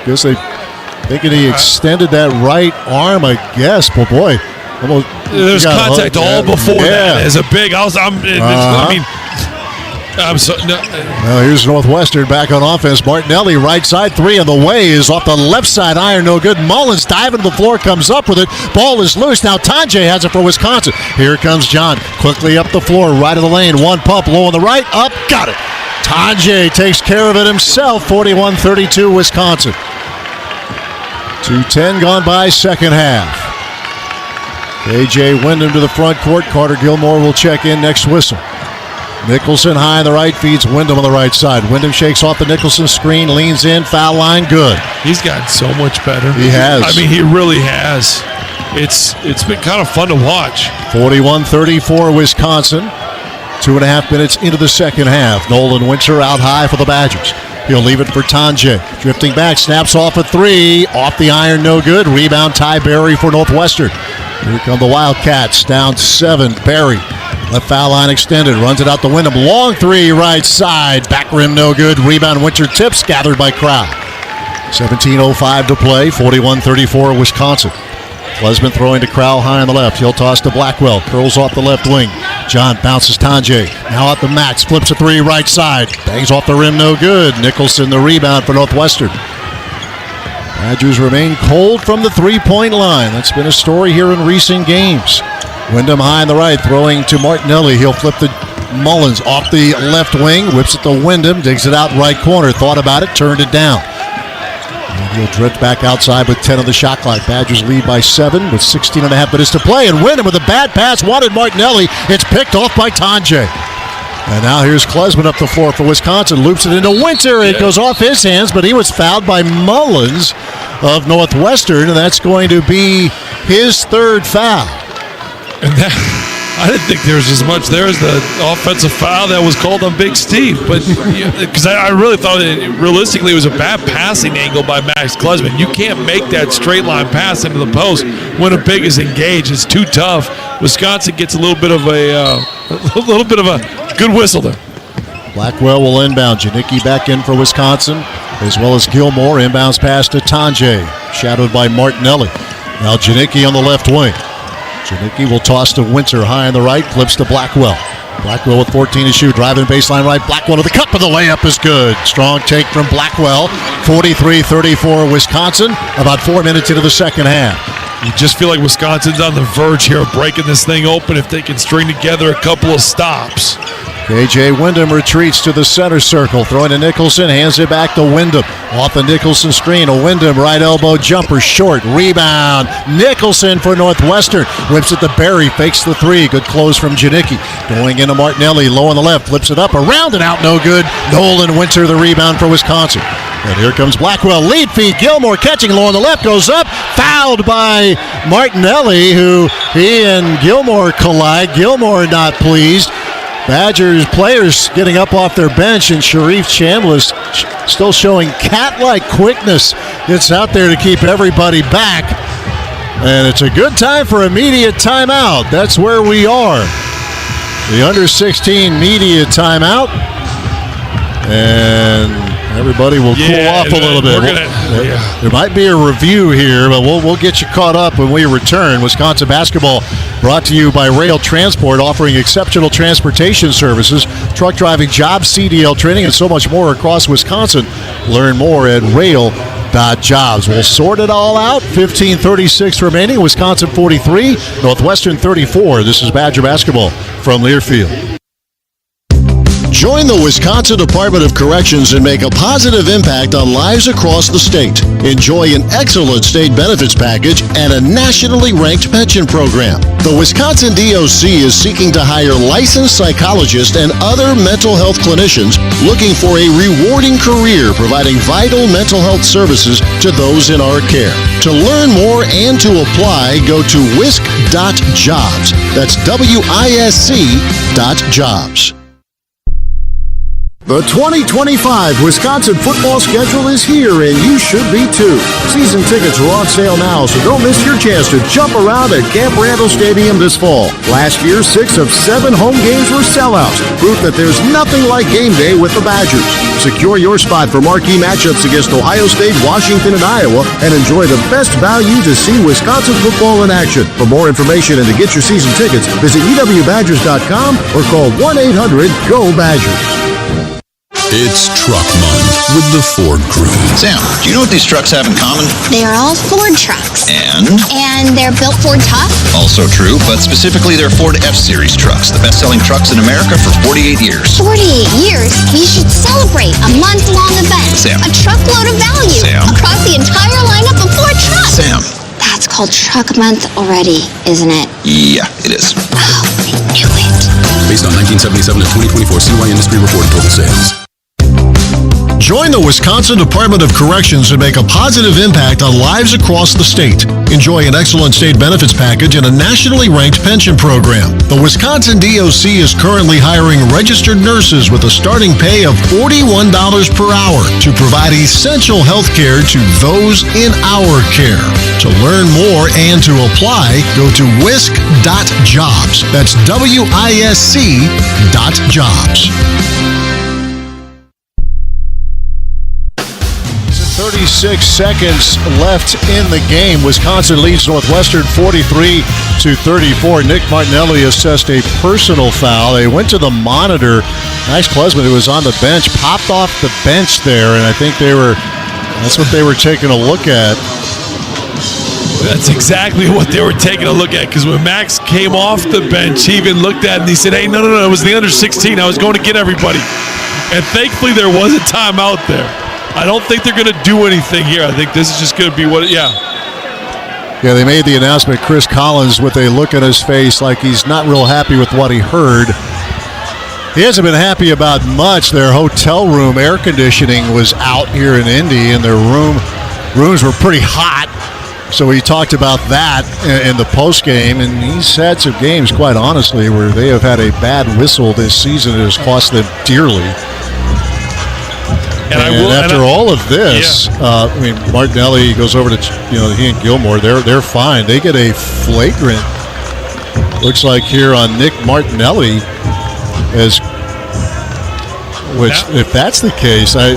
Guess they thinking he extended that right arm, I guess. But boy. There's contact all before that. As a big, I'm sorry. No. Well, here's Northwestern back on offense. Martinelli, right side, three on the way, is off the left side, iron, no good. Mullins diving to the floor, comes up with it. Ball is loose. Now Tanjay has it for Wisconsin. Here comes John, quickly up the floor, right of the lane. One pump, low on the right, up, got it. Tanjay takes care of it himself. 41-32 Wisconsin. 2:10 gone by, second half. A.J. Wyndham to the front court. Carter Gilmore will check in next whistle. Nicholson high on the right, feeds Wyndham on the right side. Wyndham shakes off the Nicholson screen, leans in, foul line, good. He's gotten so much better. He has. I mean, he really has. It's been kind of fun to watch. 41-34 Wisconsin. 2.5 minutes into the second half. Nolan Winter out high for the Badgers. He'll leave it for Tanjay. Drifting back, snaps off a three. Off the iron, no good. Rebound, Ty Berry for Northwestern. Here come the Wildcats, down 7. Berry, left foul line extended, runs it out to Wyndham. Long three, right side. Back rim, no good. Rebound, Winter tips, gathered by Crowell. 17:05 to play, 41-34 Wisconsin. Klesmit throwing to Crowell high on the left. He'll toss to Blackwell. Curls off the left wing. John bounces Tanjay. Now out to Max. Flips a three right side. Bangs off the rim, no good. Nicholson the rebound for Northwestern. Badgers remain cold from the three-point line. That's been a story here in recent games. Wyndham high on the right, throwing to Martinelli. He'll flip the Mullins off the left wing. Whips it to Wyndham. Digs it out right corner. Thought about it. Turned it down. And he'll drift back outside with 10 on the shot clock. Badgers lead by 7 with 16.5 minutes to play. And Wyndham with a bad pass. Wanted Martinelli. It's picked off by Tanjay. And now here's Klesmit up the floor for Wisconsin. Loops it into Winter. It goes off his hands, but he was fouled by Mullins of Northwestern, and that's going to be his third foul. And I didn't think there was as much there as the offensive foul that was called on Big Steve. But because I really thought realistically it was a bad passing angle by Max Klesmit. You can't make that straight line pass into the post when a big is engaged. It's too tough. Wisconsin gets a little bit of a good whistle there. Blackwell will inbound. Janicki back in for Wisconsin, as well as Gilmore. Inbounds pass to Tanjay, shadowed by Martinelli. Now Janicki on the left wing. Janicki will toss to Winter high on the right, flips to Blackwell. Blackwell with 14 to shoot, driving baseline right. Blackwell to the cup, and the layup is good. Strong take from Blackwell. 43-34 Wisconsin, about 4 minutes into the second half. You just feel like Wisconsin's on the verge here of breaking this thing open if they can string together a couple of stops. A.J. Wyndham retreats to the center circle, throwing to Nicholson, hands it back to Wyndham. Off the Nicholson screen, a Wyndham right elbow jumper, short, rebound. Nicholson for Northwestern, whips it to Berry, fakes the three, good close from Janicki. Going into Martinelli, low on the left, flips it up, around and out, no good. Nolan Winter the rebound for Wisconsin. And here comes Blackwell, lead feed, Gilmore catching low on the left, goes up, fouled by Martinelli, who he and Gilmore collide. Gilmore not pleased. Badgers players getting up off their bench, and Sharif Chambliss still showing cat-like quickness. It's out there to keep everybody back. And it's a good time for immediate timeout. That's where we are. the under-16 media timeout. And everybody will cool off a little bit. There might be a review here, but we'll get you caught up when we return. Wisconsin basketball brought to you by Rail Transport, offering exceptional transportation services, truck driving jobs, CDL training, and so much more across Wisconsin. Learn more at rail.jobs. We'll sort it all out. 15:36 remaining. Wisconsin 43, Northwestern 34. This is Badger basketball from Learfield. Join the Wisconsin Department of Corrections and make a positive impact on lives across the state. Enjoy an excellent state benefits package and a nationally ranked pension program. The Wisconsin DOC is seeking to hire licensed psychologists and other mental health clinicians looking for a rewarding career providing vital mental health services to those in our care. To learn more and to apply, go to wisc.jobs. That's WISC.jobs. The 2025 Wisconsin football schedule is here, and you should be too. Season tickets are on sale now, so don't miss your chance to jump around at Camp Randall Stadium this fall. Last year, 6 of 7 home games were sellouts, proof that there's nothing like game day with the Badgers. Secure your spot for marquee matchups against Ohio State, Washington, and Iowa, and enjoy the best value to see Wisconsin football in action. For more information and to get your season tickets, visit ewbadgers.com or call 1-800-GO-BADGERS. It's Truck Month with the Ford Crew. Sam, do you know what these trucks have in common? They're all Ford trucks. And they're built Ford tough? Also true, but specifically they're Ford F-Series trucks, the best-selling trucks in America for 48 years. 48 years? We should celebrate a month-long event. Sam. A truckload of value. Sam. Across the entire lineup of Ford trucks. Sam. That's called Truck Month already, isn't it? Yeah, it is. Oh, I knew it. Based on 1977 to 2024 CY industry reported total sales. Join the Wisconsin Department of Corrections and make a positive impact on lives across the state. Enjoy an excellent state benefits package and a nationally ranked pension program. The Wisconsin DOC is currently hiring registered nurses with a starting pay of $41 per hour to provide essential health care to those in our care. To learn more and to apply, go to wisc.jobs. That's WISC.jobs. 36 seconds left in the game. Wisconsin leads Northwestern 43-34. Nick Martinelli assessed a personal foul. They went to the monitor. Max Klesman, who was on the bench, popped off the bench there, and I think that's what they were taking a look at. That's exactly what they were taking a look at, because when Max came off the bench, he even looked at it and he said, hey, no, it was the under 16. I was going to get everybody. And thankfully there was a timeout there. I don't think they're going to do anything here. I think this is just going to be Yeah, they made the announcement. Chris Collins with a look on his face like he's not real happy with what he heard. He hasn't been happy about much. Their hotel room air conditioning was out here in Indy, and their rooms were pretty hot. So he talked about that in the postgame, and he's had some games, quite honestly, where they have had a bad whistle this season. It has cost them dearly. And after all of this, Martinelli goes over to, he and Gilmore, they're fine. They get a flagrant, looks like here on Nick Martinelli, if that's the case, I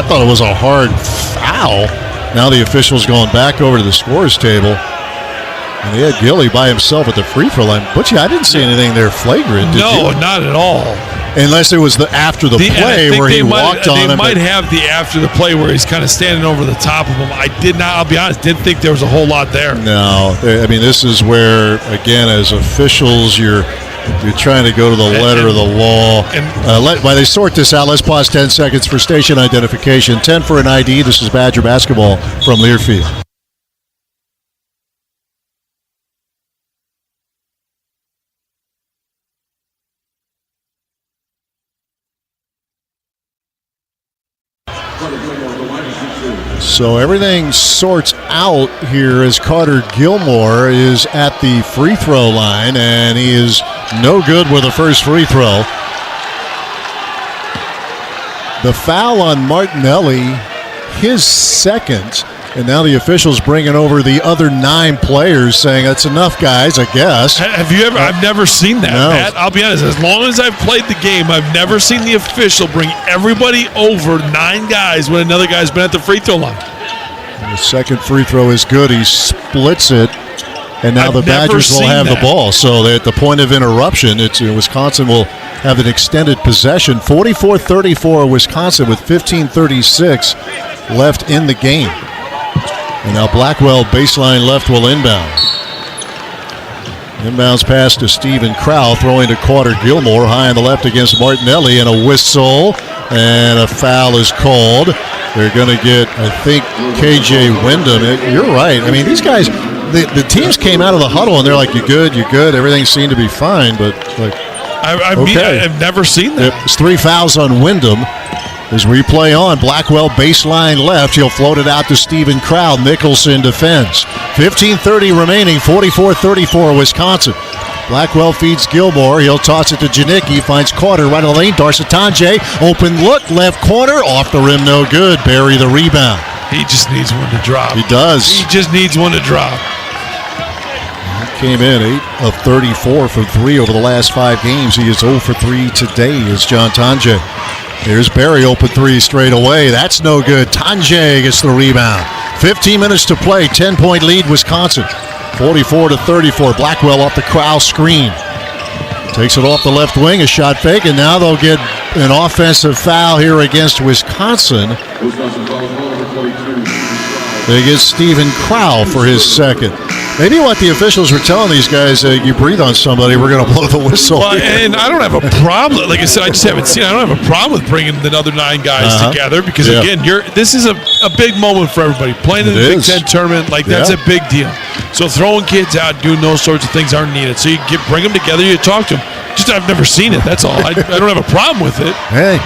thought it was a hard foul. Now the official's going back over to the scores table, and they had Gilly by himself at the free throw line. Butchie, I didn't see anything there flagrant. Did you? Not at all. Unless it was after the play where he walked on him. They might have the after the play where he's kind of standing over the top of him. I'll be honest, didn't think there was a whole lot there. No. This is where, again, as officials, you're trying to go to the letter of the law. While they sort this out, let's pause 10 seconds for station identification. 10 for an ID. This is Badger basketball from Learfield. So everything sorts out here as Carter Gilmore is at the free throw line, and he is no good with the first free throw. The foul on Martinelli, his second. And now the officials bringing over the other 9 players, saying that's enough, guys, I guess. Have you ever? I've never seen that, No. Matt. I'll be honest. As long as I've played the game, I've never seen the official bring everybody over 9 guys when another guy's been at the free throw line. The second free throw is good. He splits it. And now the Badgers will have the ball. So at the point of interruption, Wisconsin will have an extended possession. 44-34 Wisconsin with 15:36 left in the game. And now Blackwell, baseline left, will inbound. Inbounds pass to Stephen Crow, throwing to Carter Gilmore, high on the left against Martinelli, and a whistle, and a foul is called. They're going to get, I think, KJ Wyndham. You're right. I mean, these guys, the teams came out of the huddle, and they're like, you're good. Everything seemed to be fine, but like, I've never seen that. It's 3 fouls on Wyndham. As replay on, Blackwell baseline left. He'll float it out to Stephen Crow. Nicholson defends. 15:30 remaining, 44-34 Wisconsin. Blackwell feeds Gilmore. He'll toss it to Janicki. Finds Carter right in the lane. Darsatonje, open look, left corner, off the rim, no good. Barry the rebound. He just needs one to drop. He does. He just needs one to drop. He came in 8 of 34 from 3 over the last 5 games. He is 0 for 3 today as John Tanje. Here's Barry, open 3 straight away. That's no good. Tanje gets the rebound. 15 minutes to play. 10-point lead, Wisconsin. 44-34. Blackwell off the Crow screen. Takes it off the left wing, a shot fake, and now they'll get an offensive foul here against Wisconsin. They get Stephen Crow for his second. Maybe what the officials were telling these guys, you breathe on somebody, we're going to blow the whistle. Well, and I don't have a problem. Like I said, I just haven't seen. I don't have a problem with bringing the other 9 guys together because again, this is a big moment for everybody. Playing in the Big Ten tournament, like that's a big deal. So throwing kids out, doing those sorts of things aren't needed. So you bring them together, you talk to them. Just I've never seen it. That's all. I don't have a problem with it. Hey,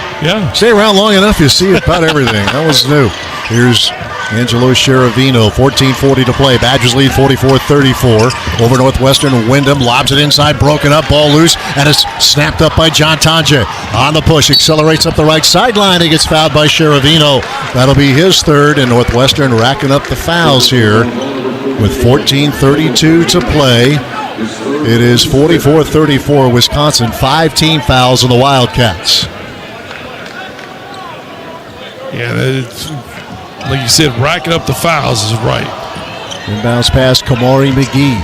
stay around long enough, you see about everything. That was new. Here's Angelo Sheravino, 14:40 to play. Badgers lead 44-34 over Northwestern. Wyndham lobs it inside, broken up, ball loose, and it's snapped up by John Tanje. On the push, accelerates up the right sideline. He gets fouled by Sheravino. That'll be his third, and Northwestern racking up the fouls here with 14:32 to play. It is 44-34 Wisconsin. 5 team fouls on the Wildcats. Yeah, it's, like you said, racking up the fouls is right. Inbounds pass, Kamari McGee.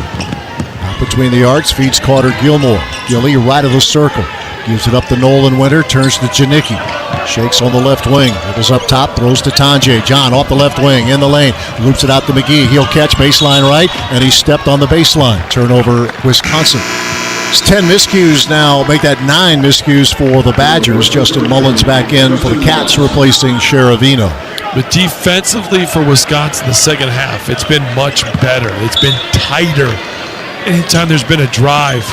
Out between the arcs, feeds Carter Gilmore. Gilly right of the circle. Gives it up to Nolan Winter, turns to Janicki. Shakes on the left wing. Dribbles up top, throws to Tanje. John off the left wing, in the lane. Loops it out to McGee. He'll catch baseline right, and he stepped on the baseline. Turnover, Wisconsin. It's 10 miscues now. Make that 9 miscues for the Badgers. Justin Mullins back in for the Cats, replacing Sheravino. But defensively for Wisconsin, the second half, it's been much better. It's been tighter. Anytime there's been a drive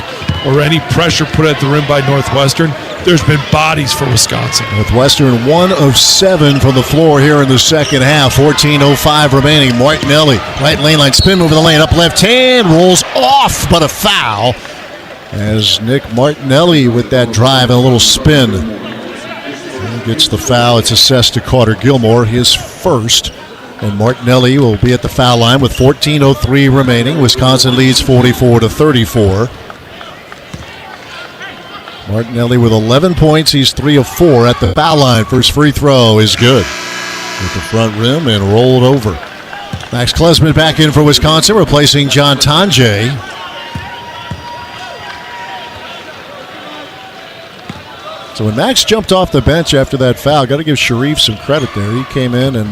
or any pressure put at the rim by Northwestern, there's been bodies for Wisconsin. Northwestern 1 of 7 from the floor here in the second half. 14:05 remaining. Martinelli, right lane line, spin over the lane, up left hand, rolls off, but a foul. As Nick Martinelli with that drive and a little spin. He gets the foul. It's assessed to Carter Gilmore, his first. And Martinelli will be at the foul line with 14:03 remaining. Wisconsin leads 44-34. Martinelli with 11 points. He's 3 of 4 at the foul line. First free throw is good. With the front rim and rolled over. Max Klesman back in for Wisconsin, replacing John Tanje. So when Max jumped off the bench after that foul, got to give Sharif some credit there. He came in and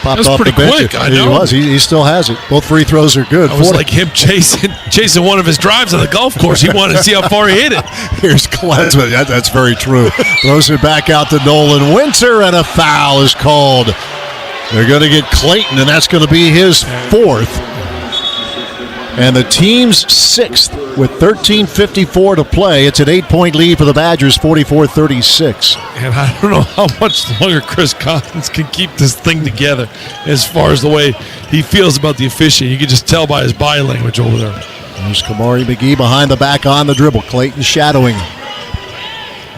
popped off the bench. Quick, I know. He was. He still has it. Both free throws are good. It was like him chasing one of his drives on the golf course. He wanted to see how far he hit it. Here's Klesman. That's very true. Throws it back out to Nolan Winter, and a foul is called. They're going to get Clayton, and that's going to be his 4th. And the team's 6th with 13:54 to play. It's an 8-point lead for the Badgers, 44-36. And I don't know how much longer Chris Collins can keep this thing together as far as the way he feels about the officiating. You can just tell by his body language over there. There's Kamari McGee behind the back on the dribble. Clayton shadowing him.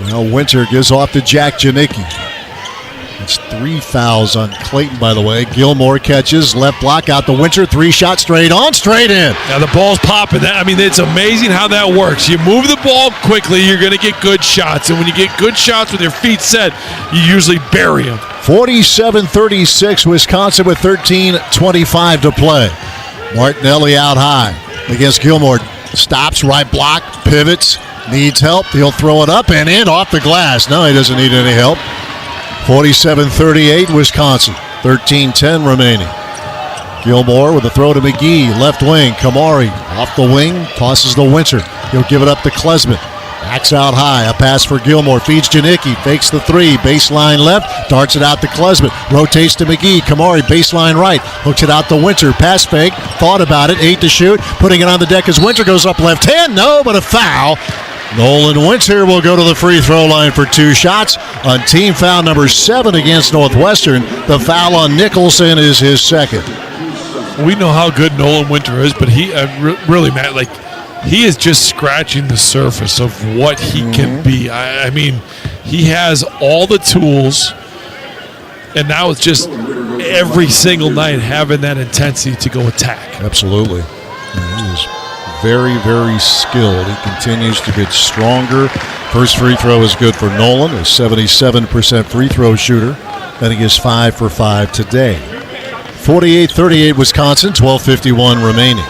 Well, Winter gives off to Jack Janicki. It's 3 fouls on Clayton, by the way. Gilmore catches, left block out the Winter, 3 shots straight on, straight in. Now the ball's popping. It's amazing how that works. You move the ball quickly, you're going to get good shots. And when you get good shots with your feet set, you usually bury them. 47-36, Wisconsin with 13:25 to play. Martinelli out high against Gilmore. Stops, right block, pivots, needs help. He'll throw it up and in off the glass. No, he doesn't need any help. 47-38, Wisconsin. 13:10 remaining. Gilmore with a throw to McGee, left wing. Kamari off the wing, tosses the Winter. He'll give it up to Klesman. Backs out high, a pass for Gilmore, feeds Janicki, fakes the 3, baseline left, darts it out to Klesman, rotates to McGee, Kamari, baseline right, hooks it out to Winter, pass fake, thought about it, 8 to shoot, putting it on the deck as Winter goes up left hand, no, but a foul. Nolan Winter will go to the free throw line for 2 shots on team foul number 7 against Northwestern. The foul on Nicholson is his second. We know how good Nolan Winter is, but he really, Matt, he is just scratching the surface of what he can be. I mean, he has all the tools, and now it's just every single night having that intensity to go attack. Absolutely. He is very, very skilled. He continues to get stronger. First free throw is good for Nolan, a 77% free throw shooter. And he is 5 for 5 today. 48-38 Wisconsin, 12:51 remaining.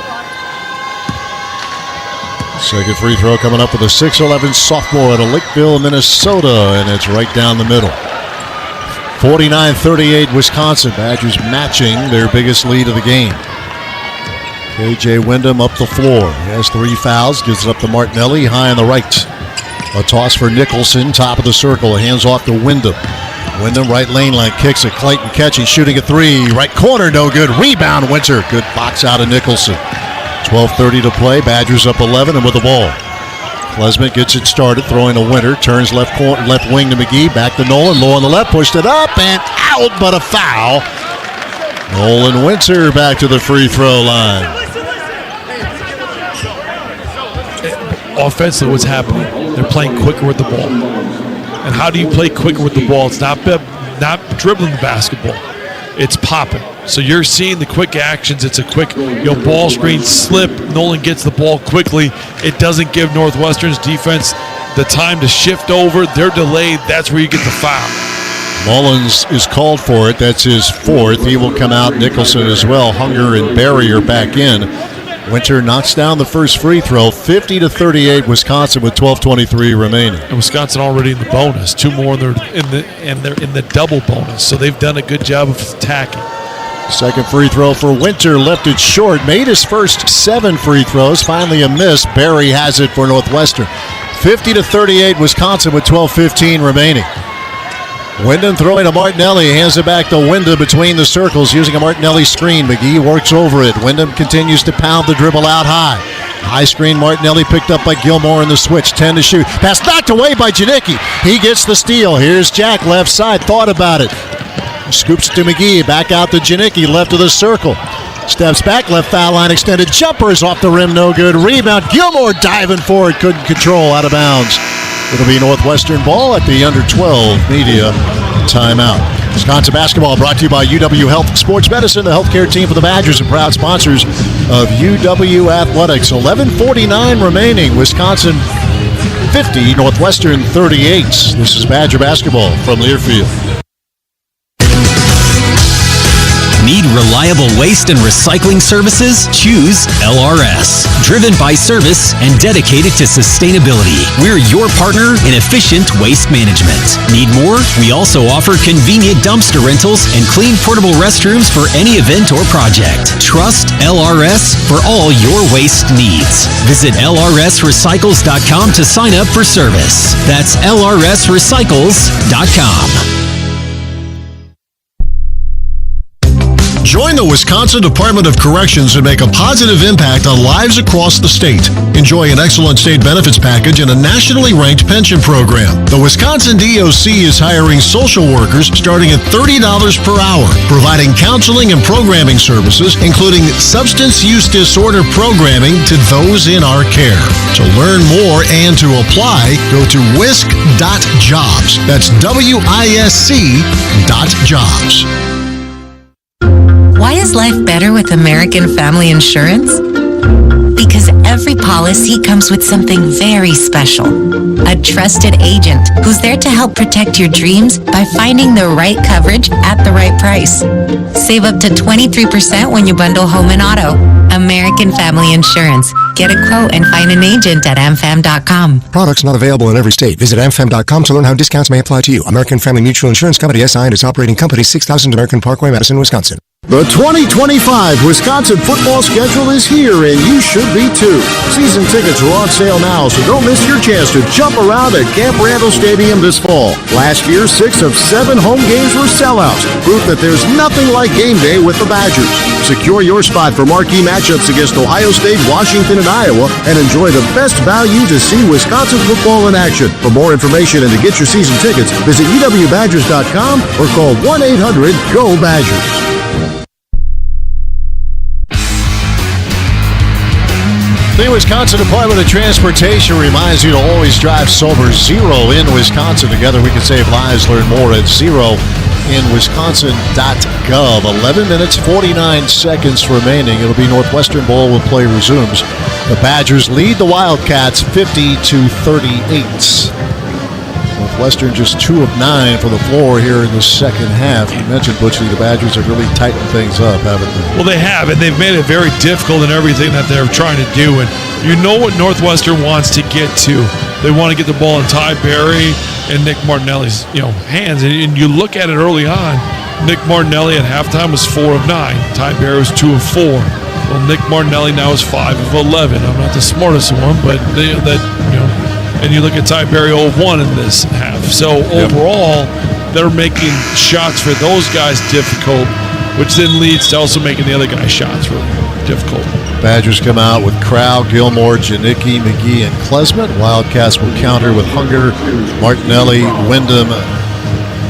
Second free throw coming up with a 6'11 sophomore out of Lakeville, Minnesota, and it's right down the middle. 49-38 Wisconsin. Badgers matching their biggest lead of the game. KJ Wyndham up the floor. He has 3 fouls, gives it up to Martinelli, high on the right. A toss for Nicholson, top of the circle, hands off to Wyndham. Wyndham right lane line, kicks it, Clayton catching, shooting a 3. Right corner, no good. Rebound, Winter. Good box out of Nicholson. 12:30 to play. Badgers up 11 and with the ball. Klesman gets it started, throwing to Winter. Turns left wing to McGee. Back to Nolan. Low on the left. Pushed it up and out, but a foul. Nolan Winter back to the free throw line. Offensively, what's happening? They're playing quicker with the ball. And how do you play quicker with the ball? It's not dribbling the basketball. It's popping. So you're seeing the quick actions. It's a quick ball screen, slip. Nolan gets the ball quickly. It doesn't give Northwestern's defense the time to shift over. They're delayed. That's where you get the foul. Mullins is called for it. That's his 4th. He will come out. Nicholson as well. Hunger and Barry are back in. Winter knocks down the first free throw. 50-38 Wisconsin with 12:23 remaining. And Wisconsin already in the bonus. 2 more, they're in the double bonus. So they've done a good job of attacking. Second free throw for Winter, left it short. Made his first 7 free throws. Finally a miss. Barry has it for Northwestern. 50-38 Wisconsin with 12:15 remaining. Wyndham throwing to Martinelli, hands it back to Wyndham between the circles using a Martinelli screen. McGee works over it. Wyndham continues to pound the dribble out high. High screen, Martinelli picked up by Gilmore in the switch. 10 to shoot. Pass knocked away by Janicki. He gets the steal. Here's Jack left side. Thought about it. Scoops it to McGee. Back out to Janicki, left of the circle. Steps back, left foul line extended. Jumper is off the rim, no good. Rebound. Gilmore diving for it. Couldn't control, out of bounds. It'll be Northwestern ball at the under 12 media timeout. Wisconsin basketball brought to you by UW Health Sports Medicine, the healthcare team for the Badgers and proud sponsors of UW Athletics. 11:49 remaining. Wisconsin 50, Northwestern 38. This is Badger basketball from Learfield. Need reliable waste and recycling services? Choose LRS. Driven by service and dedicated to sustainability. We're your partner in efficient waste management. Need more? We also offer convenient dumpster rentals and clean portable restrooms for any event or project. Trust LRS for all your waste needs. Visit lrsrecycles.com to sign up for service. That's lrsrecycles.com. Join the Wisconsin Department of Corrections and make a positive impact on lives across the state. Enjoy an excellent state benefits package and a nationally ranked pension program. The Wisconsin DOC is hiring social workers starting at $30 per hour, providing counseling and programming services, including substance use disorder programming to those in our care. To learn more and to apply, go to wisc.jobs. That's WISC.jobs. Why is life better with American Family Insurance? Because every policy comes with something very special. A trusted agent who's there to help protect your dreams by finding the right coverage at the right price. Save up to 23% when you bundle home and auto. American Family Insurance. Get a quote and find an agent at amfam.com. Products not available in every state. Visit amfam.com to learn how discounts may apply to you. American Family Mutual Insurance Company, SI, and its operating company, 6000 American Parkway, Madison, Wisconsin. The 2025 Wisconsin football schedule is here, and you should be too. Season tickets are on sale now, so don't miss your chance to jump around at Camp Randall Stadium this fall. Last year, 6 of 7 home games were sellouts, proof that there's nothing like game day with the Badgers. Secure your spot for marquee matchups against Ohio State, Washington, and Iowa, and enjoy the best value to see Wisconsin football in action. For more information and to get your season tickets, visit uwbadgers.com or call 1-800-GO-BADGERS. The Wisconsin Department of Transportation reminds you to always drive sober. Zero in Wisconsin. Together we can save lives. Learn more at zeroinwisconsin.gov. 11 minutes, 49 seconds remaining. It'll be Northwestern ball when play resumes. The Badgers lead the Wildcats 50-38. Northwestern just 2 of 9 for the floor here in the second half. You mentioned, Butchie, the Badgers have really tightened things up, haven't they? Well, they have, and they've made it very difficult in everything that they're trying to do. And you know what Northwestern wants to get to. They want to get the ball in Ty Berry and Nick Martinelli's hands. And you look at it early on, Nick Martinelli at halftime was 4 of 9. Ty Berry was 2 of 4. Well, Nick Martinelli now is 5 of 11. I'm not the smartest one, but and you look at Ty Berry 0-1 in this half. So overall, they're making shots for those guys difficult, which then leads to also making the other guys' shots really difficult. Badgers come out with Crow, Gilmore, Janicki, McGee, and Klesmet. Wildcats will counter with Hunger, Martinelli, Wyndham,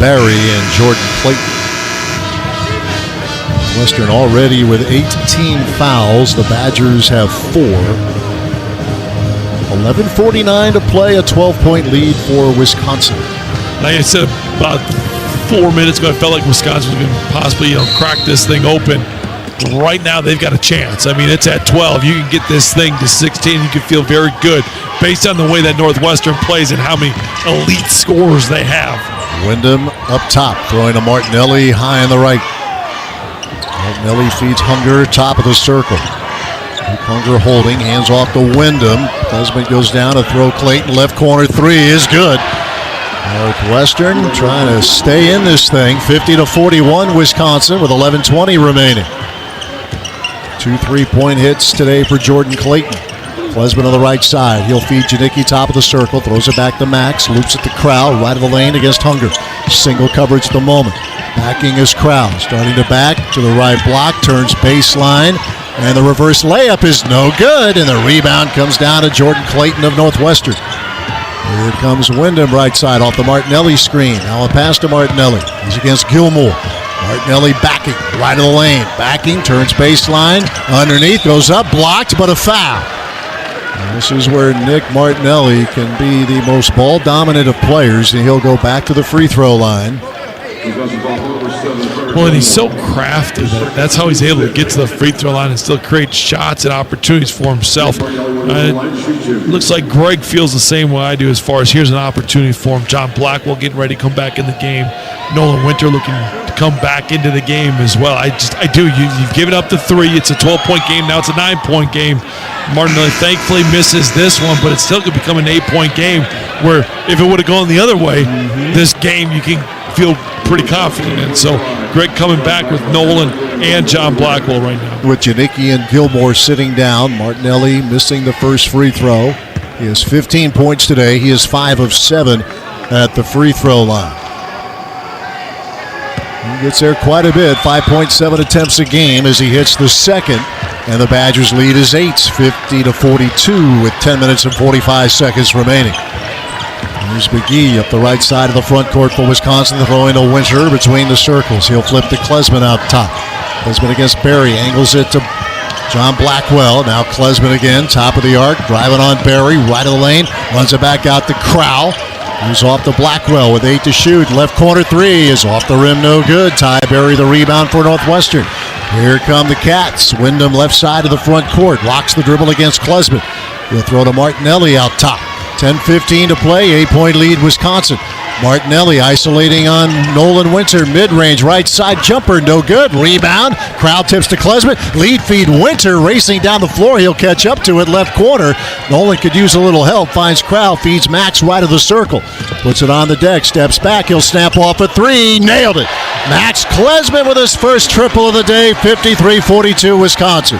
Barry, and Jordan Clayton. Western already with 18 fouls. The Badgers have 4. 11:49 to play, a 12-point lead for Wisconsin. Like I said about 4 minutes ago, I felt like Wisconsin was going to possibly crack this thing open. Right now, they've got a chance. I mean, it's at 12. You can get this thing to 16. You can feel very good based on the way that Northwestern plays and how many elite scorers they have. Wyndham up top, throwing to Martinelli high on the right. Martinelli feeds Hunger, top of the circle. Hunger holding, hands off to Wyndham. Klesmet goes down to throw Clayton. Left corner 3 is good. Northwestern trying to stay in this thing. 50-41 Wisconsin with 11:20 remaining. 2 3-point hits today for Jordan Clayton. Klesmet on the right side. He'll feed Janicki top of the circle. Throws it back to Max. Loops it to Crow. Right of the lane against Hunger. Single coverage at the moment. Backing is Crow. Starting to back to the right block. Turns baseline. And the reverse layup is no good, and the rebound comes down to Jordan Clayton of Northwestern. Here comes Wyndham right side off the Martinelli screen. Now a pass to Martinelli. He's against Gilmore. Martinelli backing, right of the lane. Backing, turns baseline. Underneath, goes up, blocked, but a foul. And this is where Nick Martinelli can be the most ball-dominant of players, and he'll go back to the free throw line. Well, and he's so crafty that that's how he's able to get to the free throw line and still create shots and opportunities for himself. It looks like Greg feels the same way I do as far as here's an opportunity for him. John Blackwell getting ready to come back in the game. Nolan Winter looking to come back into the game as well. I do. You've given up the 3. It's a 12-point game. Now it's a 9-point game. Martinelli thankfully misses this one, but it still could become an 8-point game where if it would have gone the other way, this game you can feel pretty confident in. So Greg coming back with Nolan and John Blackwell right now. With Janicki and Gilmore sitting down, Martinelli missing the first free throw. He has 15 points today. He is 5 of 7 at the free throw line. He gets there quite a bit, 5.7 attempts a game as he hits the second. And the Badgers lead is 8, 50-42 with 10 minutes and 45 seconds remaining. Here's McGee up the right side of the front court for Wisconsin, throwing to Winter between the circles. He'll flip to Klesman out top. Klesman against Berry, angles it to John Blackwell. Now Klesman again, top of the arc, driving on Berry, right of the lane, runs it back out to Crowell. He's off to Blackwell with 8 to shoot. Left corner three is off the rim, no good. Ty Berry the rebound for Northwestern. Here come the Cats. Wyndham left side of the front court. Locks the dribble against Klesman. He'll throw to Martinelli out top. 10-15 to play. 8-point lead Wisconsin. Martinelli isolating on Nolan Winter. Mid-range right side jumper. No good. Rebound. Crowd tips to Klesman. Lead feed Winter racing down the floor. He'll catch up to it left corner. Nolan could use a little help. Finds Crowd. Feeds Max right of the circle. Puts it on the deck. Steps back. He'll snap off a three. Nailed it. Max Klesman with his first triple of the day. 53-42 Wisconsin.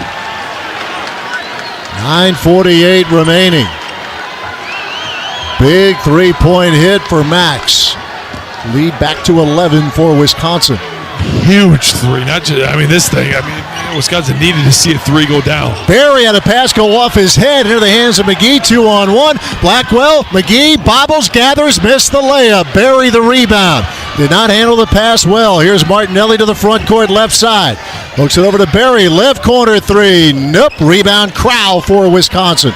9:48 remaining. Big three-point hit for Max. Lead back to 11 for Wisconsin. Huge three. Not just, Wisconsin needed to see a three go down. Berry had a pass go off his head into the hands of McGee. 2-on-1. Blackwell, McGee, bobbles, gathers, missed the layup. Berry the rebound. Did not handle the pass well. Here's Martinelli to the front court left side. Hooks it over to Berry. Left corner three. Nope. Rebound Crowell for Wisconsin.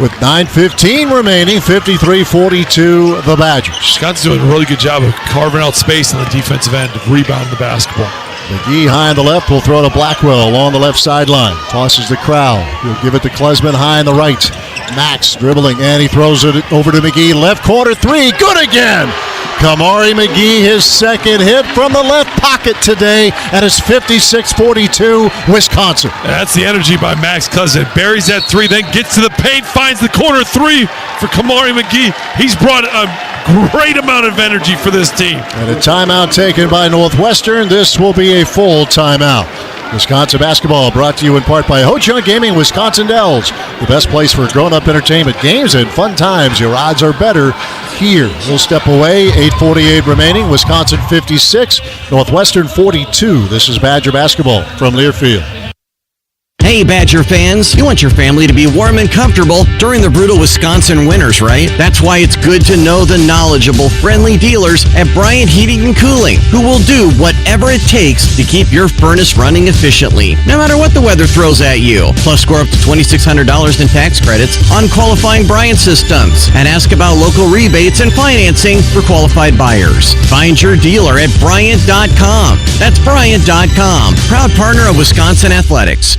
With 9:15 remaining, 53-42 the Badgers. Wisconsin's doing a really good job of carving out space on the defensive end to rebound the basketball. McGee high on the left will throw to Blackwell along the left sideline. Tosses the Crowell. He'll give it to Klesman high on the right. Max dribbling, and he throws it over to McGee. Left corner three. Good again. Kamari McGee, his second hit from the left pocket today, and it's 56-42 Wisconsin. That's the energy by Max Klesman. Buries that three, then gets to the paint, finds the corner three for Kamari McGee. He's brought a great amount of energy for this team. And a timeout taken by Northwestern. This will be a full timeout. Wisconsin basketball brought to you in part by Ho-Chunk Gaming Wisconsin Dells. The best place for grown-up entertainment, games, and fun times. Your odds are better here. We'll step away. 8:48 remaining. Wisconsin 56, Northwestern 42. This is Badger basketball from Learfield. Hey Badger fans, you want your family to be warm and comfortable during the brutal Wisconsin winters, right? That's why it's good to know the knowledgeable, friendly dealers at Bryant Heating and Cooling, who will do whatever it takes to keep your furnace running efficiently, no matter what the weather throws at you. Plus, score up to $2,600 in tax credits on qualifying Bryant systems, and ask about local rebates and financing for qualified buyers. Find your dealer at Bryant.com. That's Bryant.com, proud partner of Wisconsin Athletics.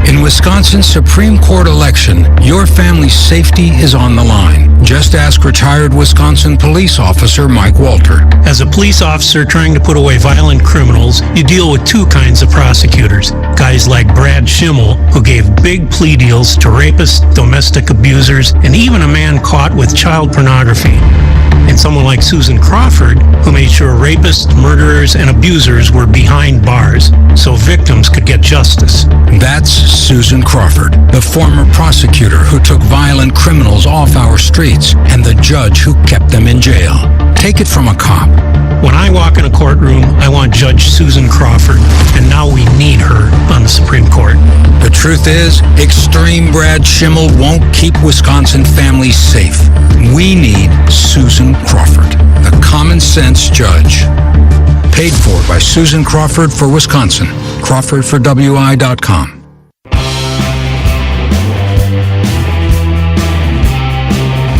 In Wisconsin's Supreme Court election, your family's safety is on the line. Just ask retired Wisconsin police officer Mike Walter. As a police officer trying to put away violent criminals, you deal with two kinds of prosecutors. Guys like Brad Schimmel, who gave big plea deals to rapists, domestic abusers, and even a man caught with child pornography. And someone like Susan Crawford, who made sure rapists, murderers, and abusers were behind bars so victims could get justice. That's Susan Crawford, the former prosecutor who took violent criminals off our streets and the judge who kept them in jail. Take it from a cop. When I walk in a courtroom, I want Judge Susan Crawford, and now we need her on the Supreme Court. The truth is, extreme Brad Schimmel won't keep Wisconsin families safe. We need Susan Crawford, the common sense judge. Paid for by Susan Crawford for Wisconsin. Crawford for WI.com.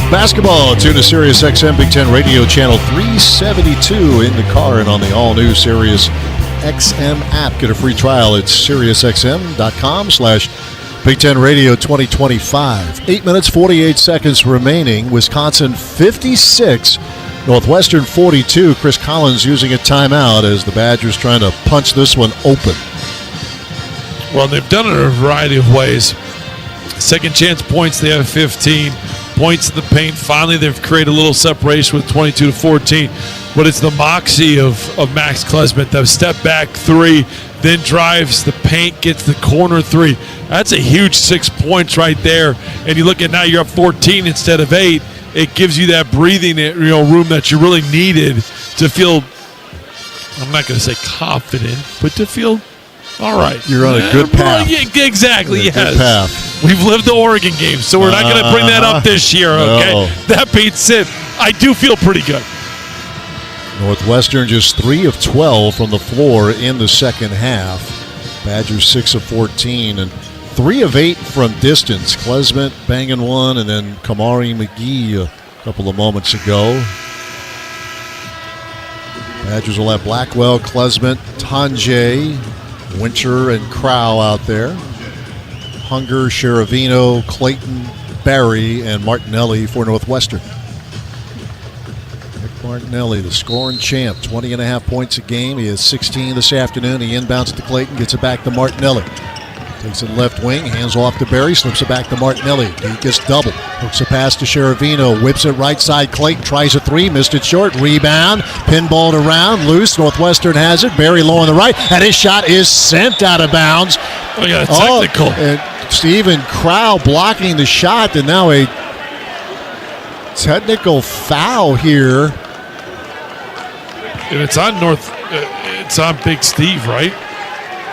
Basketball, tune to Sirius XM Big Ten Radio Channel 372 in the car and on the all-new Sirius XM app. Get a free trial at SiriusXM.com/Big Ten Radio 2025. 8 minutes, 48 seconds remaining. Wisconsin 56, Northwestern 42. Chris Collins using a timeout as the Badgers trying to punch this one open. Well, they've done it in a variety of ways. Second chance points, they have 15. Points in the paint. Finally, they've created a little separation with 22-14. But it's the moxie of Max Klesman. The step back three, then drives the paint, gets the corner three. That's a huge 6 points right there. And you look at now, you're up 14 instead of 8. It gives you that breathing room that you really needed to feel I'm not going to say confident, but to feel all right. You're on a good path. Yeah, exactly, Good yes. path. We've lived the Oregon game, so we're not going to bring that up this year, okay? No. That being said, I do feel pretty good. Northwestern just 3 of 12 from the floor in the second half. Badgers 6 of 14 and 3 of 8 from distance. Klesmet banging one, and then Kamari McGee a couple of moments ago. Badgers will have Blackwell, Klesmet, Tanjay, Winter, and Crow out there. Hunger, Sheravino, Clayton, Barry, and Martinelli for Northwestern. Nick Martinelli, the scoring champ, 20.5 points a game. He has 16 this afternoon. He inbounds to Clayton, gets it back to Martinelli. Takes it left wing, hands off to Barry, slips it back to Martinelli. He gets double, hooks a pass to Sheravino, whips it right side. Clayton tries a three, missed it short. Rebound, pinballed around, loose. Northwestern has it. Barry low on the right, and his shot is sent out of bounds. We got a technical. And Stephen Crow blocking the shot, and now a technical foul here. And it's on it's on Big Steve, right?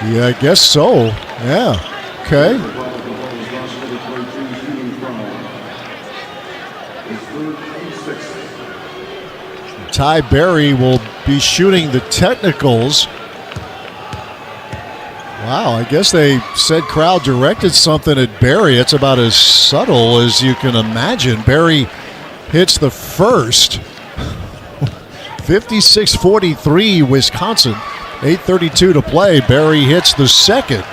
Yeah, I guess so. Yeah. Okay. Ty Berry will be shooting the technicals. Wow, I guess they said Crowd directed something at Berry. It's about as subtle as you can imagine. Berry hits the first. 56-43 Wisconsin. 8:32 to play. Barry hits the second.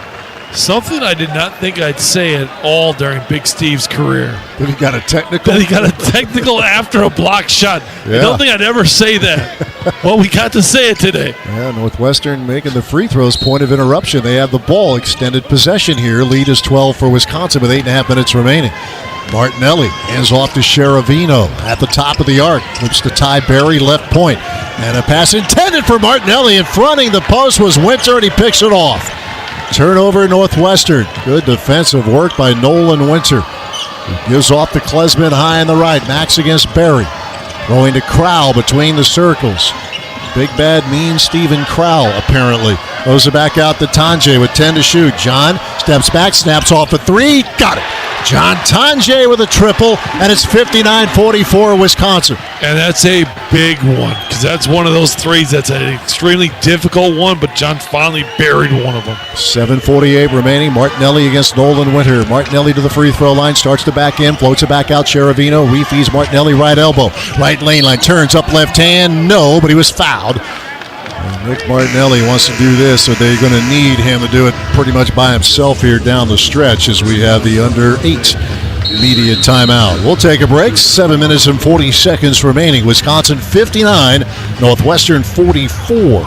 Something I did not think I'd say at all during Big Steve's career. That he got a technical? That he got a technical after a block shot. Yeah. I don't think I'd ever say that. Well, we got to say it today. Yeah, Northwestern making the free throws point of interruption. They have the ball. Extended possession here. Lead is 12 for Wisconsin with 8.5 minutes remaining. Martinelli hands off to Sheravino at the top of the arc. Flips to Ty Berry, left point. And a pass intended for Martinelli. In fronting the post was Winter, and he picks it off. Turnover Northwestern. Good defensive work by Nolan Winter. He gives off to Klesmet high on the right. Max against Berry. Going to Crowell between the circles. Big bad mean Stephen Crowell apparently. Throws it back out to Tanjay with 10 to shoot. John steps back, snaps off a three. Got it. John Tanjay with a triple, and it's 59-44 Wisconsin. And that's a big one, because that's one of those threes that's an extremely difficult one, but John finally buried one of them. 7:48 remaining. Martinelli against Nolan Winter. Martinelli to the free throw line, starts to back in, floats it back out. Sheravino refeeds Martinelli right elbow. Right lane line, turns up left hand. No, but he was fouled. And Nick Martinelli wants to do this, so they're going to need him to do it pretty much by himself here down the stretch as we have the under 8 media timeout. We'll take a break. 7 minutes and 40 seconds remaining. Wisconsin 59, Northwestern 44.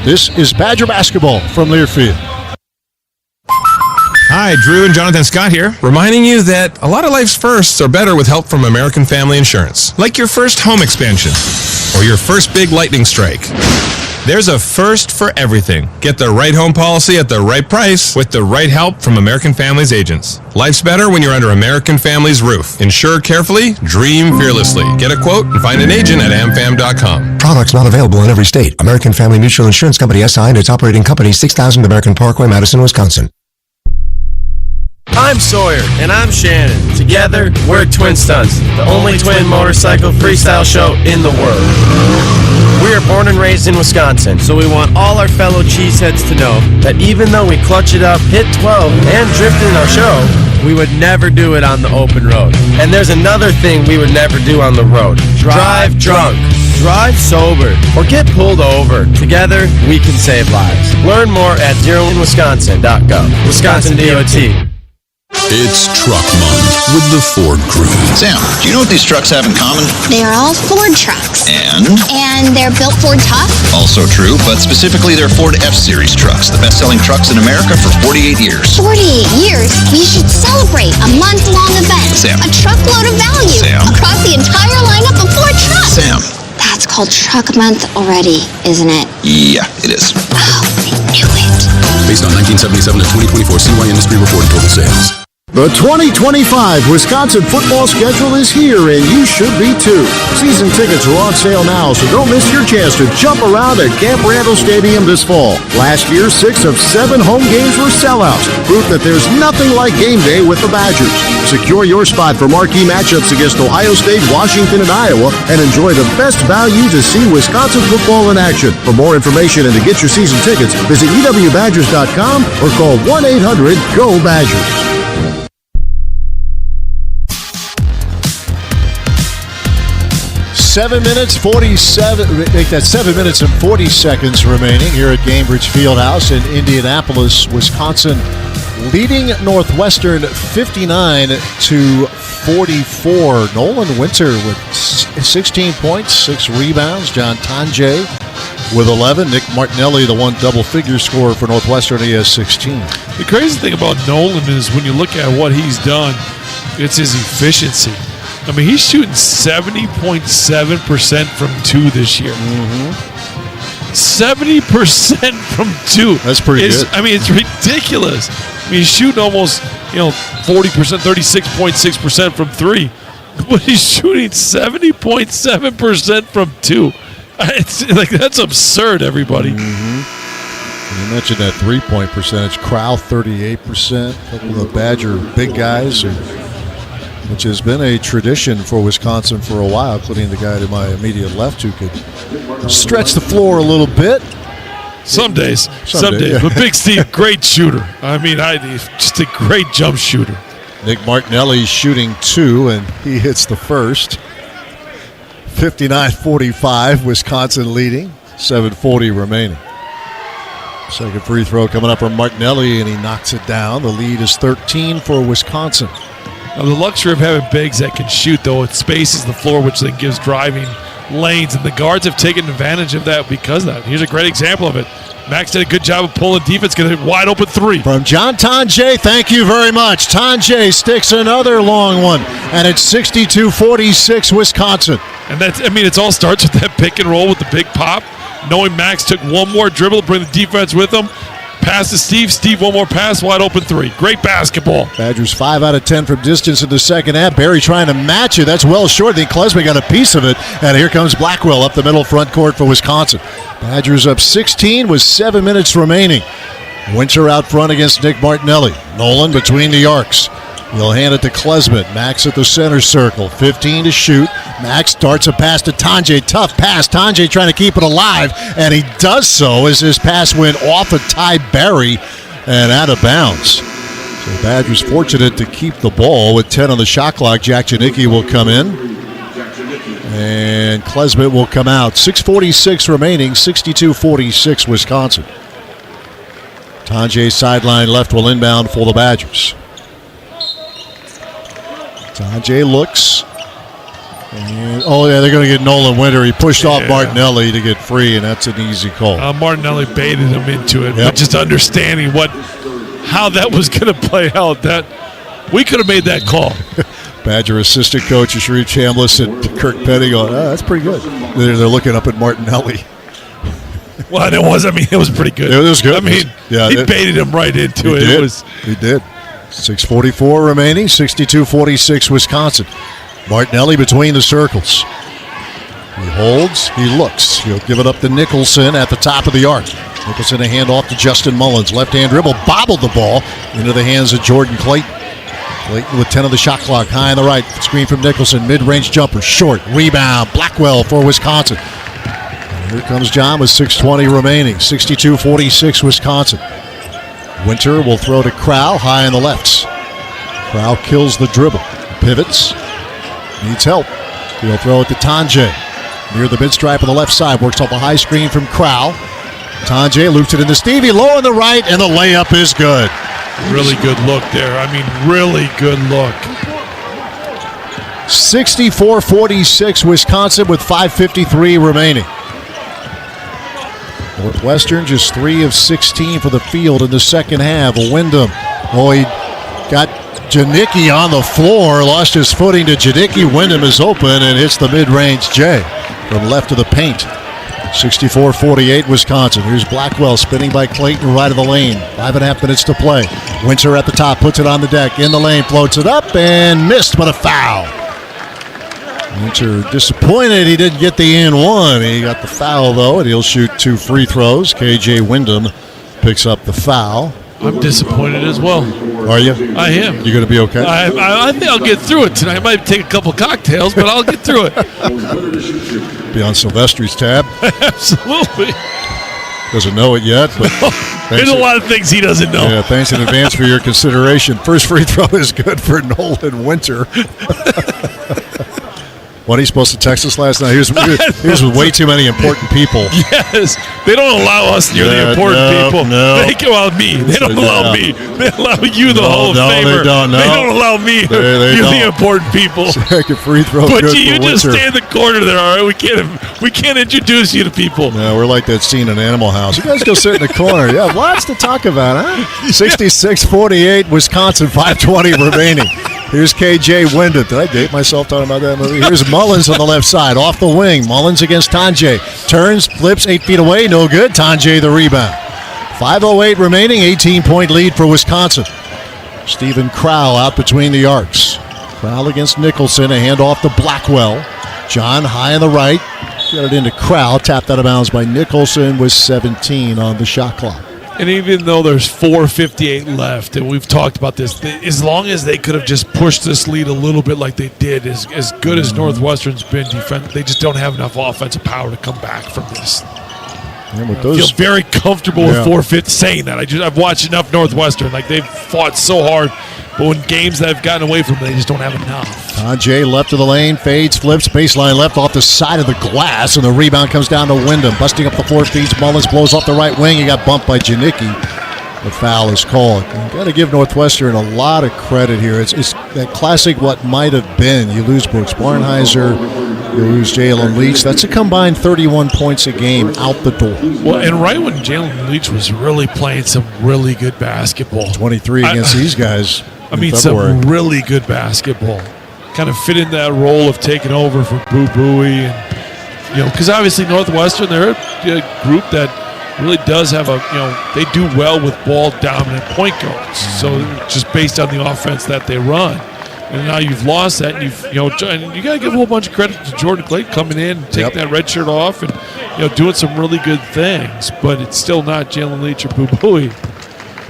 This is Badger basketball from Learfield. Hi, Drew and Jonathan Scott here, reminding you that a lot of life's firsts are better with help from American Family Insurance. Like your first home expansion or your first big lightning strike. There's a first for everything. Get the right home policy at the right price with the right help from American Family's agents. Life's better when you're under American Family's roof. Insure carefully, dream fearlessly. Get a quote and find an agent at amfam.com. Products not available in every state. American Family Mutual Insurance Company SI and its operating company 6000 American Parkway, Madison, Wisconsin. I'm Sawyer, and I'm Shannon. Together, we're Twin Stunts, the only twin motorcycle freestyle show in the world. We are born and raised in Wisconsin, so we want all our fellow cheeseheads to know that even though we clutch it up, hit 12, and drift in our show, we would never do it on the open road. And there's another thing we would never do on the road. Drive drunk. Drive sober. Or get pulled over. Together, we can save lives. Learn more at zeroinwisconsin.gov. Wisconsin DOT. It's Truck Month with the Ford Crew. Sam, do you know what these trucks have in common? They are all Ford trucks. And they're built Ford tough? Also true, but specifically they're Ford F-Series trucks, the best-selling trucks in America for 48 years. 48 years? We should celebrate a month-long event. Sam. A truckload of value. Sam. Across the entire lineup of Ford trucks. Sam. That's called Truck Month already, isn't it? Yeah, it is. Oh, I knew it. Based on 1977 to 2024 CY Industry Report and total sales. The 2025 Wisconsin football schedule is here, and you should be too. Season tickets are on sale now, so don't miss your chance to jump around at Camp Randall Stadium this fall. Last year, 6 of 7 home games were sellouts, proof that there's nothing like game day with the Badgers. Secure your spot for marquee matchups against Ohio State, Washington, and Iowa, and enjoy the best value to see Wisconsin football in action. For more information and to get your season tickets, visit ewbadgers.com or call 1-800-GO-BADGERS. 7 minutes 47. Make that 7 minutes and 40 seconds remaining here at Gainbridge Fieldhouse in Indianapolis, Wisconsin, leading Northwestern 59-44. Nolan Winter with 16 points, 6 rebounds. John Tanjay with 11. Nick Martinelli, the one double-figure scorer for Northwestern, he has 16. The crazy thing about Nolan is when you look at what he's done, it's his efficiency. I mean, he's shooting 70.7% from 2 this year. 70% from 2. That's pretty good. I mean, it's ridiculous. I mean, he's shooting almost, 40%, 36.6% from 3. But he's shooting 70.7% from 2. It's like, that's absurd, everybody. You mentioned that 3-point percentage. Crowell, 38%. A couple of the Badger big guys, which has been a tradition for Wisconsin for a while, including the guy to my immediate left who could stretch the floor a little bit. Some days. Yeah. But Big Steve, great shooter. I mean, just a great jump shooter. Nick Martinelli shooting 2, and he hits the first. 59-45, Wisconsin leading. 7:40 remaining. Second free throw coming up from Martinelli, and he knocks it down. The lead is 13 for Wisconsin. Now, the luxury of having bigs that can shoot, though, it spaces the floor, which then gives driving lanes, and the guards have taken advantage of that because of that. Here's a great example of it. Max did a good job of pulling defense, getting a wide open 3. From John Tanjay, thank you very much. Tanjay sticks another long one, and it's 62-46 Wisconsin. And it all starts with that pick and roll with the big pop, knowing Max took one more dribble to bring the defense with him. Pass to Steve. Steve, one more pass, wide open 3. Great basketball. Badgers 5 out of 10 from distance in the second half. Barry trying to match it. That's well short. Then Klesman got a piece of it. And here comes Blackwell up the middle front court for Wisconsin. Badgers up 16 with 7 minutes remaining. Winter out front against Nick Martinelli. Nolan between the arcs. He'll hand it to Klesman. Max at the center circle. 15 to shoot. Max darts a pass to Tanjay. Tough pass. Tanjay trying to keep it alive, and he does so as his pass went off of Ty Barry and out of bounds. So Badgers fortunate to keep the ball with 10 on the shot clock. Jack Janicki will come in, and Klesman will come out. 6:46 remaining. 62-46 Wisconsin. Tanjay sideline left will inbound for the Badgers. Tanjay looks. And, they're going to get Nolan Winter. He pushed off Martinelli to get free, and that's an easy call. Martinelli baited him into it, but just understanding how that was going to play out, that we could have made that call. Badger assistant coach Sharif Chambliss and Kirk Petty going, that's pretty good. They're looking up at Martinelli. Well, it was pretty good. It was good. He baited him right into it. He did. 6:44 remaining, 62-46 Wisconsin. Martinelli between the circles. He holds, he looks. He'll give it up to Nicholson at the top of the arc. Nicholson a handoff to Justin Mullins. Left-hand dribble, bobbled the ball into the hands of Jordan Clayton. Clayton with 10 of the shot clock, high on the right. Screen from Nicholson, mid-range jumper, short. Rebound, Blackwell for Wisconsin. And here comes John with 6:20 remaining, 62-46 Wisconsin. Winter will throw to Crowell, high on the left. Crowell kills the dribble. Pivots. Needs help. He'll throw it to Tanjay. Near the mid-stripe on the left side. Works off a high screen from Crowell. Tanjay loops it into Stevie. Low on the right, and the layup is good. Really good look there. Really good look. 64-46 Wisconsin with 5:53 remaining. Northwestern just 3 of 16 for the field in the second half. Wyndham. He got Janicki on the floor. Lost his footing to Janicki. Wyndham is open and hits the mid-range J from left of the paint. 64-48 Wisconsin. Here's Blackwell spinning by Clayton right of the lane. 5.5 minutes to play. Winter at the top, puts it on the deck. In the lane, floats it up and missed, but a foul. Winter disappointed he didn't get the and one. He got the foul, though, and he'll shoot 2 free throws. KJ Wyndham picks up the foul. I'm disappointed as well. Are you? I am. You going to be okay? I think I'll get through it tonight. I might take a couple cocktails, but I'll get through it. Be on Silvestri's tab. Absolutely. Doesn't know it yet, but there's a lot of things he doesn't know. Yeah, thanks in advance for your consideration. First free throw is good for Nolan Winter. What, he's supposed to text us last night? He was with way too many important people. Yes. They don't allow us near the important people. No. They allow me. They don't allow me. They allow you, the Hall of Famer. They don't. They don't allow me. They You're don't. the important people. Second free throw. But good you for just Winter. stay in the corner there, all right? We can't introduce you to people. No, we're like that scene in Animal House. You guys go sit in the corner. Yeah, lots to talk about, huh? 66-48, Wisconsin, 5:20 remaining. Here's KJ Wyndham. Did I date myself talking about that movie? Here's Mullins on the left side, off the wing. Mullins against Tanjay. Turns, flips, 8 feet away, no good. Tanjay the rebound. 5:08 remaining, 18-point lead for Wisconsin. Stephen Crowell out between the arcs. Crowell against Nicholson, a handoff to Blackwell. John high on the right. Got it into Crowell, tapped out of bounds by Nicholson with 17 on the shot clock. And even though there's 4:58 left, and we've talked about this, as long as they could have just pushed this lead a little bit like they did, as good as Northwestern's been defense, they just don't have enough offensive power to come back from this. I feel very comfortable with 4:50 saying that. I've watched enough Northwestern. Like, they've fought so hard, but when games that have gotten away from them, they just don't have enough. Tanjay left of the lane, fades, flips, baseline left off the side of the glass, and the rebound comes down to Wyndham. Busting up the floor, feeds Mullins, blows off the right wing. He got bumped by Janicki. The foul is called. You've got to give Northwestern a lot of credit here. It's that classic what might have been. You lose Brooks Barnheiser, you lose Jalen Leach. That's a combined 31 points a game out the door. Well, and right when Jalen Leach was really playing some really good basketball. 23 against these guys. I mean, some really good basketball. Kind of fit in that role of taking over for Boo Buie. And, because obviously Northwestern, they're a group that really does have they do well with ball-dominant point guards. So just based on the offense that they run. And now you've lost that, and you got to give a whole bunch of credit to Jordan Clayton coming in and taking that red shirt off and doing some really good things. But it's still not Jalen Leach or Boo Buie.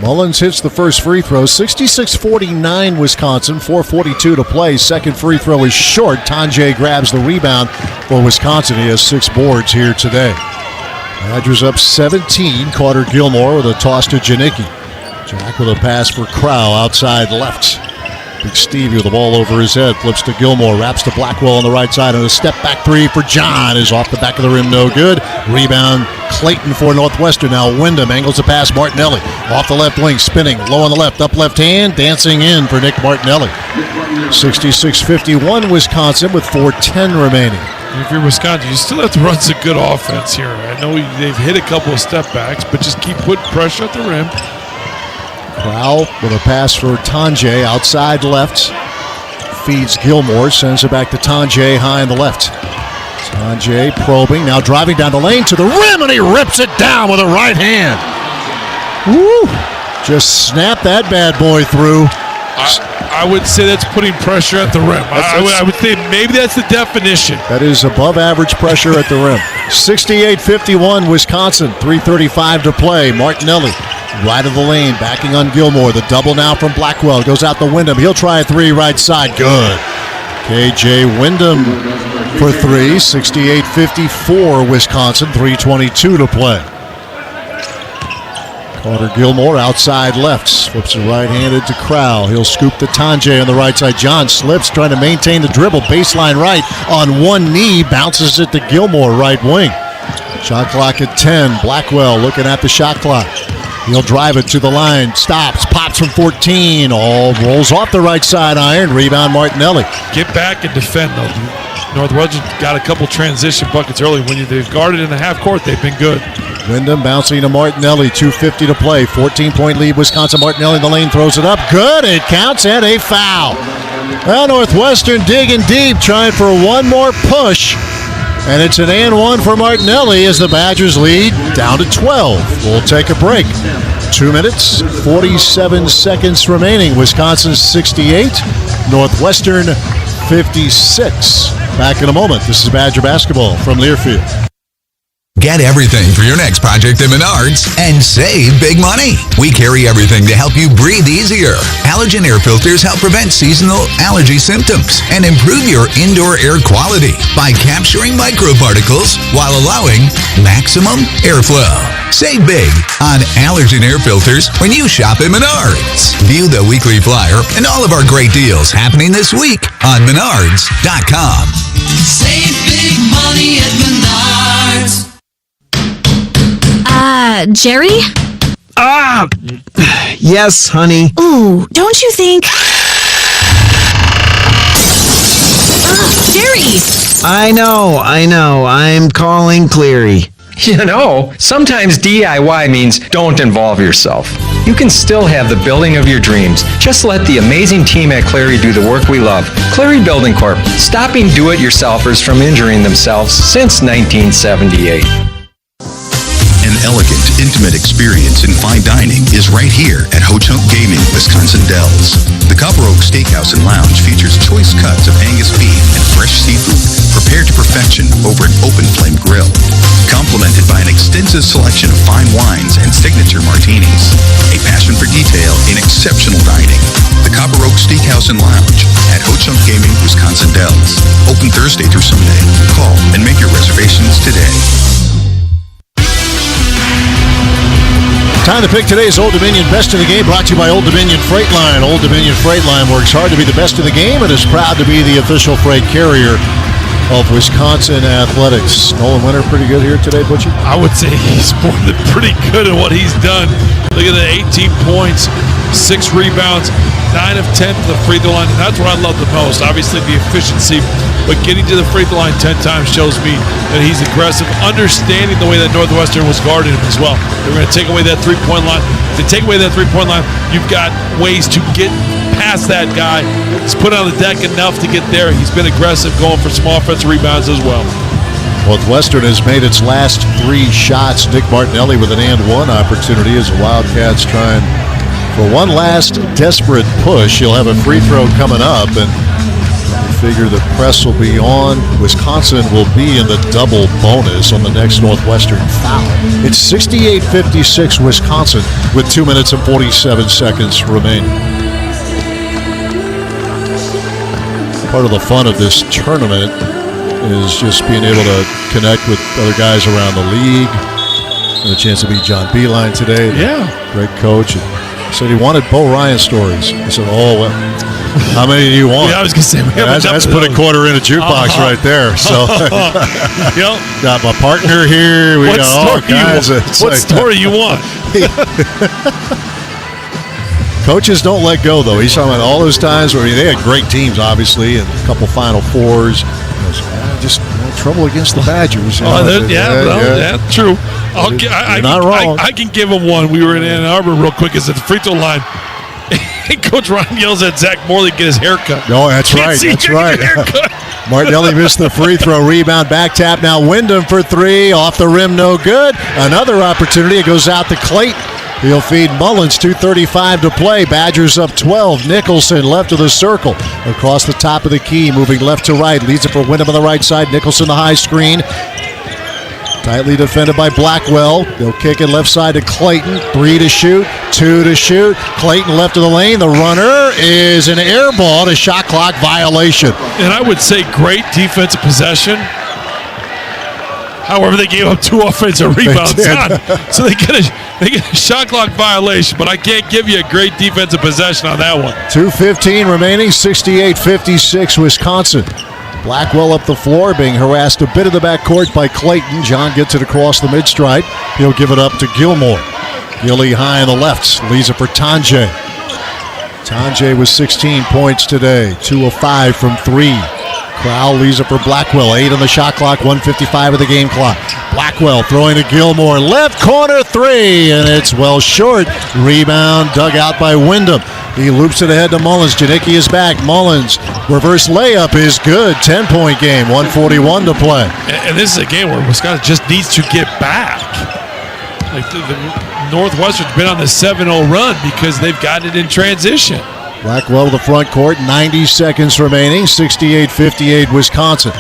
Mullins hits the first free throw. 66-49 Wisconsin, 4:42 to play. Second free throw is short. Tanjay grabs the rebound for Wisconsin. He has 6 boards here today. Badgers up 17. Carter Gilmore with a toss to Janicki. Jack with a pass for Crowell outside left. Big Stevie with the ball over his head. Flips to Gilmore. Wraps to Blackwell on the right side. And a step back 3 for John is off the back of the rim. No good. Rebound Clayton for Northwestern. Now Wyndham angles the pass. Martinelli off the left wing. Spinning. Low on the left. Up left hand. Dancing in for Nick Martinelli. 66-51 Wisconsin with 4:10 remaining. If you're Wisconsin, you still have to run some good offense here. I know they've hit a couple of step backs, but just keep putting pressure at the rim. Crowell with a pass for Tanjay outside left. Feeds Gilmore, sends it back to Tanjay high on the left. Tanjay probing, now driving down the lane to the rim, and he rips it down with a right hand. Woo! Just snap that bad boy through. I would say that's putting pressure at the rim. I would say maybe that's the definition. That is above average pressure at the rim. 68-51 Wisconsin, 3:35 to play. Martinelli right of the lane, backing on Gilmore. The double now from Blackwell. Goes out to Wyndham. He'll try a 3 right side. Good. KJ Wyndham for 3. 68-54 Wisconsin, 3:22 to play. Carter Gilmore outside left. Flips it right-handed to Crowell. He'll scoop to Tanjay on the right side. John slips, trying to maintain the dribble. Baseline right on one knee. Bounces it to Gilmore, right wing. Shot clock at 10. Blackwell looking at the shot clock. He'll drive it to the line. Stops. Pops from 14. All rolls off the right side iron. Rebound Martinelli. Get back and defend, though. Northwestern got a couple transition buckets early. When they've guarded in the half court, they've been good. Wyndham bouncing to Martinelli. 2:50 to play. 14-point lead Wisconsin. Martinelli in the lane throws it up. Good. It counts, and a foul. Well, Northwestern digging deep, trying for one more push. And it's an and one for Martinelli as the Badgers lead down to 12. We'll take a break. 2 minutes, 47 seconds remaining. Wisconsin 68, Northwestern 56. Back in a moment. This is Badger basketball from Learfield. Get everything for your next project at Menards and save big money. We carry everything to help you breathe easier. Allergen air filters help prevent seasonal allergy symptoms and improve your indoor air quality by capturing microparticles while allowing maximum airflow. Save big on allergen air filters when you shop at Menards. View the weekly flyer and all of our great deals happening this week on Menards.com. Save big money at Menards. Jerry? Yes, honey. Ooh, don't you think... Jerry! I know. I'm calling Cleary. You know, sometimes DIY means don't involve yourself. You can still have the building of your dreams. Just let the amazing team at Cleary do the work we love. Cleary Building Corp., stopping do-it-yourselfers from injuring themselves since 1978. An elegant, intimate experience in fine dining is right here at Ho-Chunk Gaming, Wisconsin Dells. The Copper Oak Steakhouse and Lounge features choice cuts of Angus beef and fresh seafood prepared to perfection over an open flame grill, complemented by an extensive selection of fine wines and signature martinis. A passion for detail in exceptional dining. The Copper Oak Steakhouse and Lounge at Ho-Chunk Gaming, Wisconsin Dells. Open Thursday through Sunday. Call and make your reservations today. Time to pick today's Old Dominion Best of the Game, brought to you by Old Dominion Freight Line. Old Dominion Freight Line works hard to be the best of the game and is proud to be the official freight carrier of Wisconsin athletics. Nolan Winter pretty good here today, Butchie? I would say he's more than pretty good at what he's done. Look at the 18 points, 6 rebounds, 9 of 10 to the free throw line. And that's what I love the most. Obviously the efficiency, but getting to the free throw line 10 times shows me that he's aggressive, understanding the way that Northwestern was guarding him as well. They're going to take away that three-point line. If they take away that three-point line, you've got ways to get past that guy. He's put on the deck enough to get there. He's been aggressive, going for small offensive rebounds as well. Northwestern has made its last 3 shots. Nick Martinelli with an and one opportunity as the Wildcats trying for one last desperate push. He'll have a free throw coming up, and we figure the press will be on. Wisconsin will be in the double bonus on the next Northwestern foul. It's 68-56 Wisconsin with 2 minutes and 47 seconds remaining. Part of the fun of this tournament is just being able to connect with other guys around the league. Had a chance to meet John Beeline today. Yeah. Great coach. And said he wanted Bo Ryan stories. I said, oh, well, how many do you want? Yeah, I was going to say, that's put a quarter in a jukebox right there. So, yep. Got my partner here. We got all kinds of. What story you want? Coaches don't let go, though. He's talking about all those times where they had great teams, obviously, and a couple Final Fours. Just trouble against the Badgers. Yeah, true. Not wrong. I can give him one. We were in Ann Arbor real quick. It's at the free throw line. Coach Ryan yells at Zach Morley to get his haircut. No, that's right. That's right. Martinelli missed the free throw. Rebound, back tap. Now Wyndham for 3. Off the rim, no good. Another opportunity. It goes out to Clayton. He'll feed Mullins, 2:35 to play. Badgers up 12. Nicholson left of the circle. Across the top of the key, moving left to right. Leads it for Wyndham on the right side. Nicholson the high screen. Tightly defended by Blackwell. They'll kick it left side to Clayton. 3 to shoot, 2 to shoot. Clayton left of the lane. The runner is an air ball to shot clock violation. And I would say great defensive possession. However, they gave up 2 offensive rebounds on. So they get a shot clock violation, but I can't give you a great defensive possession on that one. 2:15 remaining, 68-56 Wisconsin. Blackwell up the floor, being harassed a bit in the backcourt by Clayton. John gets it across the mid-stripe. He'll give it up to Gilmore. Gilly high on the left, leaves it for Tanjay. Tanjay with 16 points today, 2 of 5 from 3. Crowell leaves it for Blackwell. 8 on the shot clock, 1:55 of the game clock. Blackwell throwing to Gilmore. Left corner 3, and it's well short. Rebound dug out by Wyndham. He loops it ahead to Mullins. Janicki is back. Mullins Reverse layup is good. 10-point game, 1:41 to play. And this is a game where Wisconsin just needs to get back. Like the Northwestern's been on the 7-0 run because they've got it in transition. Blackwell to the front court, 90 seconds remaining, 68-58 Wisconsin.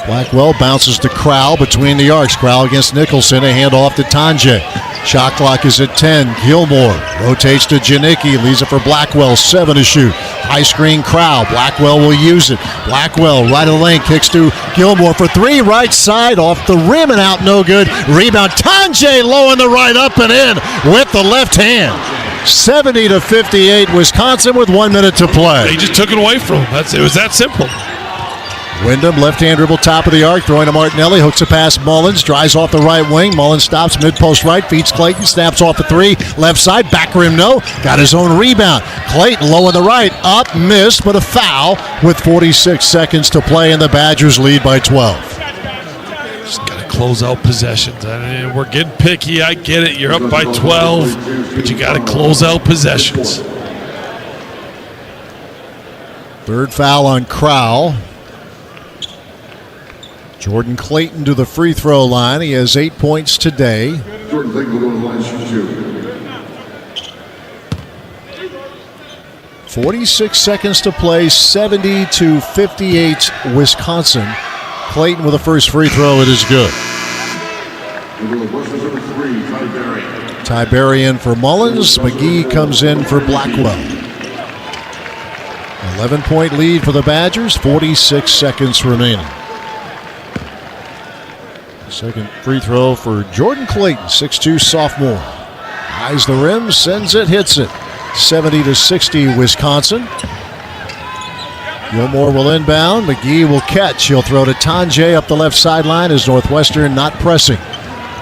Blackwell bounces to Crowell between the arcs. Crowell against Nicholson, a handoff to Tanjay. Shot clock is at 10. Gilmore rotates to Janicki, leaves it for Blackwell, 7 to shoot. High screen Crowell, Blackwell will use it. Blackwell, right of the lane, kicks to Gilmore for 3, right side, off the rim and out, no good. Rebound, Tanjay low on the right, up and in with the left hand. 70-58, Wisconsin with 1 minute to play. They just took it away from him. It was that simple. Wyndham, left-hand dribble, top of the arc, throwing to Martinelli, hooks it past Mullins, drives off the right wing. Mullins stops mid-post right, feeds Clayton, snaps off a 3, left side, back rim, no. Got his own rebound. Clayton low on the right, up, missed, but a foul with 46 seconds to play, and the Badgers lead by 12. Just got to close out possessions. I mean, we're getting picky, I get it. You're up by 12, but you got to close out possessions. Third foul on Crowell. Jordan Clayton to the free throw line. He has 8 points today. Jordan Clayton will go to the line, shoot 2. 46 seconds to play, 70-58 Wisconsin. Clayton with the first free throw. It is good. Tiberian for Mullins. McGee comes in for Blackwell. 11-point lead for the Badgers. 46 seconds remaining. Second free throw for Jordan Clayton, 6'2" sophomore. Eyes the rim, sends it, hits it. 70-60 Wisconsin. Gilmore will inbound. McGee will catch. He'll throw to Tanjay up the left sideline as Northwestern not pressing.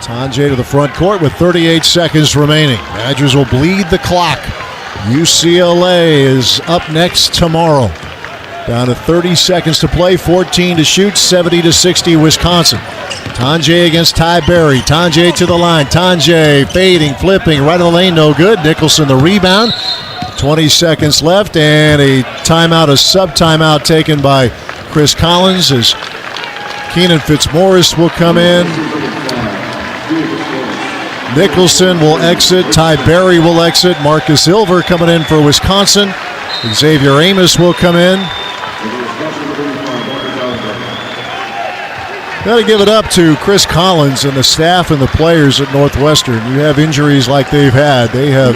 Tanjay to the front court with 38 seconds remaining. Badgers will bleed the clock. UCLA is up next tomorrow. Down to 30 seconds to play, 14 to shoot, 70-60 Wisconsin. Tanjay against Ty Berry. Tanjay to the line. Tanjay fading, flipping, right in the lane, no good. Nicholson the rebound. 20 seconds left, and a timeout, a sub-timeout taken by Chris Collins as Keenan Fitzmaurice will come in. Nicholson will exit. Ty Berry will exit. Marcus Silver coming in for Wisconsin. Xavier Amos will come in. Got to give it up to Chris Collins and the staff and the players at Northwestern. You have injuries like they've had. They have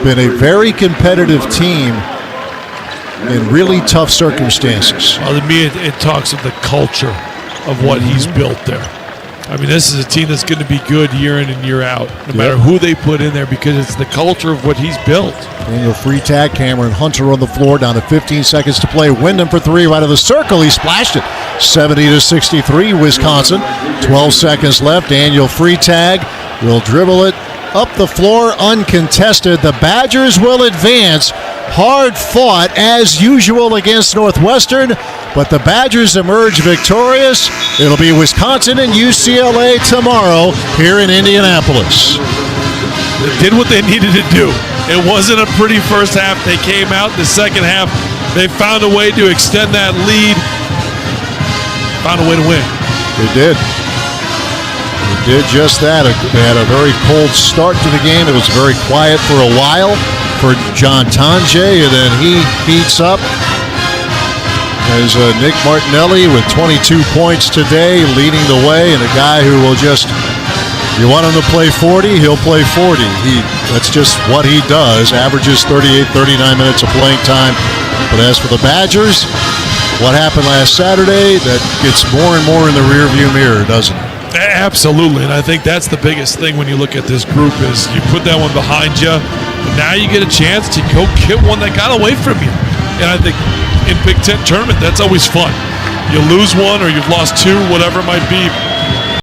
been a very competitive team in really tough circumstances. Well, to me, it talks of the culture of what he's built there. I mean, this is a team that's going to be good year in and year out, no matter who they put in there, because it's the culture of what he's built. Daniel Freitag, Cameron Hunter on the floor, down to 15 seconds to play. Wyndham for 3, right of the circle. He splashed it. 70-63, Wisconsin. 12 seconds left. Daniel Freitag will dribble it up the floor, uncontested. The Badgers will advance. Hard fought, as usual, against Northwestern, but the Badgers emerge victorious. It'll be Wisconsin and UCLA tomorrow here in Indianapolis. They did what they needed to do. It wasn't a pretty first half. They came out the second half. They found a way to extend that lead. Found a way to win. They did. They did just that. They had a very cold start to the game. It was very quiet for a while for John Tanjay, and then he heats up. As Nick Martinelli with 22 points today, leading the way, and a guy who will just, you want him to play 40, he'll play 40. That's just what he does. Averages 38, 39 minutes of playing time. But as for the Badgers, what happened last Saturday, that gets more and more in the rearview mirror, doesn't it? Absolutely, and I think that's the biggest thing when you look at this group is you put that one behind you, but now you get a chance to go get one that got away from you. And I think in Big Ten tournament, that's always fun. You lose one or you've lost two, whatever it might be.